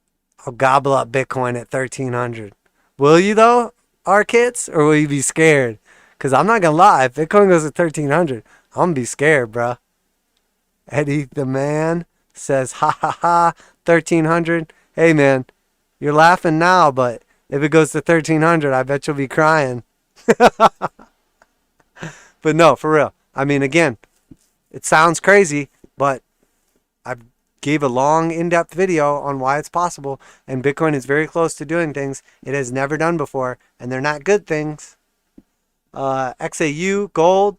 I'll gobble up Bitcoin at 1,300. Will you, though, our kids? Or will you be scared? Because I'm not going to lie. If Bitcoin goes to 1,300, I'm going to be scared, bro. Eddie the man says, ha ha ha, 1,300. Hey, man, you're laughing now, but if it goes to 1,300, I bet you'll be crying. But no, for real. I mean, again, it sounds crazy, but I gave a long, in-depth video on why it's possible, and Bitcoin is very close to doing things it has never done before, and they're not good things. XAU, gold.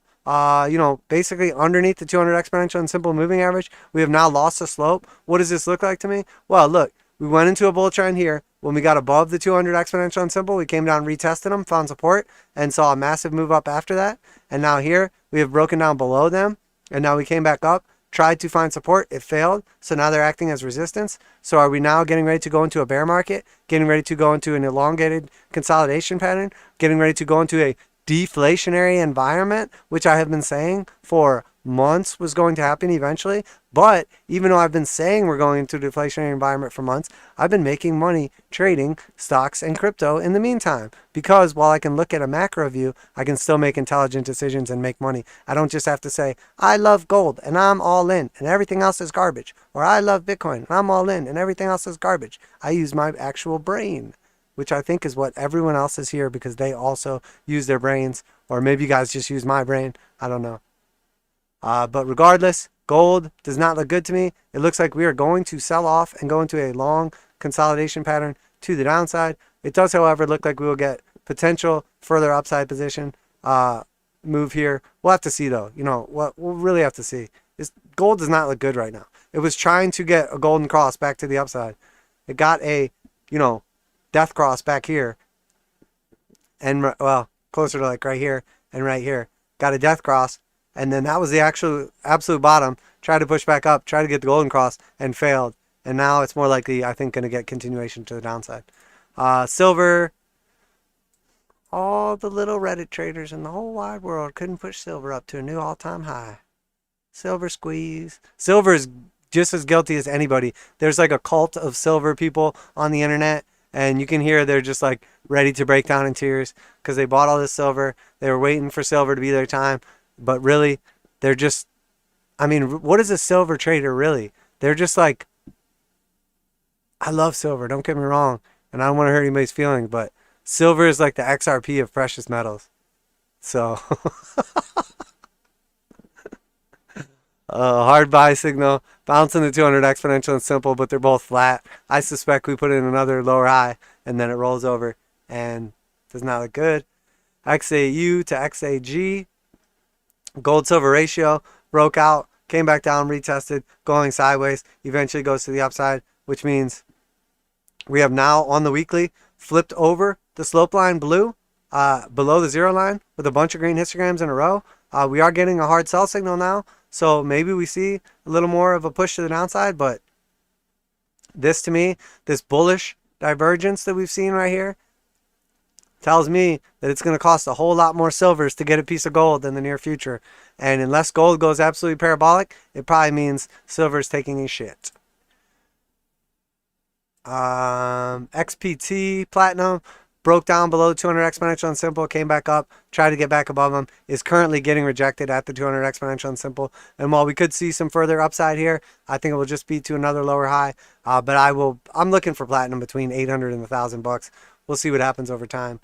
Basically underneath the 200 exponential and simple moving average, we have now lost the slope. What does this look like to me? Well, look, we went into a bull trend here. When we got above the 200 exponential and simple, we came down, retested them, found support, and saw a massive move up after that. And now here, we have broken down below them, and now we came back up, tried to find support, it failed, so now they're acting as resistance. So are we now getting ready to go into a bear market, getting ready to go into an elongated consolidation pattern, getting ready to go into a deflationary environment, which I have been saying for months was going to happen eventually? But even though I've been saying we're going into a deflationary environment for months, I've been making money trading stocks and crypto in the meantime, because while I can look at a macro view, I can still make intelligent decisions and make money. I don't just have to say, I love gold and I'm all in and everything else is garbage, or I love Bitcoin and I'm all in and everything else is garbage. I use my actual brain, which I think is what everyone else is here, because they also use their brains. Or maybe you guys just use my brain. I don't know. But regardless, gold does not look good to me. It looks like we are going to sell off and go into a long consolidation pattern to the downside. It does, however, look like we will get potential further upside position move here. We'll have to see though. You know what? We'll really have to see. Gold does not look good right now. It was trying to get a golden cross back to the upside. It got a, you know, death cross back here, and well, closer to like right here and right here. Got a death cross, and then that was the actual absolute bottom. Tried to push back up, tried to get the golden cross, and failed. And now it's more likely, I think, going to get continuation to the downside. Silver. All the little Reddit traders in the whole wide world couldn't push silver up to a new all-time high. Silver squeeze. Silver is just as guilty as anybody. There's like a cult of silver people on the internet, and you can hear they're just like ready to break down in tears because they bought all this silver. They were waiting for silver to be their time, but really, they're just, I mean, what is a silver trader really? They're just like, I love silver, don't get me wrong, and I don't want to hurt anybody's feelings, but silver is like the XRP of precious metals. So, hard buy signal, bouncing the 200 exponential and simple, but they're both flat. I suspect we put in another lower high, and then it rolls over, and does not look good. XAU to XAG, gold-silver ratio, broke out, came back down, retested, going sideways, eventually goes to the upside, which means we have now on the weekly flipped over the slope line blue below the zero line with a bunch of green histograms in a row. We are getting a hard sell signal now, so maybe we see a little more of a push to the downside, but this to me, this bullish divergence that we've seen right here, tells me that it's going to cost a whole lot more silvers to get a piece of gold in the near future. And unless gold goes absolutely parabolic, it probably means silver is taking a shit. XPT, platinum, broke down below 200 exponential and simple, came back up, tried to get back above them, is currently getting rejected at the 200 exponential and simple. And while we could see some further upside here, I think it will just be to another lower high. But I'm looking for platinum between 800 and $1,000. We'll see what happens over time.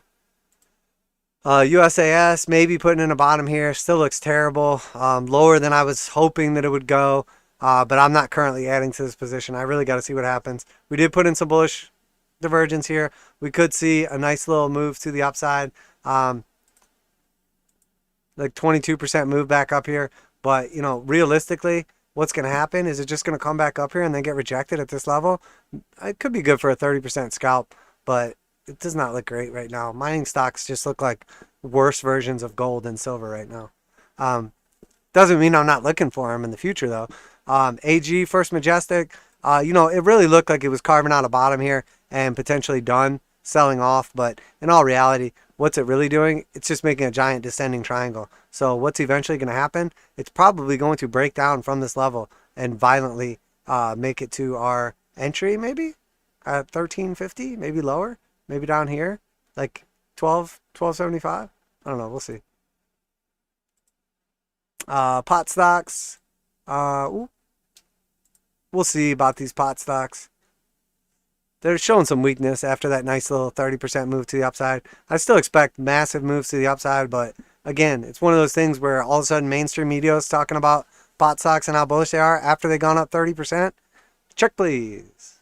USAS, maybe putting in a bottom here, still looks terrible, lower than I was hoping that it would go. But I'm not currently adding to this position. I really got to see what happens. We did put in some bullish divergence here. We could see a nice little move to the upside, like 22% move back up here. But, you know, realistically, what's going to happen is it just going to come back up here and then get rejected at this level. It could be good for a 30% scalp, but it does not look great right now. Mining stocks just look like worse versions of gold and silver right now. Doesn't mean I'm not looking for them in the future, though. AG, First Majestic, you know, it really looked like it was carving out a bottom here and potentially done selling off. But in all reality, what's it really doing? It's just making a giant descending triangle. So what's eventually going to happen? It's probably going to break down from this level and violently make it to our entry, maybe at 1350, maybe lower, maybe down here, like 1275. I don't know. We'll see. Pot stocks. We'll see about these pot stocks. They're showing some weakness after that nice little 30% move to the upside. I still expect massive moves to the upside, but again, it's one of those things where all of a sudden mainstream media is talking about pot stocks and how bullish they are after they've gone up 30%. Check, please.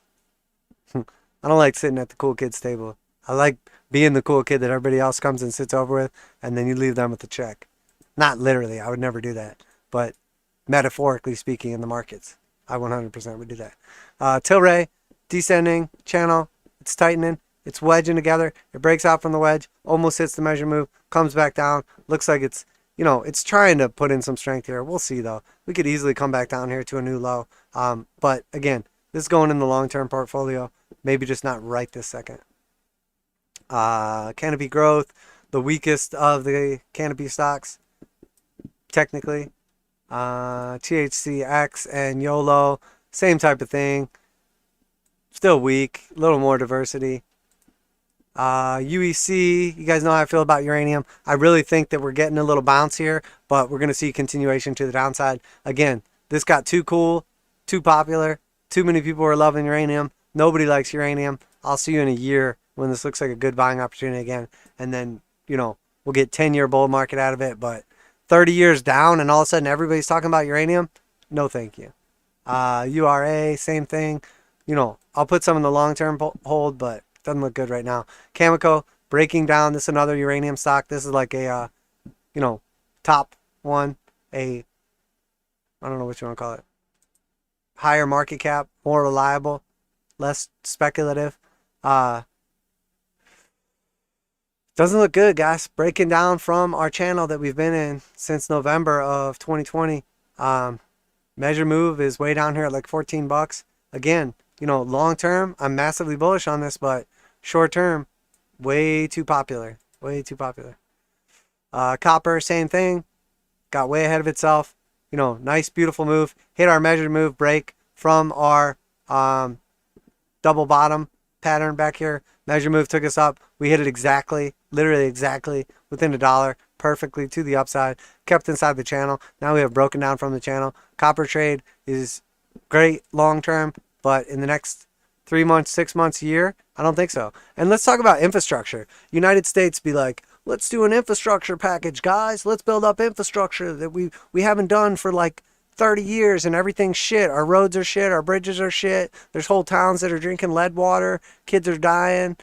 I don't like sitting at the cool kids table. I like being the cool kid that everybody else comes and sits over with, and then you leave them with the check. Not literally. I would never do that. But metaphorically speaking in the markets, I 100% would do that. Tilray, descending channel. It's tightening. It's wedging together. It breaks out from the wedge. Almost hits the measure move. Comes back down. Looks like it's, you know, it's trying to put in some strength here. We'll see, though. We could easily come back down here to a new low. But, again, this is going in the long-term portfolio. Maybe just not right this second. Canopy Growth, the weakest of the Canopy stocks. Technically, THCX and YOLO, same type of thing. Still weak, a little more diversity. UEC, you guys know how I feel about uranium. I really think that we're getting a little bounce here, but we're going to see continuation to the downside. Again, this got too cool, too popular, too many people are loving uranium. Nobody likes uranium. I'll see you in a year when this looks like a good buying opportunity again. And then, you know, we'll get 10-year bull market out of it, but 30 years down and all of a sudden everybody's talking about uranium? No, thank you. URA, same thing. You know, I'll put some in the long-term hold, but it doesn't look good right now. Cameco breaking down. This is another uranium stock. This is like a, you know, top one, I don't know what you want to call it. Higher market cap, more reliable, less speculative. Doesn't look good, guys. Breaking down from our channel that we've been in since November of 2020. Measure move is way down here at like 14 bucks. Again, you know, long term, I'm massively bullish on this, but short term, way too popular. Way too popular. Copper, same thing. Got way ahead of itself. You know, nice, beautiful move. Hit our measured move break from our double bottom pattern back here. Measure move took us up. We hit it exactly, literally exactly within $1, perfectly to the upside. Kept inside the channel. Now we have broken down from the channel. Copper trade is great long term, but in the next 3 months, 6 months, a year, I don't think so. And let's talk about infrastructure. United States be like, let's do an infrastructure package, guys. Let's build up infrastructure that we haven't done for like 30 years, and everything's shit. Our roads are shit. Our bridges are shit. There's whole towns that are drinking lead water. Kids are dying.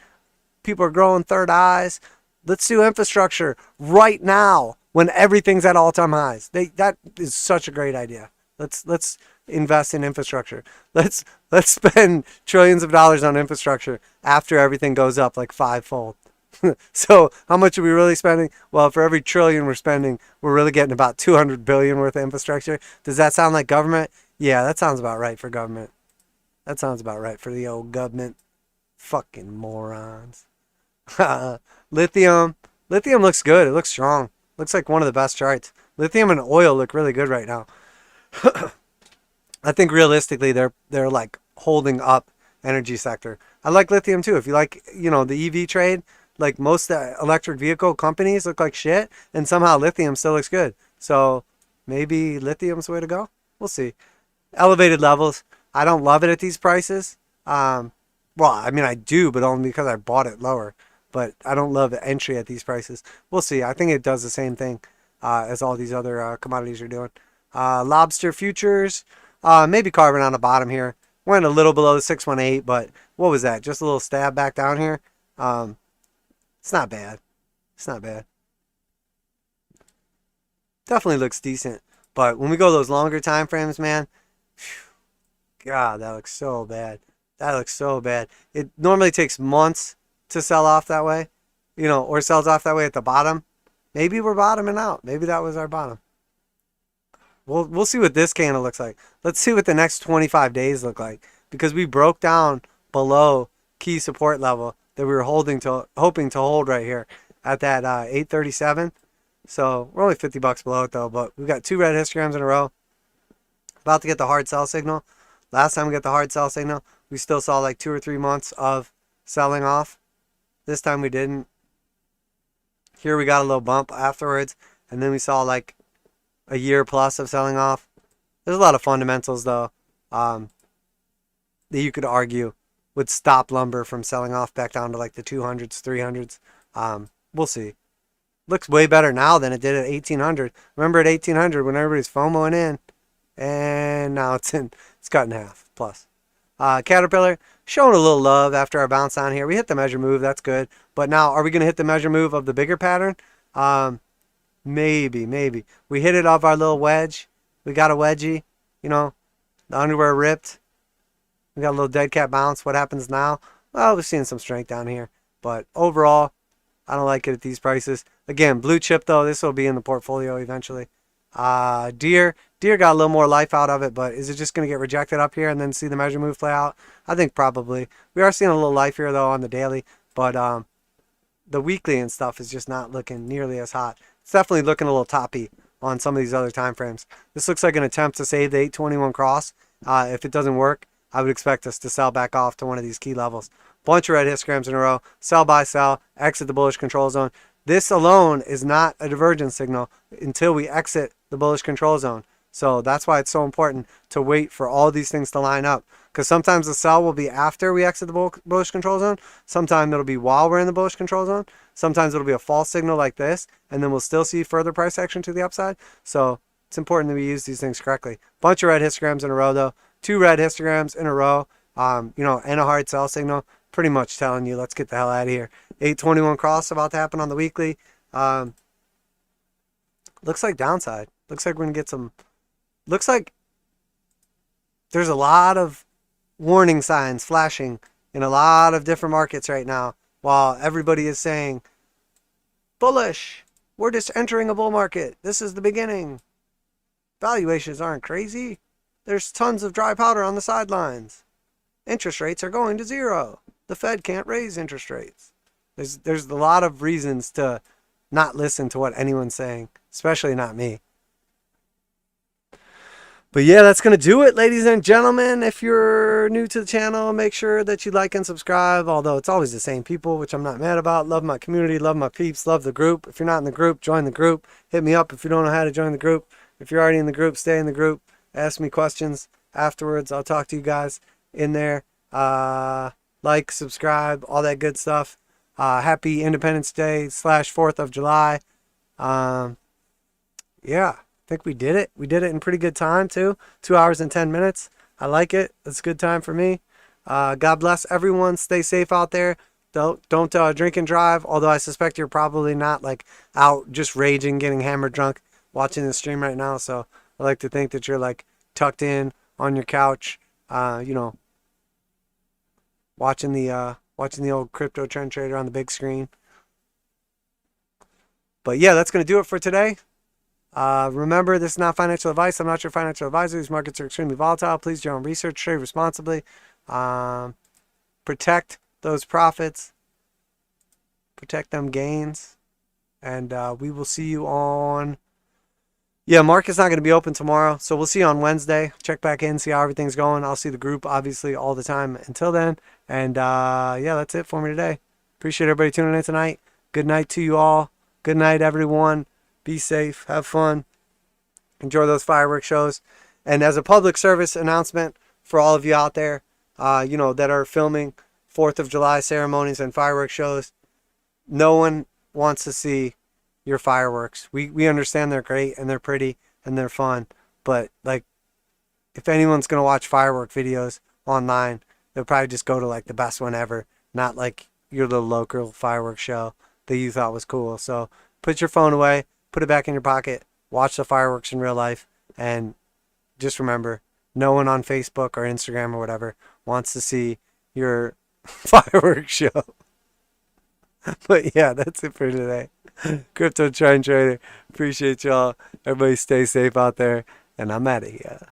People are growing third eyes. Let's do infrastructure right now when everything's at all-time highs. That is such a great idea. Let's invest in infrastructure. Let's spend trillions of dollars on infrastructure after everything goes up like 5-fold. So how much are we really spending? Well, for every trillion we're spending, we're really getting about 200 billion worth of infrastructure. Does that sound like government? Yeah, that sounds about right for government. That sounds about right for the old government. Fucking morons. Lithium. Lithium looks good. It looks strong. Looks like one of the best charts. Lithium and oil look really good right now. I think realistically they're like holding up energy sector. I like lithium too. If you like, you know, the EV trade, like most electric vehicle companies look like shit, and somehow lithium still looks good. So maybe lithium's the way to go. We'll see. Elevated levels. I don't love it at these prices. Well, I mean I do, but only because I bought it lower. But I don't love entry at these prices. We'll see. I think it does the same thing as all these other commodities are doing. Lobster futures. Maybe carbon on the bottom here. Went a little below the 618, but what was that? Just a little stab back down here. It's not bad. It's not bad. Definitely looks decent. But when we go those longer time frames, man, whew, God, that looks so bad. That looks so bad. It normally takes months to sell off that way, you know, or sells off that way at the bottom. Maybe we're bottoming out. Maybe that was our bottom. We'll see what this candle looks like. Let's see what the next 25 days look like, because we broke down below key support level that we were hoping to hold right here at that 837. So we're only 50 bucks below it though, but we've got 2 red histograms in a row. About to get the hard sell signal. Last time we got the hard sell signal, we still saw like 2 or 3 months of selling off. This time we didn't. Here we got a little bump afterwards, and then we saw like a year plus of selling off. There's a lot of fundamentals though that you could argue would stop lumber from selling off back down to like the 200s, 300s. We'll see. Looks way better now than it did at 1800. Remember at 1800 when everybody's FOMOing in, and now it's cut in half plus. Caterpillar showing a little love after our bounce down here. We hit the measure move, that's good. But now, are we going to hit the measure move of the bigger pattern? Maybe. We hit it off our little wedge. We got a wedgie, you know, the underwear ripped. We got a little dead cat bounce. What happens now? Well, we're seeing some strength down here. But overall, I don't like it at these prices. Again, blue chip though, this will be in the portfolio eventually. Deer got a little more life out of it, but is it just going to get rejected up here and then see the measure move play out? I think probably. We are seeing a little life here though on the daily, but the weekly and stuff is just not looking nearly as hot. It's definitely looking a little toppy on some of these other time frames. This looks like an attempt to save the 821 cross. If it doesn't work, I would expect us to sell back off to one of these key levels. Bunch of red histograms in a row. Sell, buy, sell. Exit the bullish control zone. This alone is not a divergence signal until we exit the bullish control zone. So that's why it's so important to wait for all these things to line up. Because sometimes the sell will be after we exit the bullish control zone. Sometimes it'll be while we're in the bullish control zone. Sometimes it'll be a false signal like this, and then we'll still see further price action to the upside. So it's important that we use these things correctly. Bunch of red histograms in a row though. 2 red histograms in a row, you know, and a hard sell signal. pretty much telling you, let's get the hell out of here. 821 cross about to happen on the weekly. Looks like downside. Looks like we're going to get some... Looks like there's a lot of warning signs flashing in a lot of different markets right now, while everybody is saying, bullish, we're just entering a bull market. This is the beginning. Valuations aren't crazy. There's tons of dry powder on the sidelines. Interest rates are going to zero. The Fed can't raise interest rates. There's a lot of reasons to not listen to what anyone's saying, especially not me. But yeah, that's going to do it, ladies and gentlemen. If you're new to the channel, make sure that you like and subscribe, although it's always the same people, which I'm not mad about. Love my community, love my peeps, love the group. If you're not in the group, join the group. Hit me up if you don't know how to join the group. If you're already in the group, stay in the group. Ask me questions afterwards. I'll talk to you guys in there. Like, subscribe, all that good stuff. Happy Independence Day / 4th of July. Yeah. I think we did it. We did it in pretty good time too. 2 hours and 10 minutes. I like it. It's a good time for me. God bless everyone. Stay safe out there. Don't drink and drive. Although I suspect you're probably not like out just raging, getting hammered drunk, watching the stream right now. So I like to think that you're like tucked in on your couch, you know, watching the old crypto trend trader on the big screen. But yeah, that's gonna do it for today. Remember, this is not financial advice. I'm not your financial advisor. These markets are extremely volatile. Please do your own research. Trade responsibly. Protect those profits. Protect them gains. And we will see you on... Yeah, market's not going to be open tomorrow. So we'll see you on Wednesday. Check back in, see how everything's going. I'll see the group, obviously, all the time until then. And yeah, that's it for me today. Appreciate everybody tuning in tonight. Good night to you all. Good night, everyone. Be safe. Have fun. Enjoy those fireworks shows. And as a public service announcement for all of you out there, you know, that are filming 4th of July ceremonies and fireworks shows, no one wants to see your fireworks. We understand they're great and they're pretty and they're fun. But, like, if anyone's going to watch firework videos online, they'll probably just go to, like, the best one ever. Not, like, your little local fireworks show that you thought was cool. So put your phone away. Put it back in your pocket, watch the fireworks in real life, and just remember, no one on Facebook or Instagram or whatever wants to see your fireworks show. But yeah, that's it for today. Crypto Trend Trader. Appreciate y'all. Everybody stay safe out there, and I'm out of here.